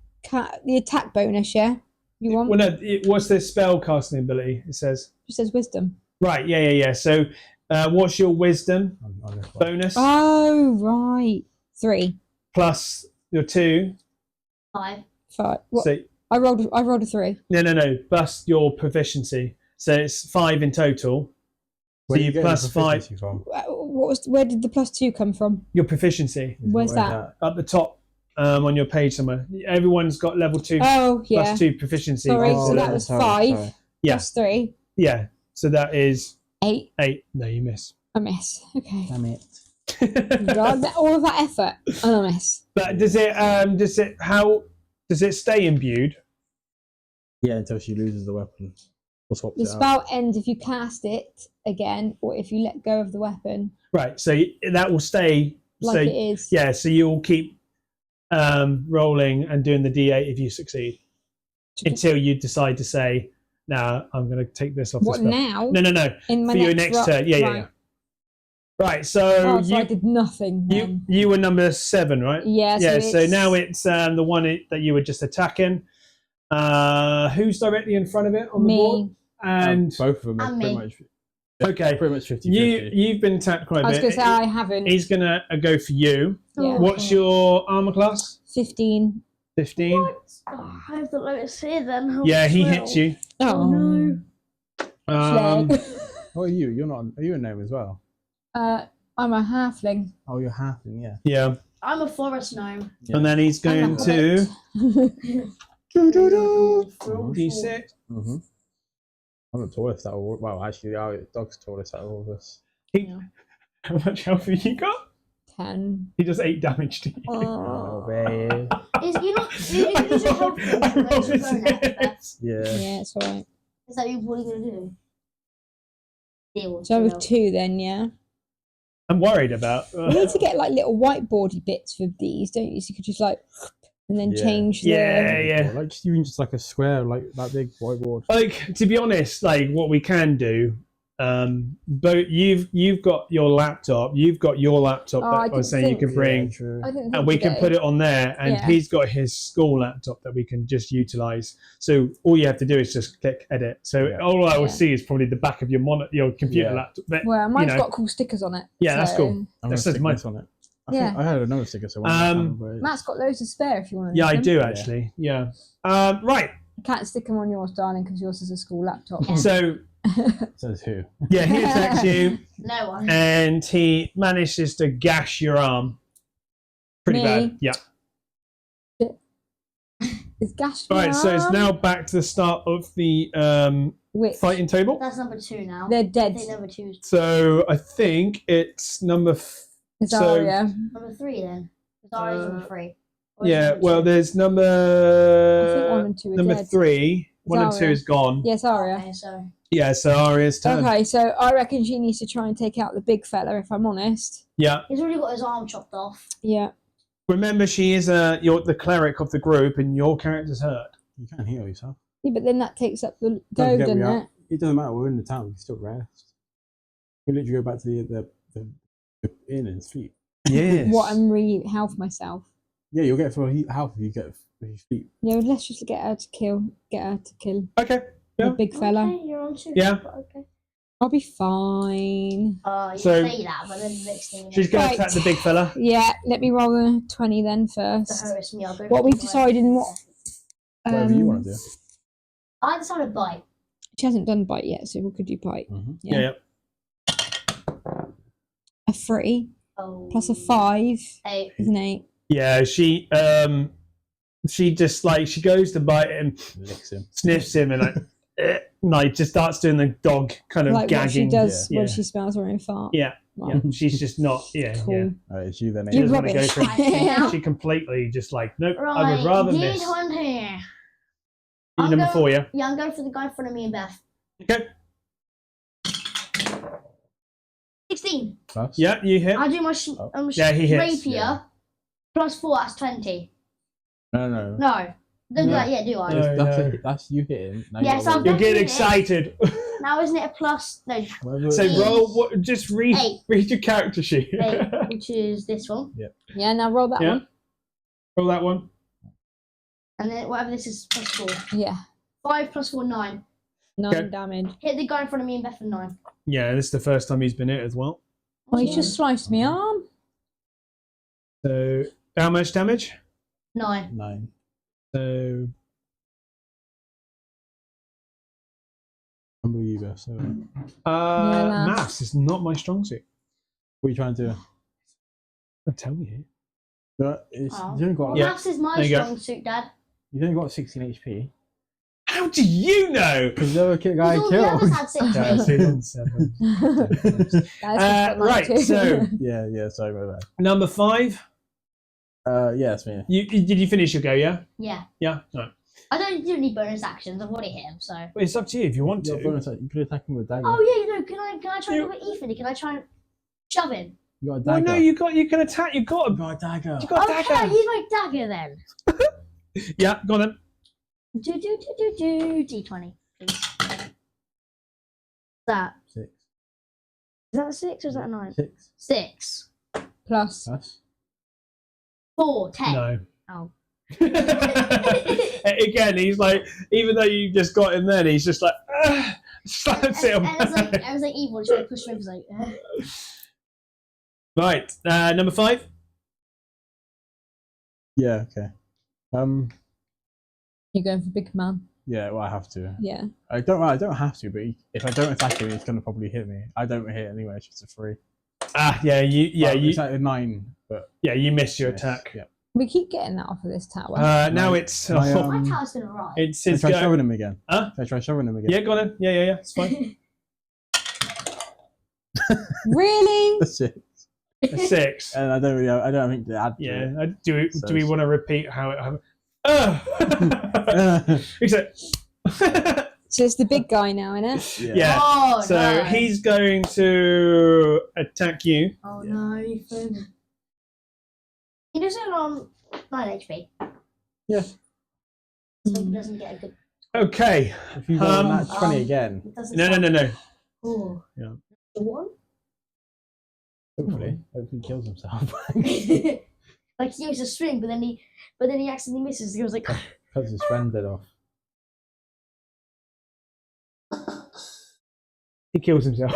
the attack bonus, yeah? You want? Well, no, what's the spell casting ability? It says. It says wisdom. Right, yeah. So what's your wisdom On this one. bonus? Oh, right. 3. Plus your 2. 5. 5. What? So, I rolled a 3. no. Plus your proficiency. So it's 5 in total. Where So you you get plus your 5. proficiency from? Where did the plus 2 come from? Your proficiency. Where's that? Up the top on your page somewhere. Everyone's got level 2 Oh, yeah. plus 2 proficiency. Sorry, Oh, so that yeah, was sorry, 5 sorry. Yeah. plus 3. Yeah. So that is 8. 8. No, you miss. I miss. Okay. Damn it. God, all of that effort, and I miss. But does it stay imbued? Yeah, until she loses the weapon. Or swaps The it out. spell ends if you cast it again, or if you let go of the weapon, Right. So that will stay. like So it is. yeah. So you'll keep rolling and doing the D8 if you succeed until you decide to say, "No, I'm going to take this off." What the spell. now? No. In my For your next turn. Yeah. right. Right. So Oh, so I did nothing. Then. you were number 7, right? Yeah. Yeah. So it's- now it's the one that you were just attacking. Who's directly in front of it on the board? me. And both of them are And pretty me. much okay, pretty much 50-50. you've been attacked quite a I was bit. going to say I haven't. He's gonna go for you. Yeah. What's your armor class? 15. 15. Oh, I have the lowest here then. Yeah, he hits you. Oh, no. Flag. Oh, are you? You're not. Are you a gnome as well? I'm a halfling. Oh, you're halfling, yeah. Yeah, I'm a forest gnome. Yeah. and then he's I'm going a to hobbit. D6. Mm-hmm. I'm the tallest out of all. Well, actually, our dog's tallest out of all of us. How much health have you got? 10. He does 8 damage to you. Oh, babe. Is you not? Is your health I rolled a six. Yeah. Yeah, it's alright. Is that what you're gonna do? Deal with So it. with 2 then, yeah. I'm worried about. You need to get like little whiteboardy bits with these, don't you? So you could just like, and then Yeah. change the. Yeah. Like just even just like a square, like that big whiteboard. Like, to be honest, like what we can do But you've got your laptop. You've got your laptop Oh, I that I was didn't saying you think- can bring, Yeah, true. I didn't think and we can today. put it on there. And Yeah. he's got his school laptop that we can just utilize. So all you have to do is just click edit. So Yeah. all I will Yeah. see is probably the back of your your computer Yeah. laptop. But, Well, mine's you know, got cool stickers on it. Yeah, that's so- cool. I'm gonna That says stick mine. this on it. I Yeah. think I had another sticker, so Matt's got loads of spare if you want to. Yeah, I them. do actually. Yeah. Right. You can't stick them on yours, darling, because yours is a school laptop. So Says who? yeah, he attacks you, No one. and he manages to gash your arm. Pretty Me? bad. Yeah. It's gashed. All right. So it's now back to the start of the Which? fighting table. That's number 2 now. They're I dead. think number 2 is So I think it's number. It's so- Aria. number 3 then. It's always number 3. Or is it Yeah. number Well, 2? there's I think 1 number and 2 are number dead. 3. 1 and 2 Zarya. is gone. Yes, Aria. Okay, so Yeah. So Aria's turn. Okay, so I reckon she needs to try and take out the big fella, if I'm honest. Yeah. he's already got his arm chopped off. Yeah. Remember, she is you're the cleric of the group, and your character's hurt. You can't heal yourself. Yeah, but then that takes up the Don't go, forget doesn't we are- it? It doesn't matter. We're in the town. We can still rest. We literally go back to the inn and sleep. Yes. What and re-health myself. Yeah, you'll get for health if you get for your sleep. Yeah, let's just get her to kill. Get her to kill Okay. Yeah. the big fella. Okay, you're on 2. Yeah. But okay. I'll be fine. You So- say that, but then the next thing you She's going Right. to attack the big fella. Yeah, let me roll a 20 then to first. harass me, I'll go What for we've the decided and what. Whatever you want to do. I decided bite. She hasn't done bite yet, so what could you bite? Mm-hmm. Yeah. A 3 Oh. plus a 5 Hey, is an 8. Yeah. She just like she goes to bite him, Licks him. sniffs him, and like just starts doing the dog kind of Like gagging. what she does Yeah. when she smells her own fart. Yeah. Right. Yeah. She's just not. Yeah. Cool. Yeah. Alright, it's you then. She You doesn't want to go rubbish. for it. Yeah. She completely just like nope. I right, would rather deed miss. hunt here. You I'll number go- 4, yeah. Yeah, I'm going for the guy in front of me and Beth. Okay. 16. Plus? Yeah, you hit. I do my Yeah, he hits. rapier. Yeah. Plus 4, that's 20. No. No. Don't do No. that yet, do I? No. That's you hitting. Now Yes, you I'm gotta You're going- getting excited. Now isn't it a plus? No, roll. So Eight. roll. What, just read. 8. Read your character sheet. 8, which is this one. Yeah, now roll that Yeah. one. Roll that one. And then whatever this is, plus 4. Yeah. 5 plus 4, 9. 9 Okay. damage. Hit the guy in front of me and Beth for 9. Yeah, this is the first time he's been hit as well. Oh, he's just sliced me arm. So how much damage? 9. 9. So Humble you, Beth. So, nah. maths is not my strong suit. what are you trying to do? I'll tell you. But it's, Oh. you've only got Yeah. Maths is my There you go. strong suit, Dad. you've only got 16 HP. How do you know? Because the other guy Because all the others killed. had 6 Yeah, HP. 2 and 7. Right, so Yeah. Sorry about number 5. that. Yeah, it's me. Did you finish your go? Yeah. Yeah. Yeah. No. I don't do any bonus actions. I've already hit him, so. But it's up to you if you want Your to. bonus, you could attack him with a dagger. Oh yeah, you know. Can I try You- and do it Ethan? Can I try and shove him? You got a Well, dagger. no, you can attack. You've got You a. got a dagger. You got a Okay, dagger. use my dagger then. Yeah, go on then. Do D20, please. That 6. is that a 6 or is that a 9? 6. 6. Plus. Plus. 4, 10. No. Oh. Again, he's like, even though you just got him then, he's just like, slaps it on. I was like evil, trying to push him. I was like, Right, number 5. Yeah. Okay. You're going for big man. Yeah. Well, I have to. Yeah. I don't have to, but if I don't attack him, he's gonna probably hit me. I don't hit anyway. It's just a 3. Yeah, Well, you It's like a 9, but missed your miss. attack. Yeah. We keep getting that off of this tower. Now My- it's my, my tower's gonna rise. it's Can I his try go. shoving him again? Huh? Can I try shoving him again? Yeah, go on then. Yeah, it's fine. Really? That's it. A 6. And I don't think to add. to Yeah. it. Do So we it's- want to repeat how it happened? Except. So it's the big guy now, innit? Yeah. Oh, So no. he's going to attack you. Oh no, Ethan. He does it on 9 HP. Yeah. So he doesn't get a good. Okay. If you roll Um, that 20 again, It doesn't No. sound- No. Oh. Yeah. The one? Hopefully he kills himself. Like he used a string, but then he accidentally misses. He was like, Cuts his friend dead off. He kills himself.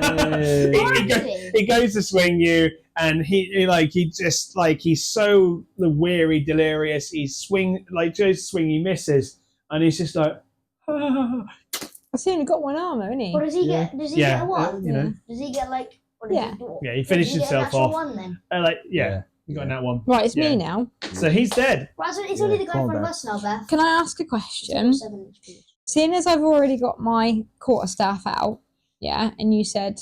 Hey. He goes to swing you, and he's so weary, delirious. He goes to swing, he misses, and he's just like. I've only got one armor, isn't he? what does he Yeah. get? Does he get a one? You know. Does he get like? What does Yeah. He do? Yeah, he Does finished get an himself actual off. One then. You got that one. Right, it's Yeah. me now. So he's dead. Right, so it's only the guy in come on, front of Beth. us now, Beth. Can I ask a question? 7 HP. Seeing as I've already got my quarterstaff out, yeah, and you said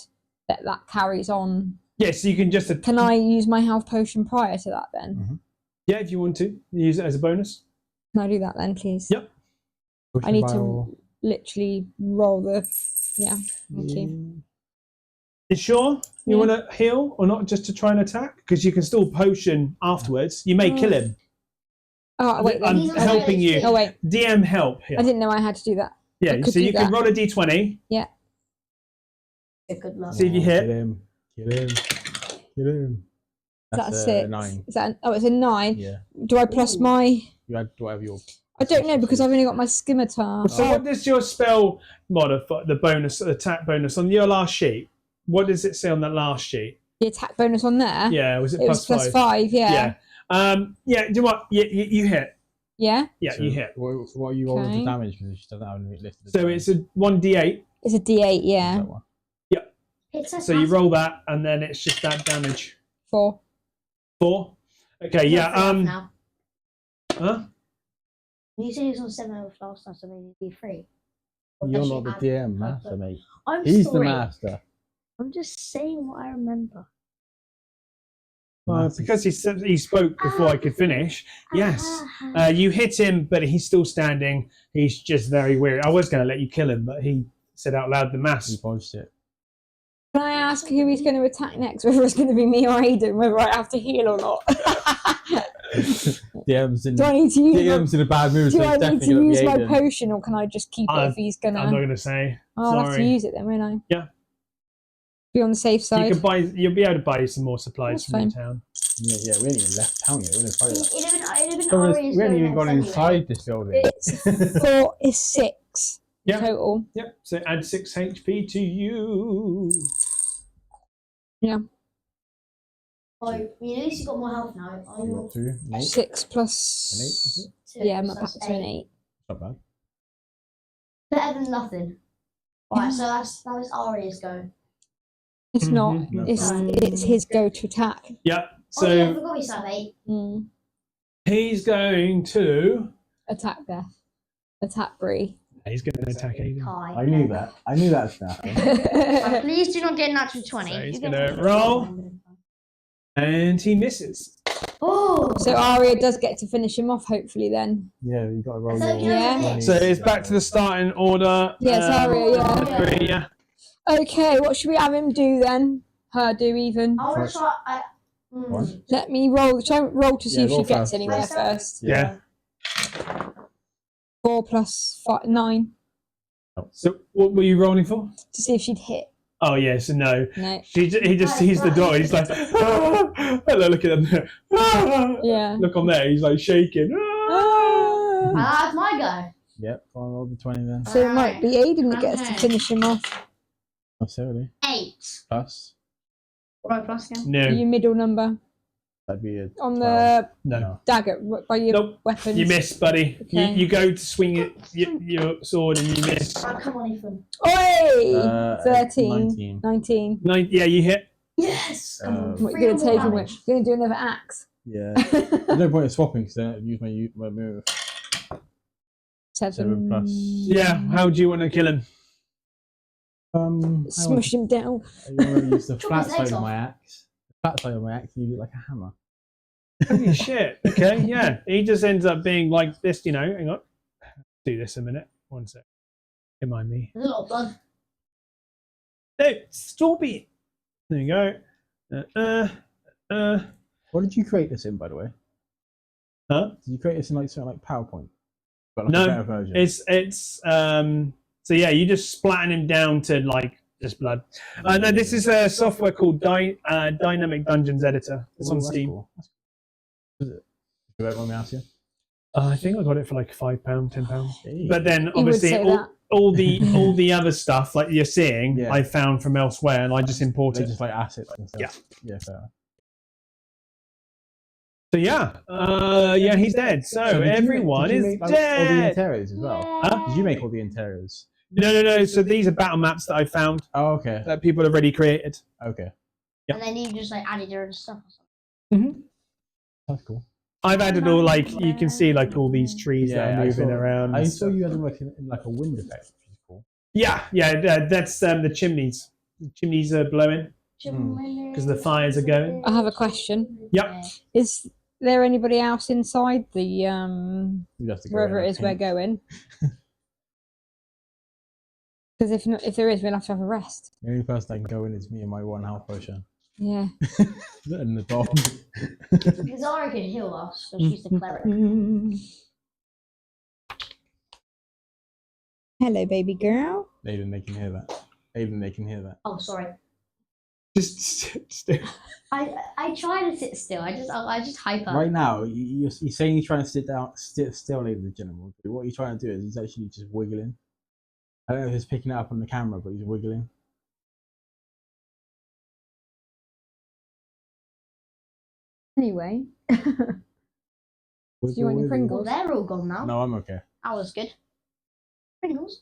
that carries on, Yes, you can just. can I use my health potion prior to that then? Yeah, if you want to use it as a bonus. Can I do that then, please? Yep. I need to literally roll the. Yeah, thank you. You sure you Yeah. want to heal or not, just to try and attack? Because you can still potion afterwards. You may kill him. Oh, wait, then. I'm He's helping you. Oh, wait. DM help here. I didn't know I had to do that. Yeah, I could so do you can that. roll a d20. Yeah. Good luck. See if you hit. Kill him. Kill him. Kill him. Is that a That's 6? 9. Is that it's a 9. Yeah. Do I plus Ooh. my. You had whatever your. I don't know because I've only got my scimitar. So what does your spell modify, the bonus, attack bonus, on your last sheet? What does it say on that last sheet? The attack bonus on there? Yeah, was it, It was plus 5, yeah. Yeah. Yeah, do you know what? You hit. Yeah? Yeah, So you hit. What are you rolling Okay. for damage? Because she doesn't have any lifted. So it's a 1d8. It's a D8, yeah. That one. It says So you massive. roll that, and then it's just that damage. 4. 4. Okay, yeah. Now. Huh? You said he was on 7 last time, so maybe it'd be 3. Or You're does not she the add- DM master, mate. I'm He's sorry. the master. I'm just saying what I remember. Because he spoke before I could finish. Yes. Ah, You hit him, but he's still standing. He's just very weary. I was going to let you kill him, but he said out loud the He mass. bodged it. Can I ask who he's going to attack next? Whether it's going to be me or Aiden, whether I have to heal or not? DM's in. Do I need to use DM's in a bad mood. do So I it's need definitely to gonna use be my Aiden. potion or can I just keep it if he's going I'm not to... going to say. I'll have to Sorry. use it then, won't I? Yeah. Be on the safe side. You'll be able to buy some more supplies That's from fine. the town. Yeah, we ain't even left town yet. We're in a fight. It'd have been So Ari's we haven't going even gone next inside this building. It's 4, it's 6 Yeah. total. Yep. So add 6 HP to you. Yeah. Oh, at least you got more health now. You got 2, 8, 6 an 8, plus... is it? Yeah, I'm so back that's to an 8. Not bad. Better than nothing. Right, so that was Ari's go. It's not. Mhm. It's his go to attack. Yep. Oh, yeah, I So forgot we said 8. he's going to. Attack Beth. Attack Bree. He's going to attack Aiden. Kai. I knew that. I knew that stuff. Right, please do not get a natural 20. So he's You get gonna a- roll. And he misses. Oh! So Arya does get to finish him off, hopefully, then. Yeah, you got to roll. So your yeah. 20s. So it's back to the starting order. Yes, Arya, yeah. Three, yeah. Okay, what should we have him do then? Her do even. I want to try. One. Let me roll. Try and roll to see Yeah, if she roll gets first. anywhere First. first. Yeah. 4 plus 5, 9. So what were you rolling for? To see if she'd hit. Oh, yeah, so no. No. He just sees the door. He's like, ah! Hello, look at him. Ah! Yeah. Look on there. He's like shaking. Ah! That's my go. Yep, I'll roll the 20 then. So it might be Aiden that gets to Okay. finish him off. Not necessarily. 8. Plus, Right, plus again. No, Your middle number that'd be a on 12. the no. dagger by your Nope. weapons. You miss, buddy. Okay. You go to swing it, your sword and you miss. Right, come on, Ethan. Oi! 13. 19. 19. 9, yeah, you hit. Yes! What are you going to take him with? You're going to do another axe. Yeah. There's no point in swapping because then I'd use my move. 7 plus. Yeah, how do you want to kill him? Smush him down. You want to use the Chop flat his side legs of off. my axe. The flat side of my axe, you do it like a hammer. Holy shit. Okay, yeah. He just ends up being like this, you know. Hang on. Do this a minute. One sec. Remind me. There's a lot of blood. No, stop it. There you go. What did you create this in, by the way? Huh? Did you create this in like something like PowerPoint? But like No, a better version. It's So yeah, you just splatting him down to like just blood. No, this is a software called Dynamic Dungeons Editor. It's on that's Steam. cool. Is it? You don't want me to ask you? I think I got it for like £5, £10. Hey. But then would obviously say that. all the other stuff like you're seeing, Yeah. I found from elsewhere, and I just import They're it. just like assets and stuff. Yeah. Yeah, fair. So yeah, he's dead. So Did you everyone make, is like, all the dead. interiors as well? Huh? Did you make all the interiors? No. So these are battle maps that I found Oh, okay. that people have already created. Okay. And then you just like added your own stuff or something. That's cool. I've added all like you can see like all these trees that are I moving saw, around. I and saw stuff. you had them like in like a wind effect, which is cool. Yeah, that's the chimneys. The chimneys are blowing. Because the fires are going. I have a question. Yep. Is there anybody else inside the You have to go wherever in it and is we're paint. going? Because if there is, we'll have to have a rest. The only person that can go in is me and my 1 health potion. Yeah. And the dog. Zara can heal us because she's the cleric. Hello, baby girl. Aiden, they can hear that. Aiden, they can hear that. Oh, sorry. Just still. I try to sit still. I just hyper. Right now, you're saying you're trying to sit still, Aiden the general. But what you're trying to do is he's actually just wiggling. I don't know if he's picking it up on the camera, but he's wiggling. Anyway. Do you want your Well, Pringles? they're all gone now. No, I'm okay. That was good. Pringles.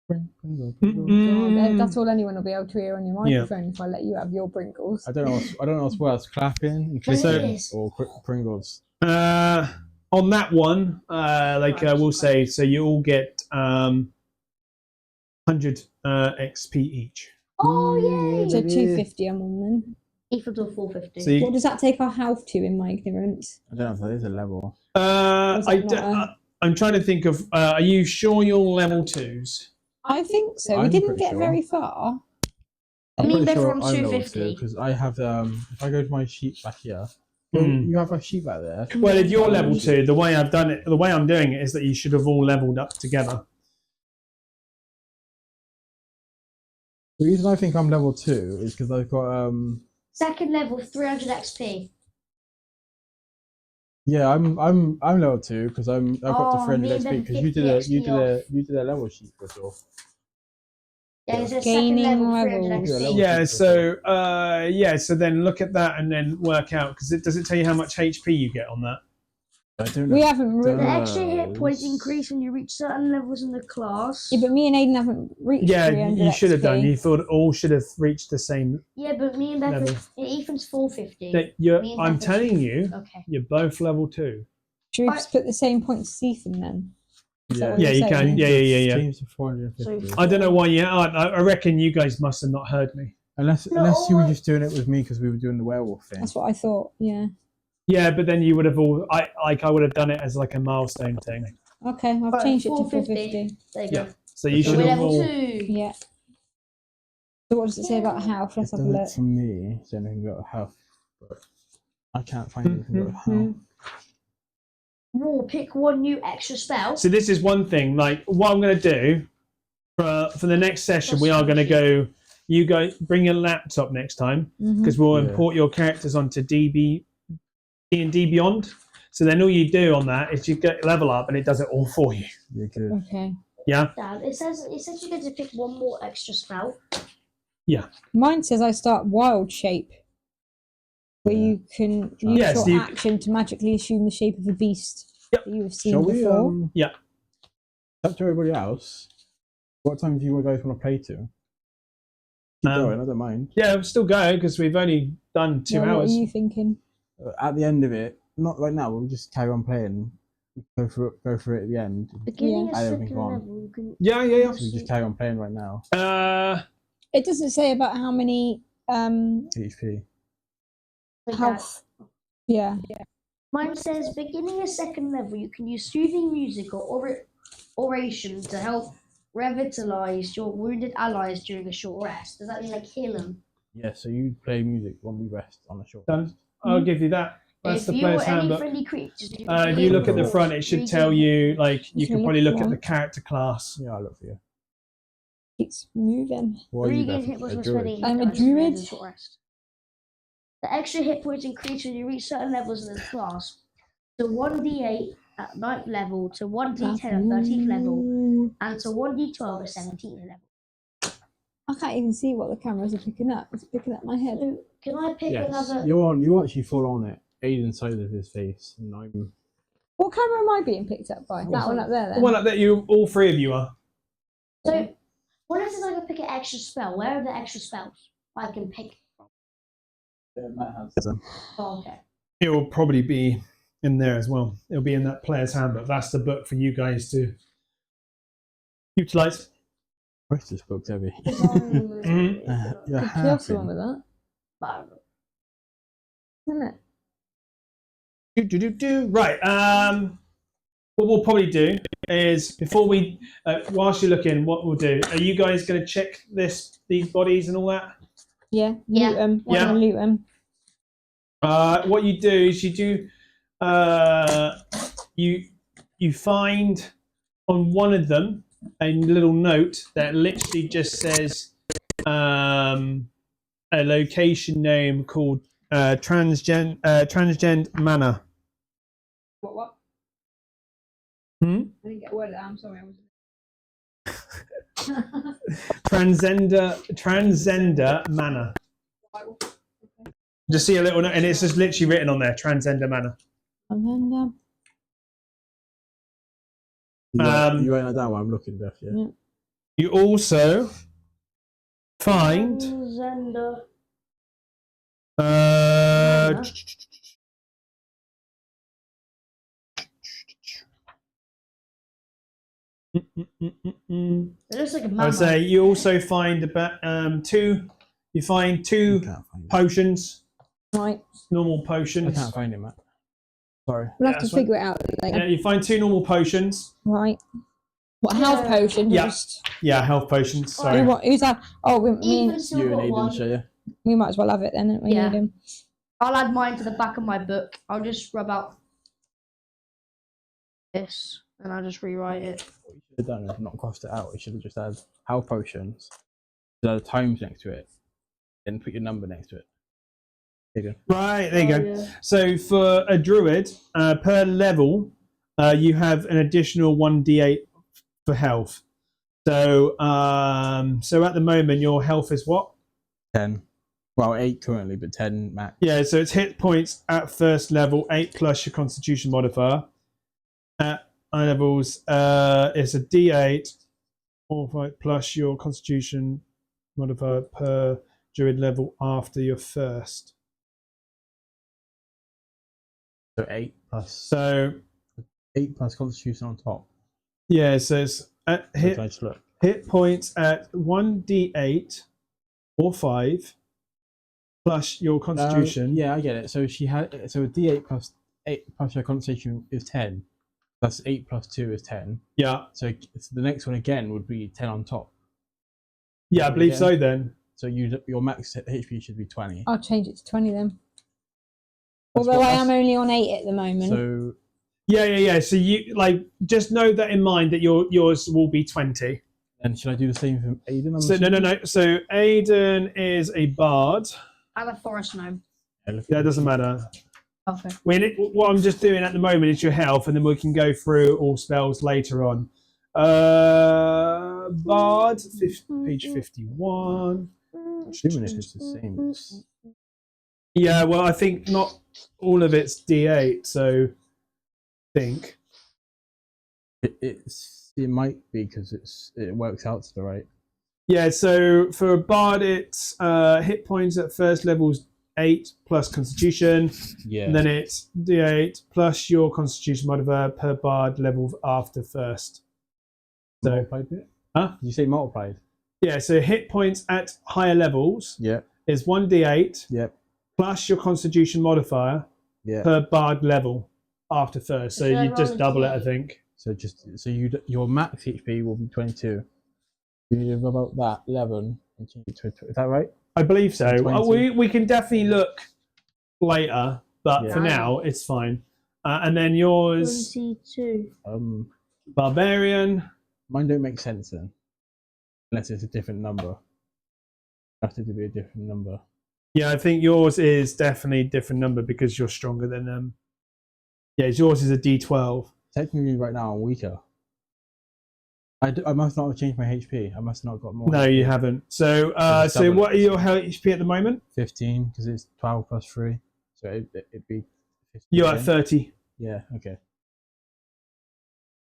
That's all anyone will be able to hear on your Yeah. microphone if I let you have your Pringles. I don't know what else. Clapping and What clicking is? or Pringles. On that one, I will say, so you all get 100 XP each. Oh yay! So 250 I'm on then. Equal to 450. So you, What does that take our health to in my ignorance? I don't know if that is a level. I'm trying to think of. Are you sure you're level 2s? I think so. We I'm didn't pretty get sure. very far. I mean, pretty they're sure from I'm level 250. because I have if I go to my sheet back here, Hmm. you have a sheet back there. Well, if you're level 2, the way I'm doing it is that you should have all leveled up together. The reason I think I'm level 2 is because I've got Second level, 300 XP. yeah, I'm level 2 because I've got the Oh, 300 me and XP them because you 50 did XP you did a level sheet before. Yeah, it's a Gaining second level, 300 levels. XP. Yeah, So then look at that and then work out because does it tell you how much HP you get on that? I don't know. We haven't The really. extra hit points increase when you reach certain levels in the class. Yeah, but me and Aiden haven't reached Yeah, 300 you should have done. XP. You thought all should have reached the same Yeah, but me and Beth, level. Ethan's 450. That Me and I'm Beth are telling you, Okay. you're both level 2. Should we just put the same points as Ethan then? Is that Yeah, what Yeah, you're you can. saying? Yeah. Change to 450. So- I don't know why you aren't. I reckon you guys must have not heard me. Unless you were just doing it with me because we were doing the werewolf thing. That's what I thought. Yeah. Yeah, but then you would have all. I would have done it as like a milestone thing. Okay, I've Right, changed it to 450. 450. There you Yeah. go. So you So should We're have level all. 2. Yeah. So what does it say about health? Let's It have a doesn't look. for me say anything about health, but I can't find anything about health. Raw, pick one new extra spell. So this is one thing. Like what I'm going to do for the next session, we are going to go. You go bring your laptop next time because we'll Yeah. import your characters onto D&D Beyond. So then all you do on that is you get level up and it does it all for you. You're good. Okay. Yeah. Dad, it says you get to pick one more extra spell. Mine says I start wild shape, where Yeah. you can use Yes, your you- action to magically assume the shape of a beast Yep. that you have seen Shall we? before. Yeah. Up to everybody else. What time do you guys want to play to? Keep going. I don't mind. Yeah, we'll still go because we've only done 2 Yeah, what hours. are you thinking? At the end of it, not right now. We'll just carry on playing. Go for it at the end. Beginning I a don't think second one. level, you can. Yeah. So we just carry on playing right now. It doesn't say about how many HP. health. Yeah. Mine says beginning a second level, you can use soothing music or oration to help revitalize your wounded allies during a short rest. Does that mean like heal them? Yeah. So you play music when we rest on a short. Done. I'll give you that. That's If the you player's or any handbook. friendly creatures, If you look at the front, it should tell you, like, you Just can gonna probably look look at for the character class. Yeah, I'll look for you. Keeps moving. What are 3 you gain there hit for? points A when druid? spending I'm a dice and druid. a short rest. The extra hit points increase when you reach certain levels in this class. To 1d8 at 9th level, to 1d10 at 13th level, and to 1d12 at 17th level. I can't even see what the cameras are picking up. It's picking up my head. So, can I pick Yes, another? you actually fall on it. Aiden's side of his face, and I'm. What camera am I being picked up by? That one up there, The then. one up there, all three of you are. So, what if I can pick an extra spell? Where are the extra spells I can pick from? Oh, okay. It will probably be in there as well. It'll be in that player's handbook. That's the book for you guys to utilize. Where's this book, Debbie? Mhm. You're Could kill someone happy. with that, But isn't it? Right. What we'll probably do is before we, whilst you're looking, what we'll do. Are you guys going to check these bodies and all that? Yeah. Yeah. Loot 'em. Yeah. Loot 'em. What you do is you find on one of them a little note that literally just says a location name called Transgend Manor. What? Hmm? I didn't get a word of that. I'm sorry. I Transgender Manor. Just see a little note, and it's just literally written on there, Transgender Manor. And then, You write that down while I'm looking, Beth, yeah? Yeah. You also find Zender. uh, It looks like a I mama. would say you also find about two. You find I two can't find it. potions, right. normal I potions. can't find it, Matt. Sorry. We'll Yeah, have to that's fine. figure it out later. Yeah, you find two normal potions. Right. What, health Yeah. potions? Yeah. Just, Yeah, health potions. who Sorry. who's that? Oh, Even still You and got Aiden one. share, yeah? we might as well have it then. Don't we Yeah. need 'em. I'll add mine to the back of my book. I'll just rub out this and I'll just rewrite it. What you should have done is not crossed it out. You should have just had health potions. There are times next to it. Then put your number next to it. There you go. Right, there you go. Yeah. So for a druid, per level, you have an additional 1d8 for health. So, so at the moment, your health is what? 10. Well, 8 currently, but 10 max. Yeah, so it's hit points at first level, 8 plus your Constitution modifier. At high levels, it's a d8 or 5 plus your Constitution modifier per druid level after your first. So 8 plus Constitution on top. Yeah, so it's at So I just look. hit points at 1d8 or 5 plus your Constitution. Yeah, I get it. So she had a D8 plus 8 plus her Constitution is 10. Plus 8 plus 2 is 10. Yeah, So the next one again would be 10 on top. yeah, I believe Again. so. Then So your max HP should be 20. I'll change it to 20 then. That's Although what- I am only on 8 at the moment. So yeah. So you just know that in mind that yours will be 20. and should I do the same for Aiden? I'm So assuming? no. So Aiden is a bard. I'm a forest gnome. Yeah, it doesn't matter. Okay. What I'm just doing at the moment is your health, and then we can go through all spells later on. Bard, page 51. Assuming if it's the same. Yeah, well, I think not all of it's D8, so I think. It might be because it works out to the right. Yeah, so for a bard, it's hit points at first level's 8 plus Constitution, Yeah. and then it's D8 plus your Constitution modifier per bard level after first. So, Multiplied bit? huh? Did you say multiplied? Yeah, so hit points at higher levels Yeah. is 1d8 Yep. plus your Constitution modifier Yeah. per bard level after first. So Should I you roll just a double it, I D8? think. So your max HP will be 22. You rub out that 11 and change it to is that right? I believe so. 20. We can definitely look later, but Yeah. for now, it's fine. And then yours, 22. Barbarian. Mine don't make sense then. unless it's a different number. It has to be a different number. Yeah, I think yours is definitely a different number because you're stronger than them. Yeah, yours is a D12. Technically, right now I'm weaker. I must not have changed my HP. I must not have got more. No, HP. you haven't. So, it's so double what are your HP at the moment? 15 because it's 12 plus 3. So it'd be 15. You're at 30. Yeah. Okay.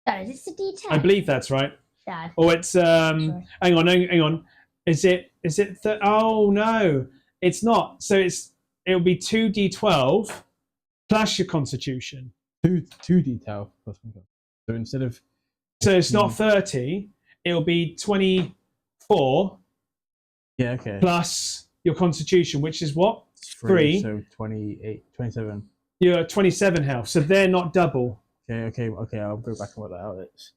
Dad, is this a D10? I believe that's right. Dad. Oh, it's Sorry. hang on. Is it oh no, it's not. So it'll be 2d12 plus your constitution. Two detail plus 1. So instead of So it's not 30, it'll be 24 yeah, okay. plus your constitution, which is what? 3. So 28, 27. You're at 27 health, so they're not double. Okay. I'll go back and work that out. It's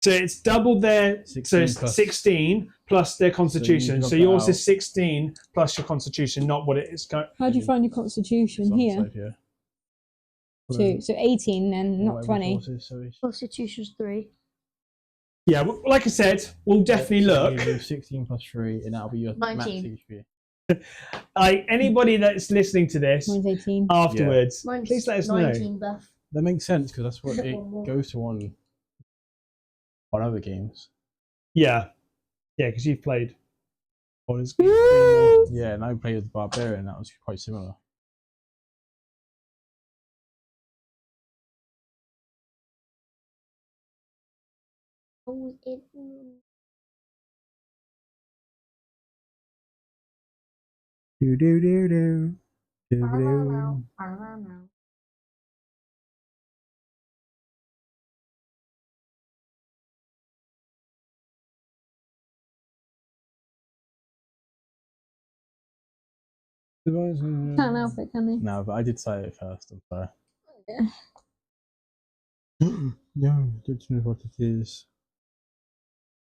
So it's double their, so 16 it's plus- 16 plus their constitution. got So that yours out. is 16 plus your constitution, not what it is. How do you find your constitution it's on the here? side here. 2. So 18 then, not Whatever 20. forces, so it's- Constitution's 3. Yeah, well, like I said, we'll definitely so look. you do 16 plus 3, and that'll be your max 19. HP. Anybody that's listening to this Mine's 18. afterwards, Mine's please let us know. 19, Beth. That makes sense because that's what it One more. goes to on other games. Yeah, because you've played. Honors. Yeah, and I played with the Barbarian. That was quite similar. Oh, it... Do. Can't help it, can they? No, but I did say it first. I'm sorry. Yeah. No, don't you know what it is?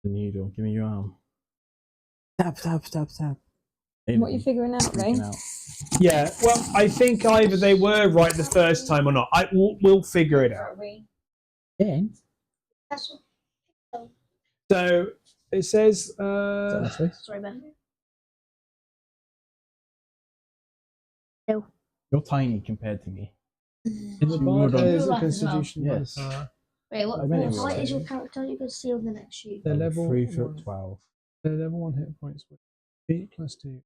The needle. Give me your arm. Tap. What are you figuring out, Ray? Freaking out. Yeah, well, I think either they were right the first time or not. We'll figure it out. Yeah. That's what. So it says. Is that this way? Sorry, Beth. You're tiny compared to me. If a You bard would- has a Yes. constitution Yes. modifier, Wait, what I meant it height was is your two. character? You can see on the next sheet. They're level 3 one. foot 12. their level 1 hit points would be plus 2.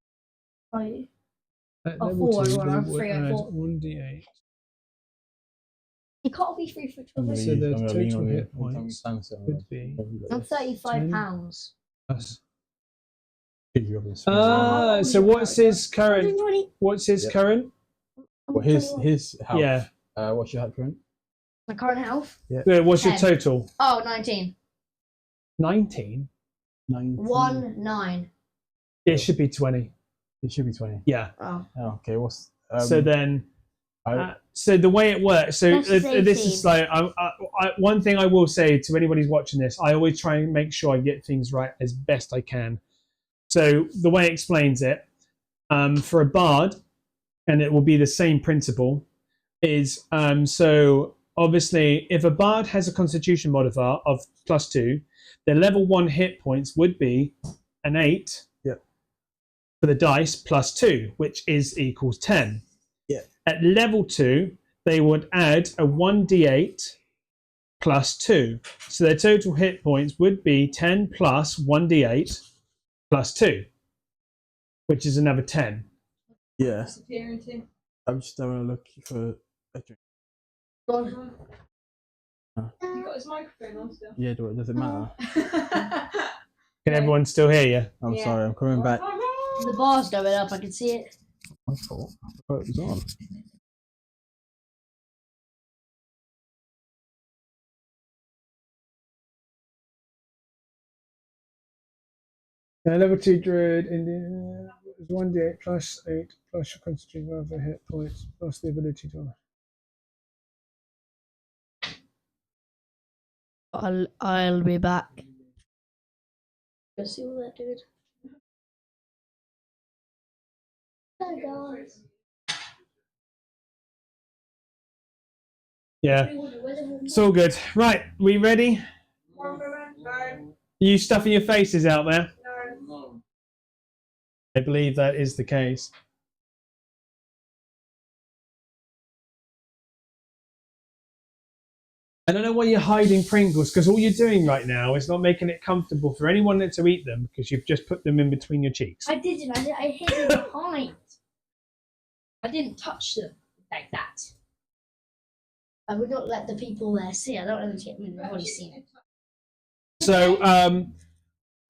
Oh, At Oh, level four, 2, well, they I'm would three, I'm add four. 1d8. you can't be 3 foot 12. So the I'm gonna lean total on you. hit I'm gonna points stand still. would be I'm 35 10. pounds. plus. Give you up in speed. So what's his current? 120. What's his Yep. current? Well, his health. Yeah. What's your health current? My current health? What's your 10. total? Oh, 19. 19. 19. 1-9. It should be 20. It should be 20. Yeah. Oh. Oh, okay. What's So then, I, so the way it works. So This is this is 18. like one thing I will say to anybody who's watching this. I always try and make sure I get things right as best I can. So the way it explains it, for a bard, and it will be the same principle, is so obviously if a bard has a constitution modifier of +2, their level 1 hit points would be an 8 for the dice +2, which is equals 10. Yeah. At level 2, they would add a 1d8 +2. So their total hit points would be 10 plus 1d8 +2, which is another 10. yeah. Disappearing too. I'm just having a look for a drink. Go on. You got his microphone on still. Yeah, does it matter? Can everyone still hear you? I'm Yeah. sorry. I'm coming back. The bar's going up. I can see it. I thought it was on. Level 2 druid is 1d8 plus 8 plus your constitution of hit points plus the ability to. I'll be back. Go see what that dude. Hi guys. Yeah, it's all good. Right, we ready? you stuffing your faces out there? No. I believe that is the case. I don't know why you're hiding Pringles, because all you're doing right now is not making it comfortable for anyone to eat them, because you've just put them in between your cheeks. I didn't. I hid it behind. I didn't touch them like that. I would not let the people there see. I don't want them to get me. They've already seen it. So,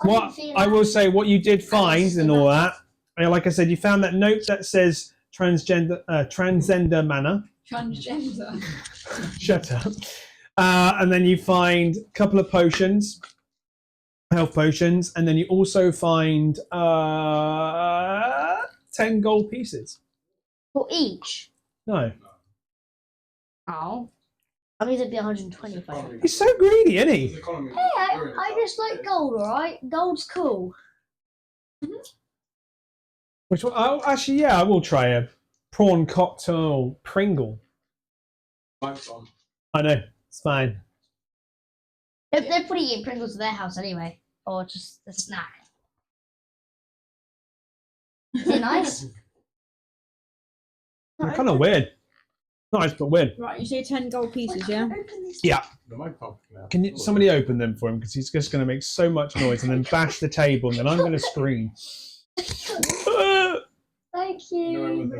what I will say, what you did find and all that, like I said, you found that note that says transgender manner. Transgender. Shut up. And then you find a couple of potions, health potions, and then you also find 10 gold pieces. For each? No. Oh. I mean, it'd be 120 if I He's so greedy, isn't he? Hey, I just like gold, alright? Gold's cool. Which one? Oh, actually, yeah, I will try a prawn cocktail Pringle. I know, it's fine. They're putting in Pringles to their house anyway. Or just a snack. Is it nice? They're kind of weird. Nice, but weird. Right, you say 10 gold pieces, yeah? Yeah. Can somebody open them for him? Because he's just going to make so much noise and then bash the table, and then I'm going to scream. Thank you.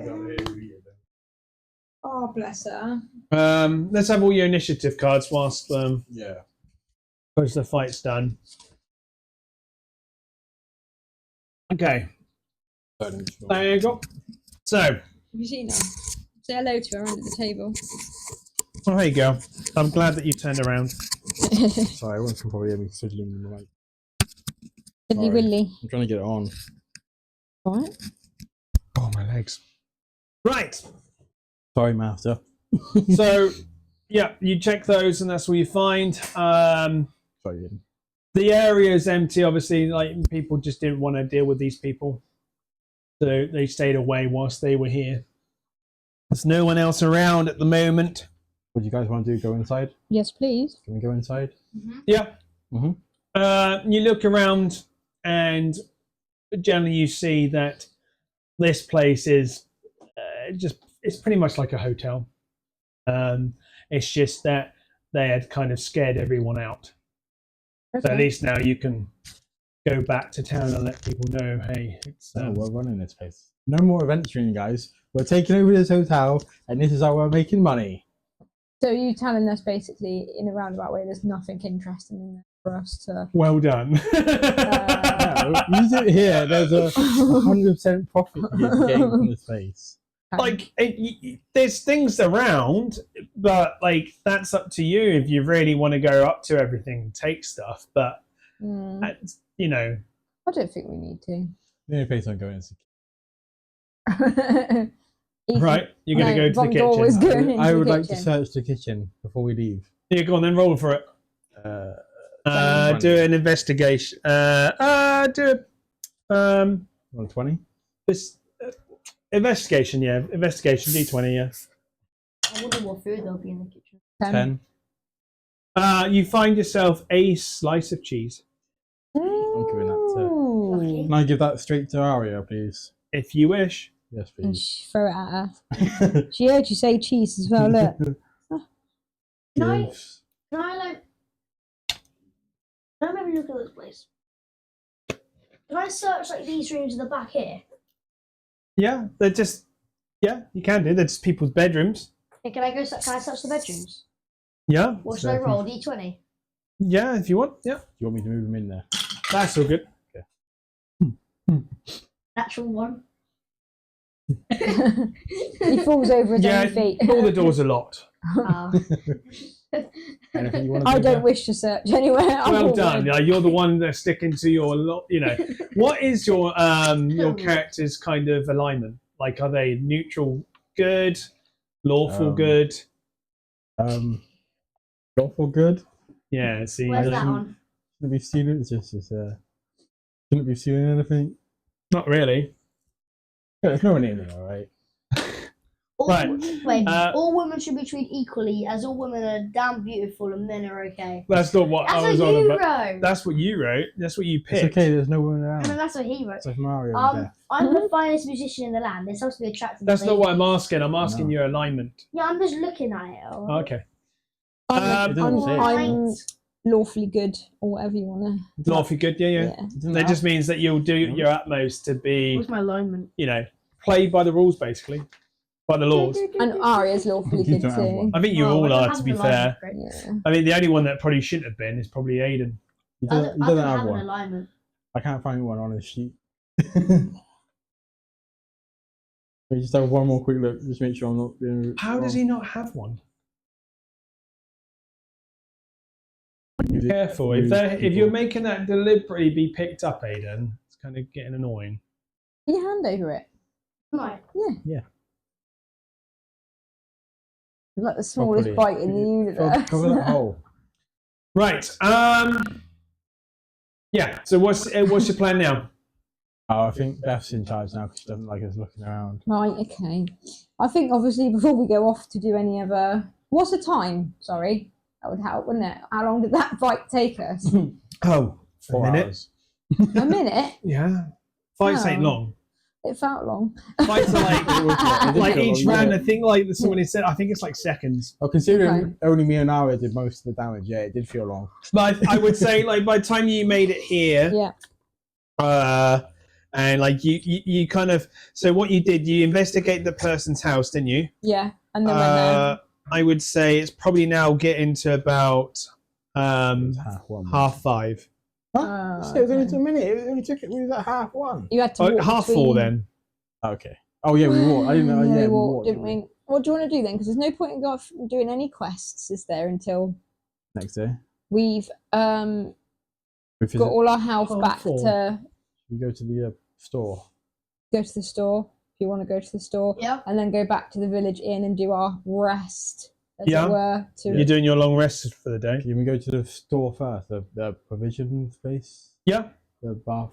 Oh, bless her. Let's have all your initiative cards whilst Yeah. post the fight's done. Okay. There you go. So, Have you seen her? Say hello to her under the table. well, there you go. I'm glad that you turned around. Sorry, everyone can probably hear me fiddling in the mic. Fiddly Willy. I'm trying to get it on. What? Oh, my legs. Right. Sorry, Master. So, yeah, you check those, and that's what you find. Sorry, Ian. The area is empty, obviously. Like, people just didn't want to deal with these people, so they stayed away whilst they were here. There's no one else around at the moment. What do you guys want to do? Go inside? Yes, please. Can we go inside? Yeah. Mm-hmm. You look around, and generally you see that this place is it's pretty much like a hotel. It's just that they had kind of scared everyone out. Okay. So at least now you can go back to town and let people know, hey, it's No, we're running this place. No more adventuring, guys. We're taking over this hotel, and this is how we're making money. So you telling us basically in a roundabout way there's nothing interesting in there for us to... well done. No, you do it here. There's a 100% profit here gained from this place. Like there's things around, but like that's up to you if you really want to go up to everything and take stuff. But you know, I don't think we need to. The only place I'm going is right? You're going to go to the kitchen. I would like to search the kitchen before we leave. Yeah, go on then. Roll for it. Do an investigation. Do 120. this investigation. Yeah, investigation. D20. Yeah. I wonder what food there'll be in the kitchen. 10. You find yourself a slice of cheese. I'm giving that to... Lucky. Can I give that straight to Aria, please? If you wish. Yes, And please. throw it at her. She heard you say cheese as well, look. Can I maybe look at this place? Can I search like these rooms in the back here? Yeah, they're just. Yeah, you can do. They're just people's bedrooms. Yeah, can I search the bedrooms? Yeah. What should I roll? D20? Yeah, if you want. Yeah. Do you want me to move him in there? That's all good. Natural 1. He falls over his Yeah, own feet. all the doors are locked. Anything you want to I do don't there? wish to search anywhere. Well done. Yeah, you're the one that's sticking to your. You know, what is your character's kind of alignment? Like, are they neutral, good, lawful, good? Lawful good? Yeah. See. Where's that on? Shouldn't be stealing. It's just shouldn't be stealing anything. Not really. Yeah, there's no one in there, all right. All, Right. Wait, Uh, all women should be treated equally, as all women are damn beautiful and men are okay. That's not what That's I was what on you about. wrote. That's what you wrote. That's what you It's picked. okay. There's no women I mean, around. that's what he wrote. It's like Mario and Death. I'm the finest musician in the land. They're supposed to be attractive. That's not ladies. what I'm asking. I'm asking No. your alignment. Yeah, I'm just looking at it. all right? Okay. I'm, It doesn't say. I'm lawfully good, or whatever you want to. Lawfully good, yeah. It doesn't That have- just means that you'll do your utmost to be, What's my alignment? play by the rules, basically, by the laws. And Arya's lawfully You good don't have too. one. I think you Oh, I all don't are, have to an be alignment, fair. Greg. Yeah. I mean, the only one that probably shouldn't have been is probably Aiden. He I doesn't, don't, he doesn't have have an one. alignment. I can't find one on his sheet. We just have one more quick look. Just make sure I'm not being. How does he not have one? Music- Careful. If music you're people. making that deliberately be picked up, Aiden, it's kind of getting annoying. Put your hand over it. Right. Like the smallest Properly. bite in the universe. Cover that hole. Right. Yeah. So what's your plan now? Oh, I think Beth's in charge now because she doesn't like us looking around. Right, okay. I think obviously before we go off to do any other. What's the time? Sorry. That would help, wouldn't it? How long did that bike take us? Oh, 4 a minute. hours. A minute? Yeah. Fights ain't Oh. long. It felt long. Fights are It was long. It did like feel each long, round. yeah. I think like somebody said. I think it's like seconds. Well, considering Okay. only me and Aria did most of the damage, yeah, it did feel long. But I would say like by the time you made it here, Yeah. and like you kind of so what you did, you investigate the person's house, didn't you? Yeah. And then went there. I would say it's probably now getting to about It was half one. 5:30. Huh? It was only 2 minutes. It only took it. We was at half one. You had to Oh, walk 4:30 between- then. Okay. Oh yeah, we walked. I didn't know. Yeah, we walked, didn't we? What do you want to do then? Because there's no point in doing any quests, is there, until Next day. we've We visit, got all our health Half back 4. to we go to the store. go to the store. If you want to go to the store, Yeah. and then go back to the village inn and do our rest, as Yeah. it were. To You're doing your long rest for the day. Can we go to the store first? The provision place. Yeah. The bath.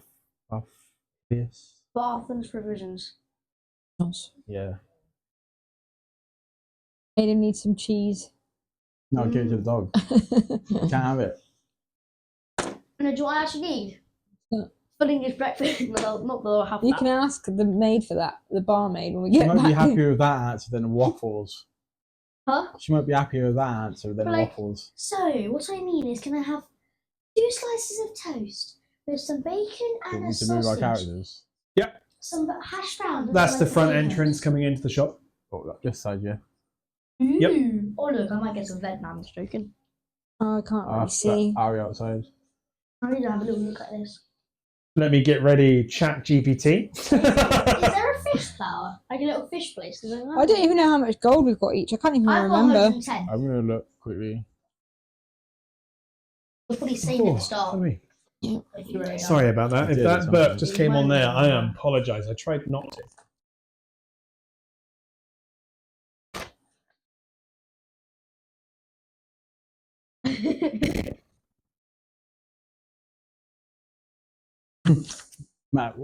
Yes. Bath and provisions. Yeah. Aiden needs some cheese. No, give it to the dog. Can't have it. No, do I actually need? Yeah. For English breakfast. No, not the half You that. can ask the maid for that, the barmaid, when we She get might back. be happier with that answer than waffles. Huh? She might be happier with that answer than But, like, waffles. So, what I mean is, can I have 2 slices of toast with some bacon We and a need to move our sausage? characters. Some hash browns. That's and the some front bacon. entrance coming into the shop. Oh, this side, yeah. Yep. Ooh. Oh look, I might get some veg now. I'm just joking. Oh, I can't really That's see. Ari outside. I need to have a little look at this. Let me get ready. Chat GPT. Is there a fish flower? Like a little fish place? I don't even know how much gold we've got each. I can't even I've got remember. 110. I'm gonna look quickly. We'll probably save it at the start. sorry. If you really Sorry about that. I If did that at some burp point. just came on there, I apologise. I tried not to. Matt,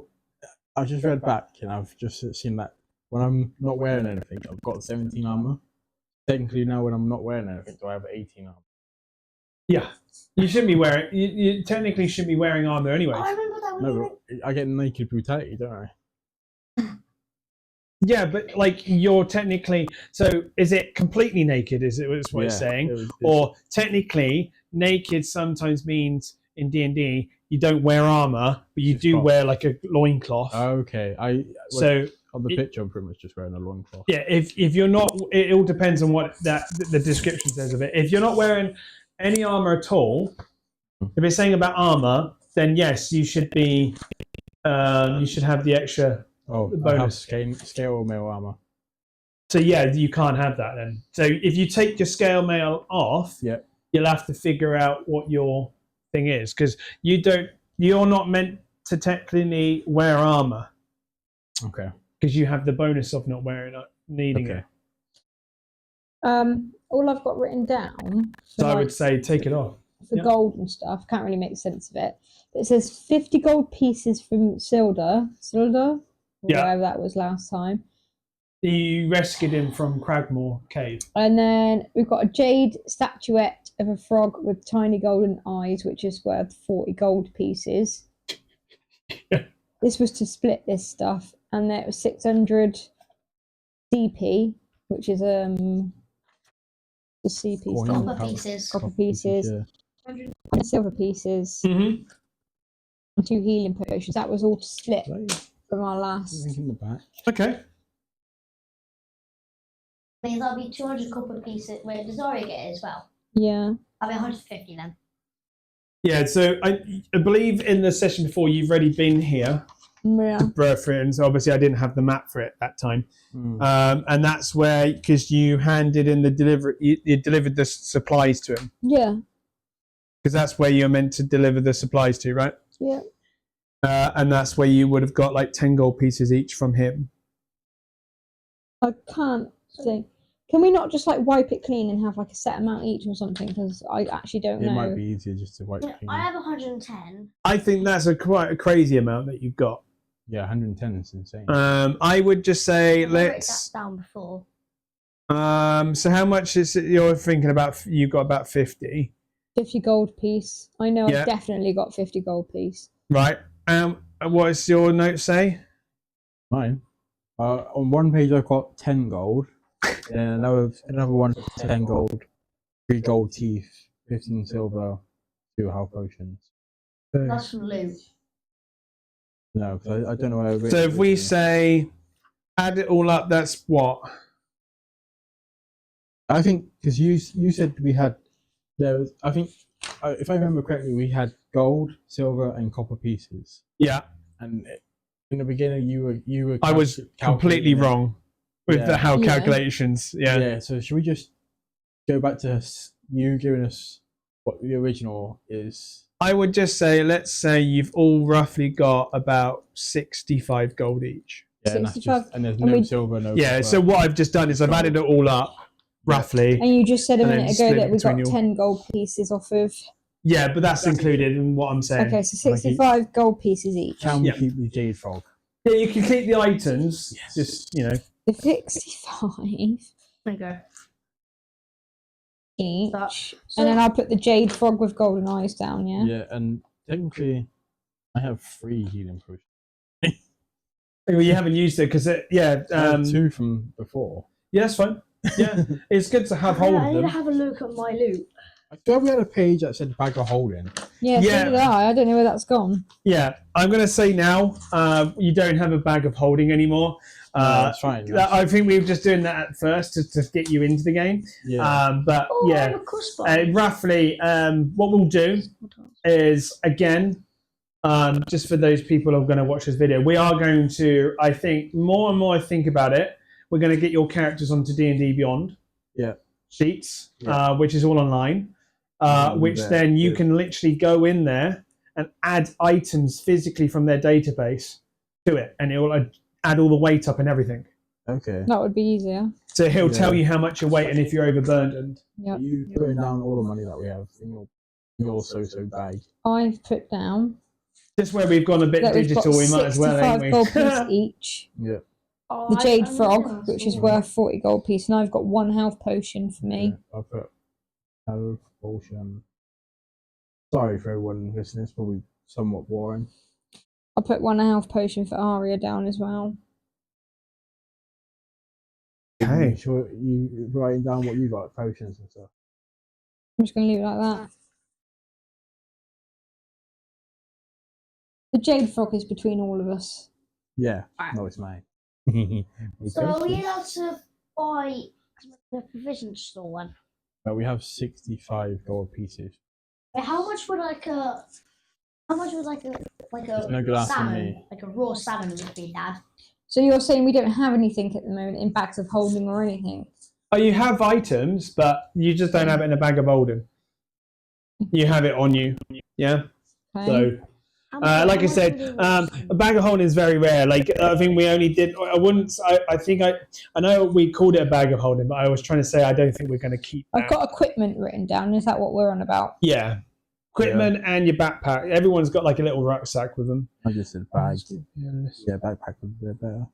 I just read back and I've just seen that when I'm not wearing anything, I've got 17 armor. Technically, now when I'm not wearing anything, do I have 18 armor? Yeah, you shouldn't be wearing. You technically shouldn't be wearing armor anyway. Oh, I remember that when you No, went. but I get naked brutality, don't I? Yeah, but like you're technically. So is it completely naked? Is it what it's saying? It's- Or technically, naked sometimes means in D&D you don't wear armor, but you It's do cloth. wear like a loincloth. okay. So On the it- picture, I'm pretty much just wearing a loincloth. yeah, if you're not, it all depends on what the description says of it. If you're not wearing any armor at all, if it's saying about armor, then yes, you should be. You should have the extra. Oh, The I have bonus. scale mail armor. So yeah, you can't have that then. So if you take your scale mail off, Yeah. you'll have to figure out what your thing is because you're not meant to technically wear armor Okay. because you have the bonus of not wearing it, needing Okay. it. All I've got written down. So I like, would say take it off. for yeah. gold and stuff. Can't really make sense of it. But it says 50 gold pieces from Silda, or Yeah. wherever that was last time. You rescued him from Cragmore Cave. And then we've got a jade statuette of a frog with tiny golden eyes, which is worth 40 gold pieces. This was to split this stuff, and there was 600 CP, which is the CP Coin. stuff. Copper pieces. Copper pieces, Yeah. and silver pieces, Mm-hmm. and 2 healing potions. That was all to split Right. from our last. In the back. Okay. Means that'll be 200 copper pieces. Wait, does Aria get it as well? Yeah. I'll be 150 then. Yeah, so I believe in the session before you've already been here Yeah. to birth for it, and so obviously I didn't have the map for it that time. And that's where, because you handed in the delivery, you delivered the supplies to him, Yeah. because that's where you're meant to deliver the supplies to, right? Yeah. And that's where you would have got like 10 gold pieces each from him. I can't think. Can we not just like wipe it clean and have like a set amount each or something? Because I actually don't It know. might be easier just to wipe Yeah, clean. I have 110. I think that's quite a crazy amount that you've got. Yeah, 110 is insane. I would just say I wrote that let's. down before. So how much is it you're thinking about? You got about 50, 50 gold piece. I know Yeah. I've definitely got 50 gold piece. right? What does your note say? Mine. On one page I've got 10 gold, and another one 10 gold, 3 gold teeth, 15 silver, 2 health potions. That's from loot. No, 'cause I don't know where I've So written if we it. say add it all up, that's what? I think because you said we had there was I think if I remember correctly we had gold, silver, and copper pieces, Yeah, and in the beginning you were I was completely calculating it. wrong with Yeah. the how Yeah. calculations. Yeah. So should we just go back to you giving us what the original is? I would just say, let's say you've all roughly got about 65 gold each. Yeah, and, that's 65, just, and there's and no we- silver, no Yeah, copper. so what I've just done is I've added it all up, roughly. And you just said a And then minute ago split that we between got you. 10 gold pieces off of. Yeah, but that's included in what I'm saying. Okay, so 65 gold pieces each. Can we Yeah. keep the jade frog? Yeah, you can keep the items, Yes. just, The 65 There you go. each. So, And then I'll put the jade frog with golden eyes down, yeah? Yeah, and technically I have 3 healing potions. well, you haven't used it because, I have 2 from before. yeah, that's fine. Yeah, it's good to have hold I of need to them. have a look at my loot. I thought we had a page that said bag of holding. Yeah, Yeah. so did I. I don't know where that's gone. Yeah, I'm going to say now, you don't have a bag of holding anymore. No, that's fine. I think we were just doing that at first to get you into the game. Yeah. But Oh, I yeah, have a crossbow. roughly, what we'll do is, again, just for those people who are going to watch this video, we are going to, I think, more and more I think about it, we're going to get your characters onto D&D Beyond sheets, which is all online, which then you can literally go in there and add items physically from their database to it, and it will add all the weight up and everything. Okay. That would be easier. So he'll tell Yeah. you how much you're weight and if you're overburdened. Yep. You putting down all the money that we have in your so bag. I've put down Just where we've gone a bit that we've got digital, we might as well, 65 ain't gold we? piece each. Yeah. Oh, The jade I'm frog, looking at which is some. worth 40 gold piece, and I've got 1 health potion for me. Yeah, I'll put health potion. Sorry for everyone listening, it's probably somewhat boring. I'll put 1 health potion for Aria down as well. Okay. Make sure you writing down what you got, potions and stuff. I'm just going to leave it like that. The jade frog is between all of us. Yeah. Alright. No, it's mine. So are we allowed to buy the provision store one? But we have 65 gold pieces. But how much would like a There's no glass in salmon, me. like a raw salmon would be, Dad? So you're saying we don't have anything at the moment in bags of holding or anything? Oh, you have items, but you just don't have it in a bag of holding. You have it on you. Yeah. Okay. So, How much- like how I much said, would it a bag of holding is very rare. Like I think we only did. I wouldn't. I know we called it a bag of holding, but I was trying to say I don't think we're going to keep. I've That. got equipment written down. Is that what we're on about? Yeah. Equipment and your backpack. Everyone's got like a little rucksack with them. I just said bag. Yeah. Yeah, backpack would be better.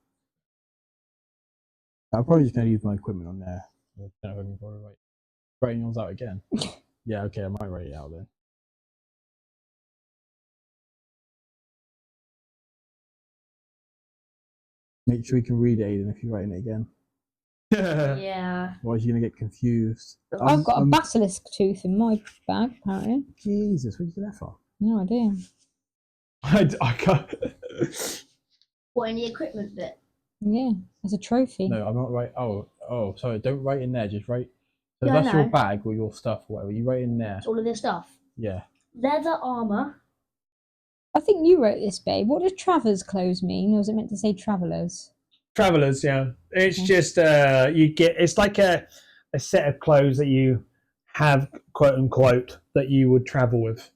I'm probably just going to leave my equipment on there. I don't know if I can bother writing yours out again. Yeah, okay, I might write it out then. Make sure you can read it, Aiden, if you're writing it again. Yeah. Otherwise, you're going to get confused. I've got a basilisk tooth in my bag, apparently. Jesus, what did you do that for? No idea. I can't. What, in the equipment bit? Yeah, as a trophy. No, I'm not right. Oh, sorry. Don't write in there. Just write. So Yeah, I that's your know. bag or your stuff, or whatever. You write in there. It's all of this stuff. Yeah. Leather armor. I think you wrote this, babe. What does Travers clothes mean? Or was it meant to say travellers? Travelers, yeah. It's Okay. just you get. It's like a set of clothes that you have, quote unquote, that you would travel with.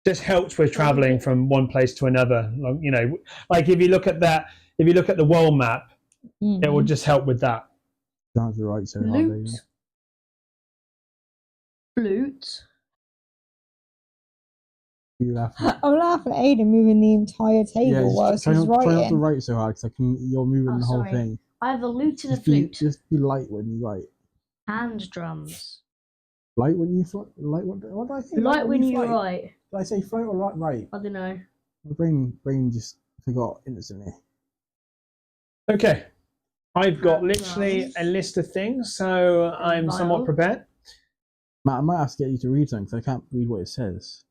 Just helps with traveling from one place to another. You know, like if you look at that, if you look at the world map, it will just help with that. Don't have to write so hard. Flute. Flute. You laugh. I'm laughing at Aiden moving the entire table whilst he's try not to writing. write so hard because you're moving the whole sorry. thing. I have a lute and a Just be, flute. just be light when you write. Hand drums. Light when you fly. Light what did I say? Light when you fly? write. Did I say float or light? Right. I don't know. My brain just forgot instantly. Okay, I've got Hand literally drums. a list of things, so I'm somewhat vial. prepared. Matt, I might have to get you to read something because I can't read what it says.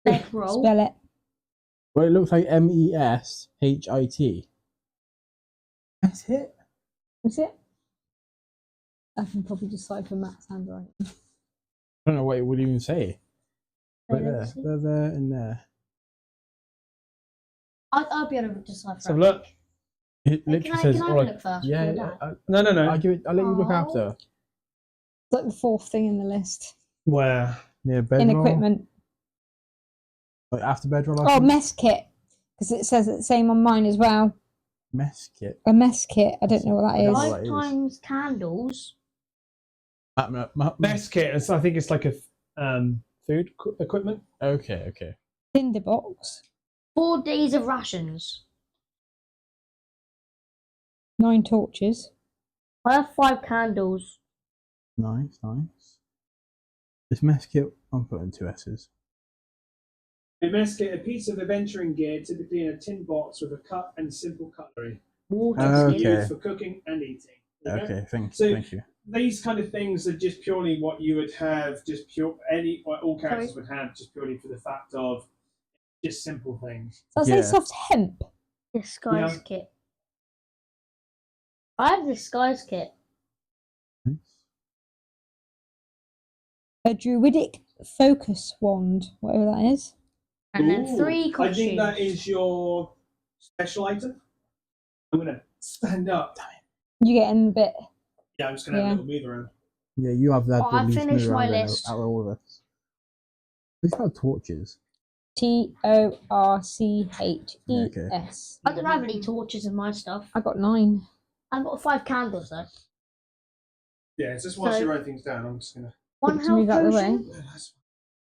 Bedroll. Spell it. Well, it looks like MESHIT. That's it. Is it? I can probably decipher Matt's handwriting. I don't know what it would even say. Right Wait, there. let's see. There, and there. I'll be able to decipher. Let's have a look. It Hey, literally can I says, have a look first? yeah, before that? No. I'll let you look Oh. after. It's like the fourth thing in the list. Where? Yeah, In bedroll. equipment. Like after bedroll. I Oh, think. mess kit. Because it says the same on mine as well. Mess kit. A mess kit. I don't know what that I don't is. know what that is. 5 times candles. Mess kit. I think it's like a food equipment. Okay. Tinder box. 4 days of rations. 9 torches. I have 5 candles. Nice. This mess kit, I'm putting 2 S's. A mess kit, a piece of adventuring gear, typically in a tin box with a cup and simple cutlery. Water Okay. skin. Used for cooking and eating. Okay, thank So- you. These kind of things are just purely what you would have, just pure all characters would have, just purely for the fact of just simple things. Does that Yeah. say soft hemp? Disguise Yeah. kit. I have disguise kit. Nice. A druidic focus wand, whatever that is. And then Ooh, 3 I costumes. think that is your special item. I'm gonna stand up. You get in a bit. Yeah, I'm just gonna have Yeah. a little move around. Yeah, you have that. Oh, I finished my out list. of all of us. We've had torches. TORCHES. I don't have any torches in my stuff. I got 9. I've got 5 candles though. Yeah, it's just whilst So- you write things down, I'm just gonna. 1 to move health out the way. potion.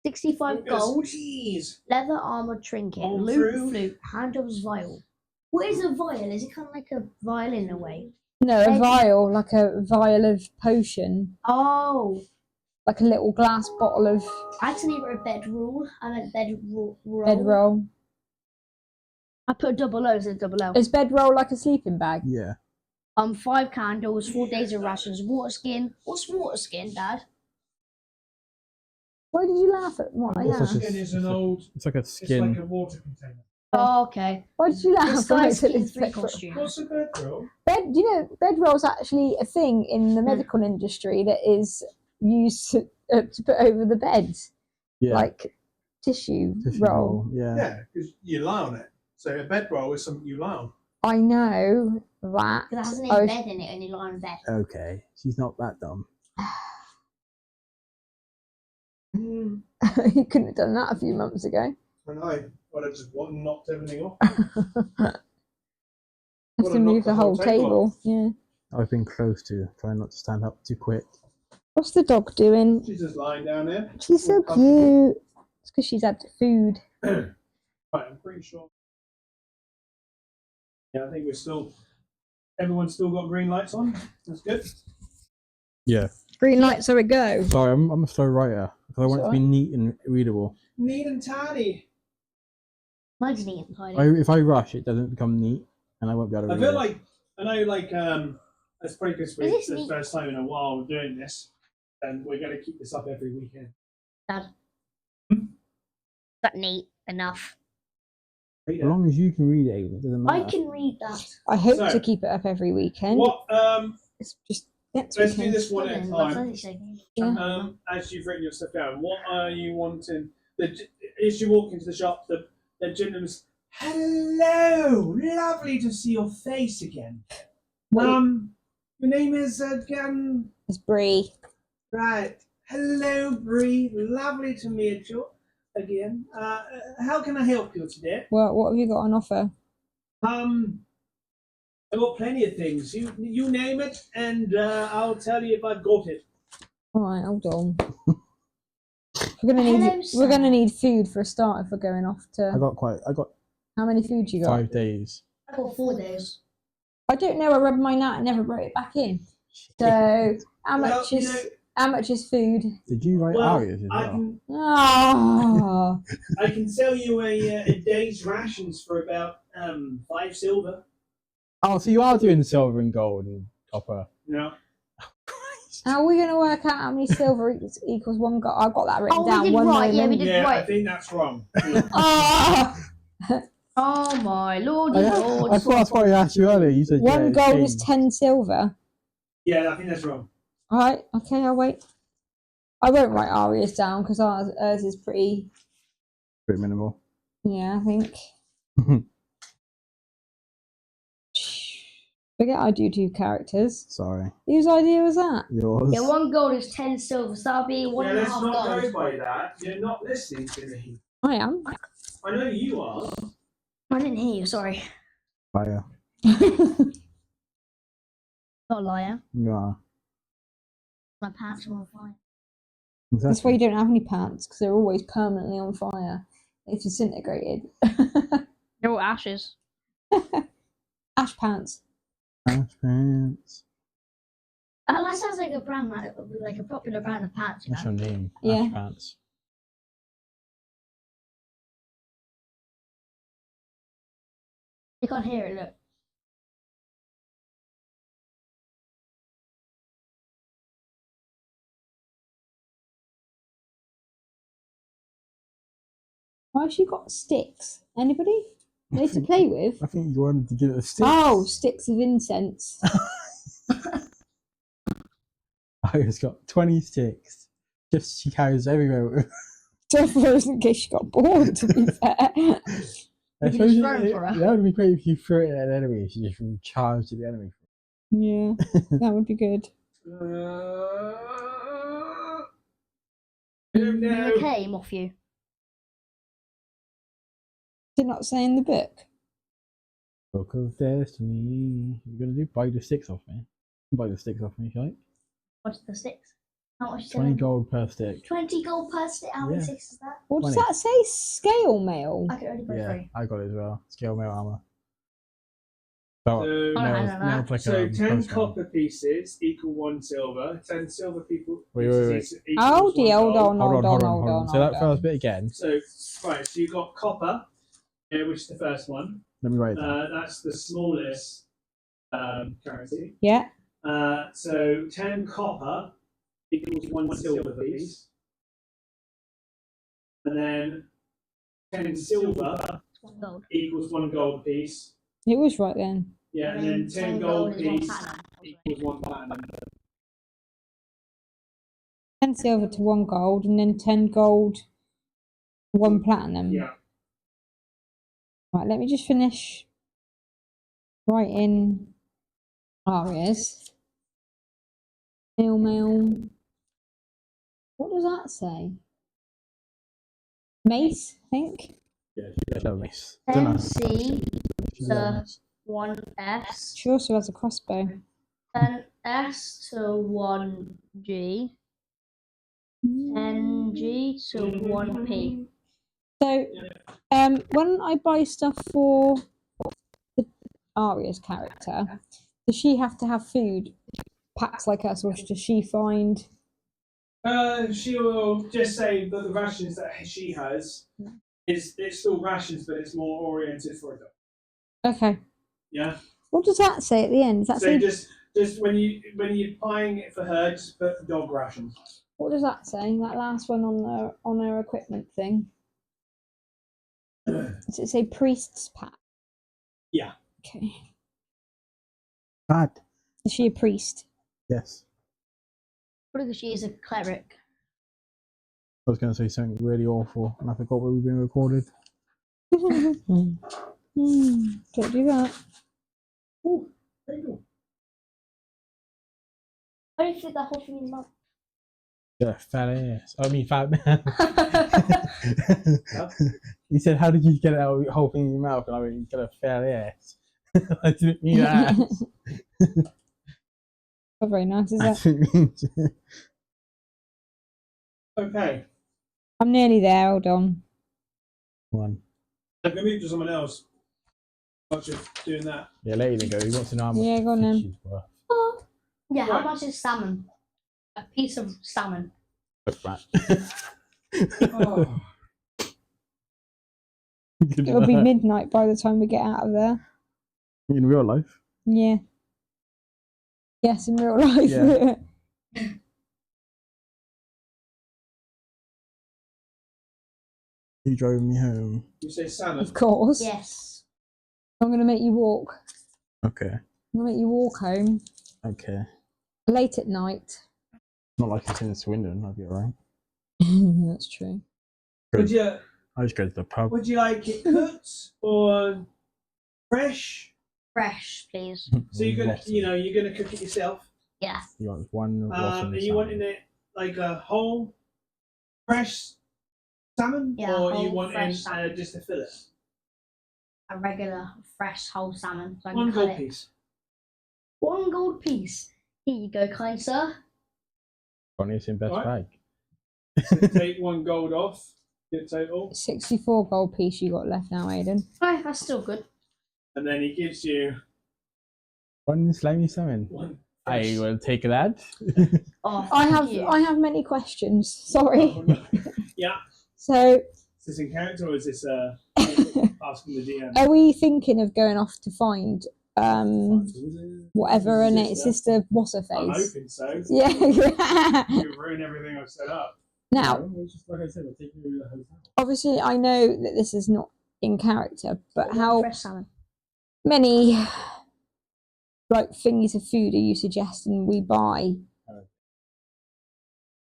65 gold. Jeez. Leather armor trinket. Roll Loot through. flute. Hand drums vial. What is a vial? Is it kind of like a violin in a way? No, a Hey. vial, like a vial of potion. Oh, Like a little glass bottle of I actually wrote bedroll. I meant bedroll. bedroll. I put a double O instead of double L. Is bedroll like a sleeping bag? Yeah. 5 candles, 4 days of rations, water skin. What's water skin, Dad? Why did you laugh at what I It's like asked? a- Skin is an old. It's like a It's skin. like a water container. Oh, okay. Why did you laugh? This when I guy's said skin it's 3 bedroll? costumes. What's a bedroll? Bed, you know, bedroll's actually a thing in the medical industry that is used to put over the beds, Yeah. like tissue tissue roll. Yeah. Yeah, because you lie on it. So a bedroll is something you lie on. I know that. Because it has I any was- bed in it and you lie on bed. Okay. She's not that dumb. you couldn't have done that a few months ago. And I would have just knocked everything off. Have Well, to knock move the the whole whole table table. Yeah. I've been close to trying not to stand up too quick. What's the dog doing? She's just lying down there. She's so Comfortable. cute. It's because she's had food. Right, I'm pretty sure. Yeah, I think we're still. Everyone's still got green lights on. That's good. Yeah. Green light, so we go. Sorry, I'm a slow writer because I want it to be neat and readable. Neat and tidy. Mine's neat and tidy. If I rush, it doesn't become neat, and I won't be able to I read feel it. like I know, like that's probably because Is this it's the neat? first time in a while we're doing this, and we're going to keep this up every weekend. Dad. That neat enough. As long as you can read it, it doesn't matter. I can read that. I hope So, to keep it up every weekend. What? It's just next Let's do weekend. this one at a time. Yeah. As you've written your stuff down, what are you wanting? As you walk into the shop, the gentleman's hello, lovely to see your face again. Wait. Your name is It's Brie. right. Hello, Bree. Lovely to meet you again. How can I help you today? What have you got on offer? I've got plenty of things. You name it, and I'll tell you if I've got it. All right, hold on. We're gonna need food for a start if we're going off to. I got How many food you got? 5 days. I got 4 days. I don't know. I read mine out and never wrote it back in. So how much is food? Did you write arias as well? Oh, I can sell you a day's rations for about 5 silver. Oh, so you are doing silver and gold and copper. No. how are we gonna work out how many silver equals one gold? I've got that written Oh, down. we did One right. Yeah, we moment. did Yeah, I right. think that's wrong. Oh, Oh my lordy I lord. thought that's what I asked you earlier. You said one yeah, gold is changed. 10 silver. Yeah, I think that's wrong. All right. Okay, I'll wait. I won't write Arias down because ours is pretty. Pretty minimal. Yeah, I think. Forget I do 2 characters. Sorry. Whose idea was that? Yours. Yeah, 1 gold is 10 silver, so that'll be 1.5 let's not gold. go by that. You're not listening to me. I am. I know you are. I didn't hear you, sorry. Fire. Not a liar. You are. My pants are on fire. Exactly. That's why you don't have any pants because they're always permanently on fire. It's disintegrated. They're all ashes. Ash pants. Ash pants. That sounds like a brand, like a popular brand of pants. You That's know? your name. Yeah. Ash pants. You can't hear it, look. Why has she got sticks? Anybody? Need to play with? I think you wanted to give it a stick. Oh, sticks of incense. I just got 20 sticks. Just she carries everywhere with her. Just in case she got bored, to be fair. I You suppose just throw 'em for her. that would be great if you threw it at an enemy. She just charged at the enemy. Yeah, that would be good. No. Okay, I'm off you. Did it not say in the book? Book of Destiny. You're gonna do buy the sticks off me. Buy the sticks off me, if you like. What's the sticks? How much is 20 it? gold per stick. 20 gold per stick. How many Yeah. sticks is that? What does 20. that say? Scale mail. I can only buy Yeah, 3. I got it as well. Scale mail armor. So, So, nails like so a 10 postman. copper pieces equal 1 silver. 10 silver people. Wait. Pieces equals Oh dear, 1 hold gold. on, Hold hold on. on. Say that first bit again. So, right, so you got copper, which is the first one. Let me write it down. That's the smallest currency. Yeah. So 10 copper equals 1 silver piece. And then 10 silver 1 gold. equals 1 gold piece. It was right then. Yeah, and then 10 gold is 1 piece platinum. equals 1 platinum. 10 silver to 1 gold, and then 10 gold, 1 platinum. Yeah. Right, let me just finish writing arias. Mail. What does that say? Mace, I think. Yeah, nice. 10C to 1S. She also has a crossbow. 10S to 1G. 10G to 1P. So, when I buy stuff for Arya's character, does she have to have food packed like us, or does she find? She will just say that the rations that she has it's still rations, but it's more oriented for a dog. Okay. Yeah. What does that say at the end? Does that So say? just when you're buying it for her, just put dog rations. What does that say? That last one on her equipment thing. Does it say priest's pack? Yeah. Okay. Bad. Is she a priest? Yes. Probably because she is a cleric. I was going to say something really awful, and I forgot what we've been recorded. Don't do that. Ooh, very cool. Why do you fit that whole thing in your mouth? Yeah, fat ass. I mean, fat man. He said, "How did you get it out the whole thing in your mouth?" And I went, "You got a fat ass." I didn't mean that. Not very nice, is I it? didn't mean to. Okay. I'm nearly there. Hold on. One. I'm gonna move to someone else. I'm just doing that. Yeah, later you go. He wants to know how much Yeah, go on fish then. is worth. Oh. Yeah, how Right. much is salmon? A piece of salmon. Look, right. Oh. Good It'll be luck. midnight by the time we get out of there. In real life. Yeah. Yes, in real life. Yeah. He drove me home. You say salmon. Of course. Yes. I'm gonna make you walk. Okay. I'm gonna make you walk home Okay. late at night. Not like it's in Swindon. I'll be alright. That's true. Would you I just go to the pub. would you like it cooked or fresh? Fresh, please. So you're gonna Rotten. you're gonna cook it yourself. Yeah. You want one rotten Are you salmon. wanting it like a whole fresh salmon, Yeah, or you whole want fresh salmon. just a fillet? A regular, fresh, whole salmon. So I can One cut gold it. piece. 1 gold piece. Here you go, kind sir. Ronnie, it's in best Right. bag. So take 1 gold off your total, 64 gold piece you got left now, Aiden. Oh, that's still good. and then he gives you One slimy salmon. 1. I will take that. Oh, I thank you. have many questions. Sorry. Oh, no. Yeah. So, Is this in character or is this asking the DM? are we thinking of going off to find whatever her name, sister, what's her I'm face? hoping so. Yeah. You ruin everything I've set up. Now, No, it's just like I said, we're taking you to the hotel. obviously, I know that this is not in character, but One how fresh salmon. many like thingies of food are you suggesting we buy?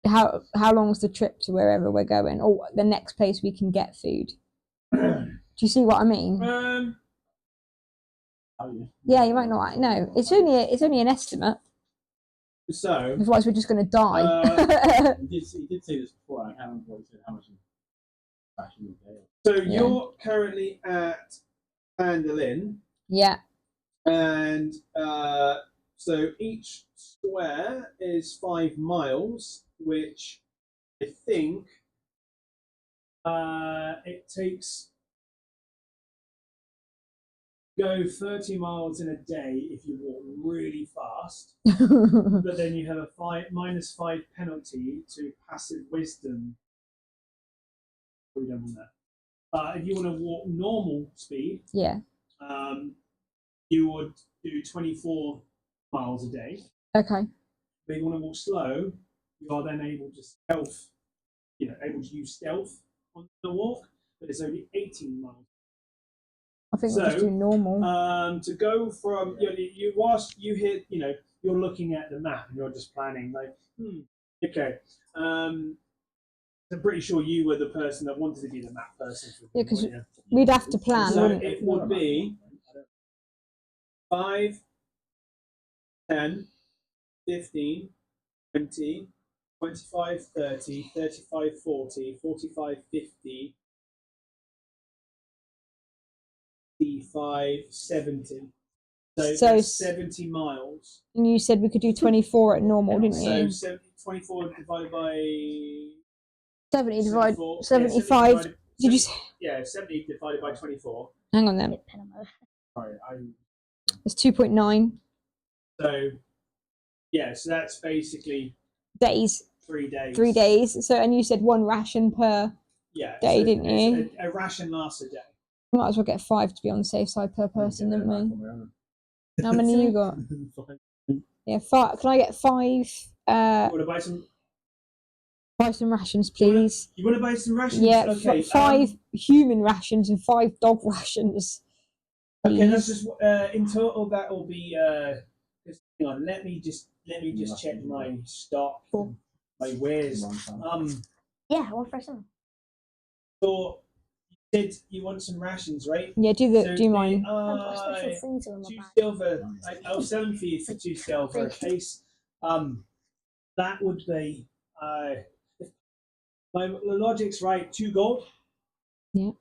How long is the trip to wherever we're going, or the next place we can get food? Do you see what I mean? Oh, yeah. Yeah, you might not. No, it's only an estimate. So Otherwise, we're just going to die. He did say this before. I can't remember what he said. How much fashion day. so Yeah. you're currently at Andalin, Yeah. and so each square is 5 miles, which I think it takes go 30 miles in a day if you walk really fast, but then you have a -5 penalty to passive wisdom. We don't want that. If you want to walk normal speed, Yeah. you would do 24 miles a day. Okay. But if you want to walk slow, you are then able to stealth, able to use stealth on the walk, but it's only 18 miles. I think we'll just do normal. To go from you whilst you hit, you're looking at the map and you're just planning like, okay. I'm pretty sure you were the person that wanted to be the map person. Yeah, because we'd have to plan, So wouldn't it would be 5, 10, 15, 20, 25, 30, 35, 40, 45, 50, 55, 70. So that's 70 miles. And you said we could do 24 at normal, didn't you? So 24 divided by 70 divided 74, 75. divided- Did you say? Yeah, 70 divided by 24. Hang on then. Sorry, It's 2.9 So, yeah, so that's basically days. 3 days. 3 days. So, and you said 1 ration per day, so didn't you? A ration lasts a day. We might as well get 5 to be on the safe side per person, didn't we? How many you got? Yeah, 5. Can I get 5? You want to buy some? Buy some rations, please. You want to buy some rations? Yeah, Okay. 5 human rations and 5 dog rations. Okay, that's please. just in total. That will be. Hang on. Let me just check my stock. My wares. Yeah, 1 for 7. So you said you want some rations, right? Yeah, do you mind? I've got a special freezer in my 2 bag. silver. I'll sell them for you for 2 silver a case. That would be. My logic's right. 2 gold. Yeah.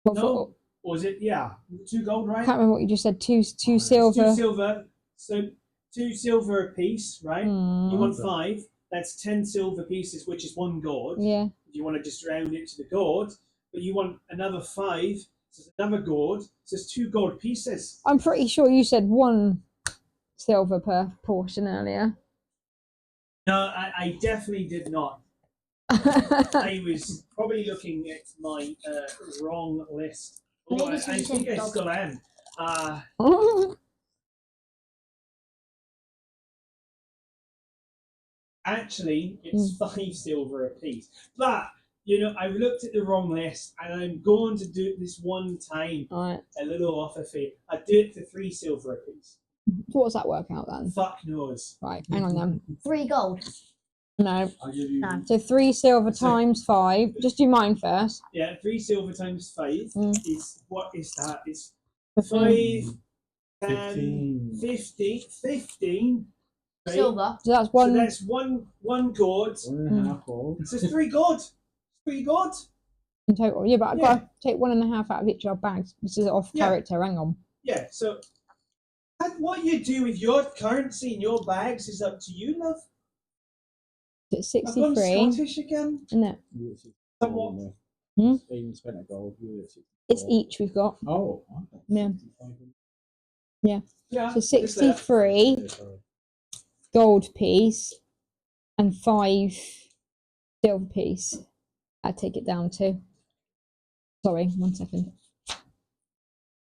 No. Or is it? Yeah, 2 gold, I right? can't remember what you just said. Two It's 2 silver. silver. So 2 silver a piece, right? You Mm, want 5. That's 10 silver pieces, which is 1 gold. yeah. If you want to just round it to the gold, but you want another 5, so it's another gold. So it's 2 gold pieces. I'm pretty sure you said 1 silver per portion earlier. No, I definitely did not. I was probably looking at my wrong list. Although I think I still am. Actually, it's 5 silver a piece. But, I've looked at the wrong list, and I'm going to do it this one time. Right. A little offer fee. I'd do it for 3 silver a piece. What does that work out then? Fuck knows. Right, hang on then. 3 gold. No. I'll give you. No. So 3 silver times 5. Just do mine first. Yeah, 3 silver times 5 is, what is that? It's 15. 5, 10, 15. Right? Silver. So that's So 1 that's one gourd. 1.5 gold. So it's 3 gourd. 3 gourd. in total. Yeah, but I've Yeah. got to take 1.5 out of each of our bags. This is off Yeah. character. Hang on. Yeah, so and what you do with your currency in your bags is up to you, love. It's I've gone 63. Scottish again. Isn't it? You get 60 Somewhat. gold, Hmm? They even spent a gold. You get 60 It's gold. each we've got. Oh, okay. Yeah. 65. Yeah. So it's there. 63 Yeah, sorry. gold piece and 5 silver piece. I'd take it down to. Sorry, 1 second.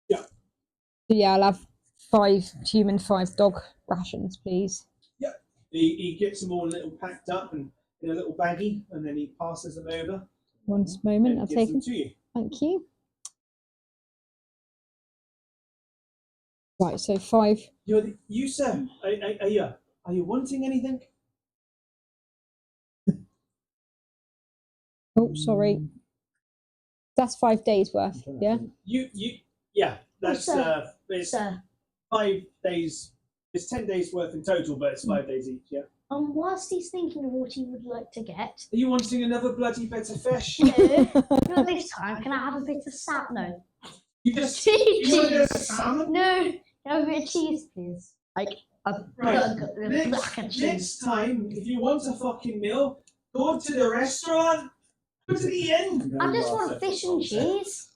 Yeah. So yeah, I'll have 5 human, 5 dog rations, please. He gets them all little packed up and in a little baggie, and then he passes them over. One moment, And I'll gives take them them. to you. Thank you. Right, so 5. You sir, are you wanting anything? Oh, sorry. That's 5 days worth. Yeah. Yeah. That's sir. it's Sir. 5 days. It's 10 days worth in total, but it's 5 days each. Yeah. Whilst he's thinking of what he would like to get, Are you wanting another bloody bit of fish? not this time, can I have a bit of salmon? You just Cheese. you want a salmon? No, can I have a bit of cheese, please? Like a Right. black and cheese. Next time, if you want a fucking meal, go to the restaurant. Go to the inn. I just want fish and cheese.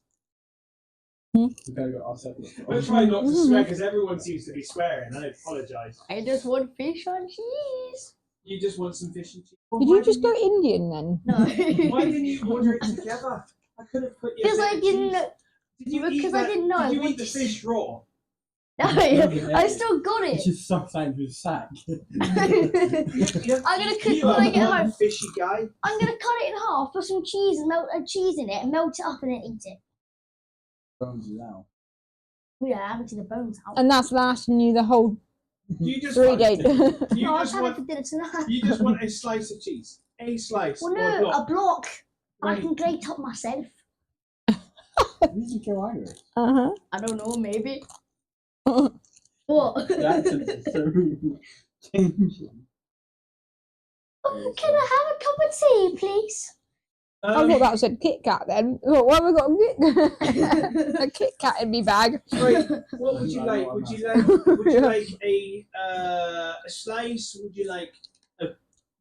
We gotta go outside. We'll try not to swear because everyone seems to be swearing. I apologise. I just want fish and cheese. You just want some fish and cheese. Well, Did why you just didn't go Indian then? No. Why didn't you order it together? I could have put you. Because I didn't know. Did you because eat I that? didn't know I Did you eat wanted the to- fish raw? No, I still got It's it. just sometimes with sack. I'm gonna cook You when are I get one home. fishy guy. I'm gonna cut it in half, put some cheese and melt cheese in it, and melt it up and then eat it. Bones is out. Yeah, I haven't seen the bones out. And that's lasting you the whole You just 3 want, days. you No, I'll just have it want for dinner tonight. you just want a slice of cheese. A slice. Well, or a no, block. a block. I Right. can grate up myself. Did you kill Irish? Uh-huh. I don't know, maybe. What? The accent is so changing. Oh, can I have a cup of tea, please? I thought that was a Kit Kat then. Oh, why have we got a Kit Kat in my bag? Right. What would you like? Would you like a slice? Would you like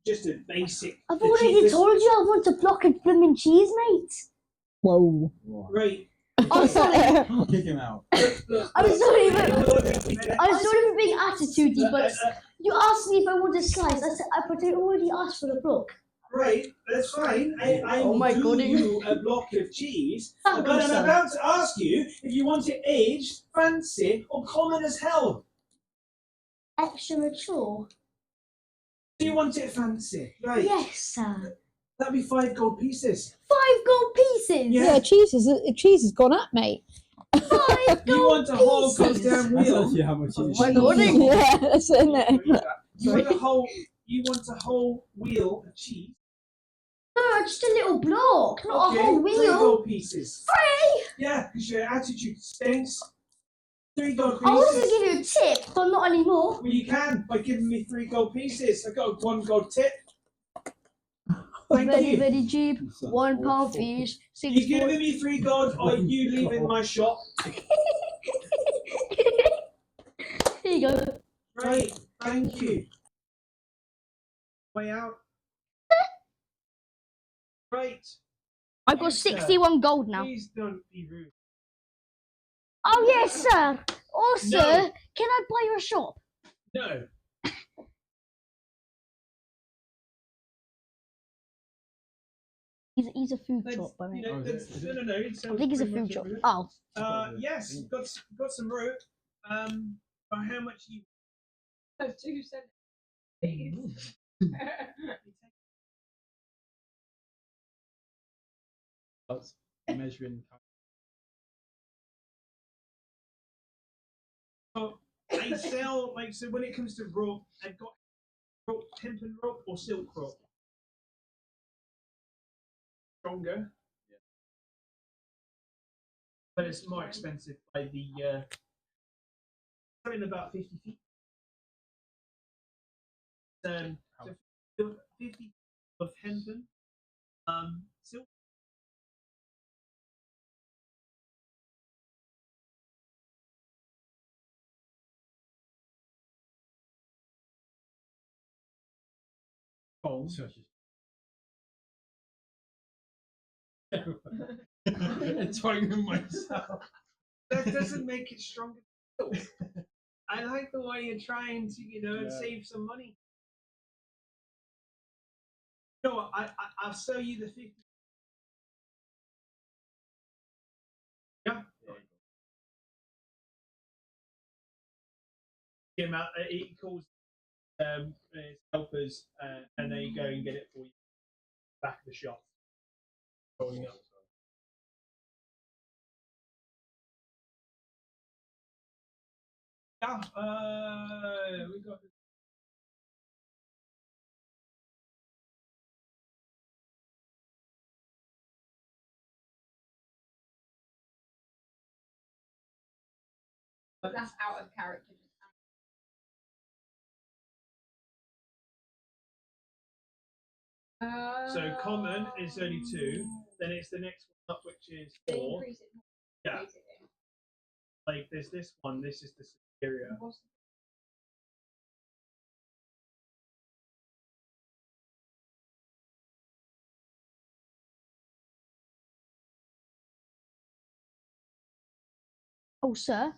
just a basic? I've the already cheapest- told you I want a block of blooming cheese, mate. Whoa. Right. I'm sorry. Kick him out. I'm sorry, for being attitudey, but you asked me if I wanted a slice. I said, but I already asked for the block. Right, that's fine. I Oh will my do God. you a block of cheese, Thank but you, I'm sir. about to ask you if you want it aged, fancy, or common as hell. Extra mature. Do you want it fancy? Right. Yes, sir. That'd be 5 gold pieces. 5 gold pieces. Yeah. Yeah, cheese has gone up, mate. 5 You gold want a whole pieces. goddamn That's wheel? actually how much it is. my God. Yeah, that's in it. You want a whole. You want a whole wheel of cheese? No, just a little block, not Okay, a whole 3 wheel. gold pieces. 3? Yeah, because your attitude stinks. 3 gold I was pieces. going to give you a tip, but not anymore. Well, you can by giving me 3 gold pieces. I got a 1 gold tip. Thank Very, you. very cheap. £1 fees. You giving me 3 gold, or are you leaving my shop? Here you go. Right, thank you. Way out. Right. I've got Yes, sir. 61 gold now. Please don't be rude. Oh, yes, sir. Also, No. can I buy your shop? No. He's a food Let's, shop, by the way. you know, Oh, let's, is it? no. I think it's a food shop. Oh. Yes, got some root. But how much you? 2 cents. Please. That's measuring. So I sell like so when it comes to rope, I've got rope, hempen rope or silk rope. Stronger. Yeah. But it's more expensive by the something about 50 feet. So 50 of hempen, silk. Gold. Enjoying myself. That doesn't make it stronger. I like the way you're trying to, save some money. You know what? I'll sell you the 50. Yeah. Him out. He calls his helpers, and they go and get it for you back of the shop. Going up. Yeah. We got. But that's out of character. So common is only 2. Then it's the next one up, which is 4. Increase it more, Yeah. basically. Like there's this one. This is the superior. Oh, sir.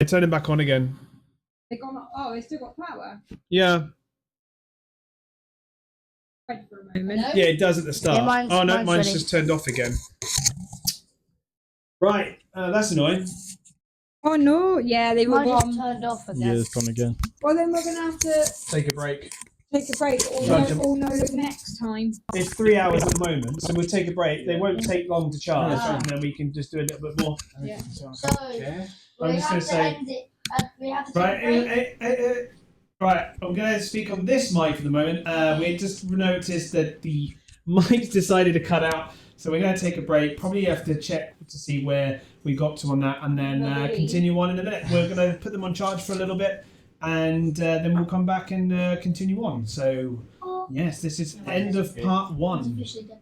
turn it back on again. They gone. Oh, they still got power. Yeah. Wait for a moment. Yeah, it does at the start. Yeah, mine's mine's ready. just turned off again. Right, that's annoying. Oh no! Yeah, they were Mine just gone. turned off again. Yeah, it's gone again. Well, then we're gonna have to Take a break. take a break or Right. no look next time. It's 3 hours at the moment, so we'll take a break. They won't take long to charge, Yeah. and then we can just do a little bit more. Yeah. So Yeah. we I'm just have gonna to say- end it. We have to take Right, a break. right. I'm going to speak on this mic for the moment. We just noticed that the mic decided to cut out, so we're going to take a break. Probably have to check to see where we got to on that, and then continue on in a minute. We're going to put them on charge for a little bit, and then we'll come back and continue on. So, yes, this is end of part 1. Officially done.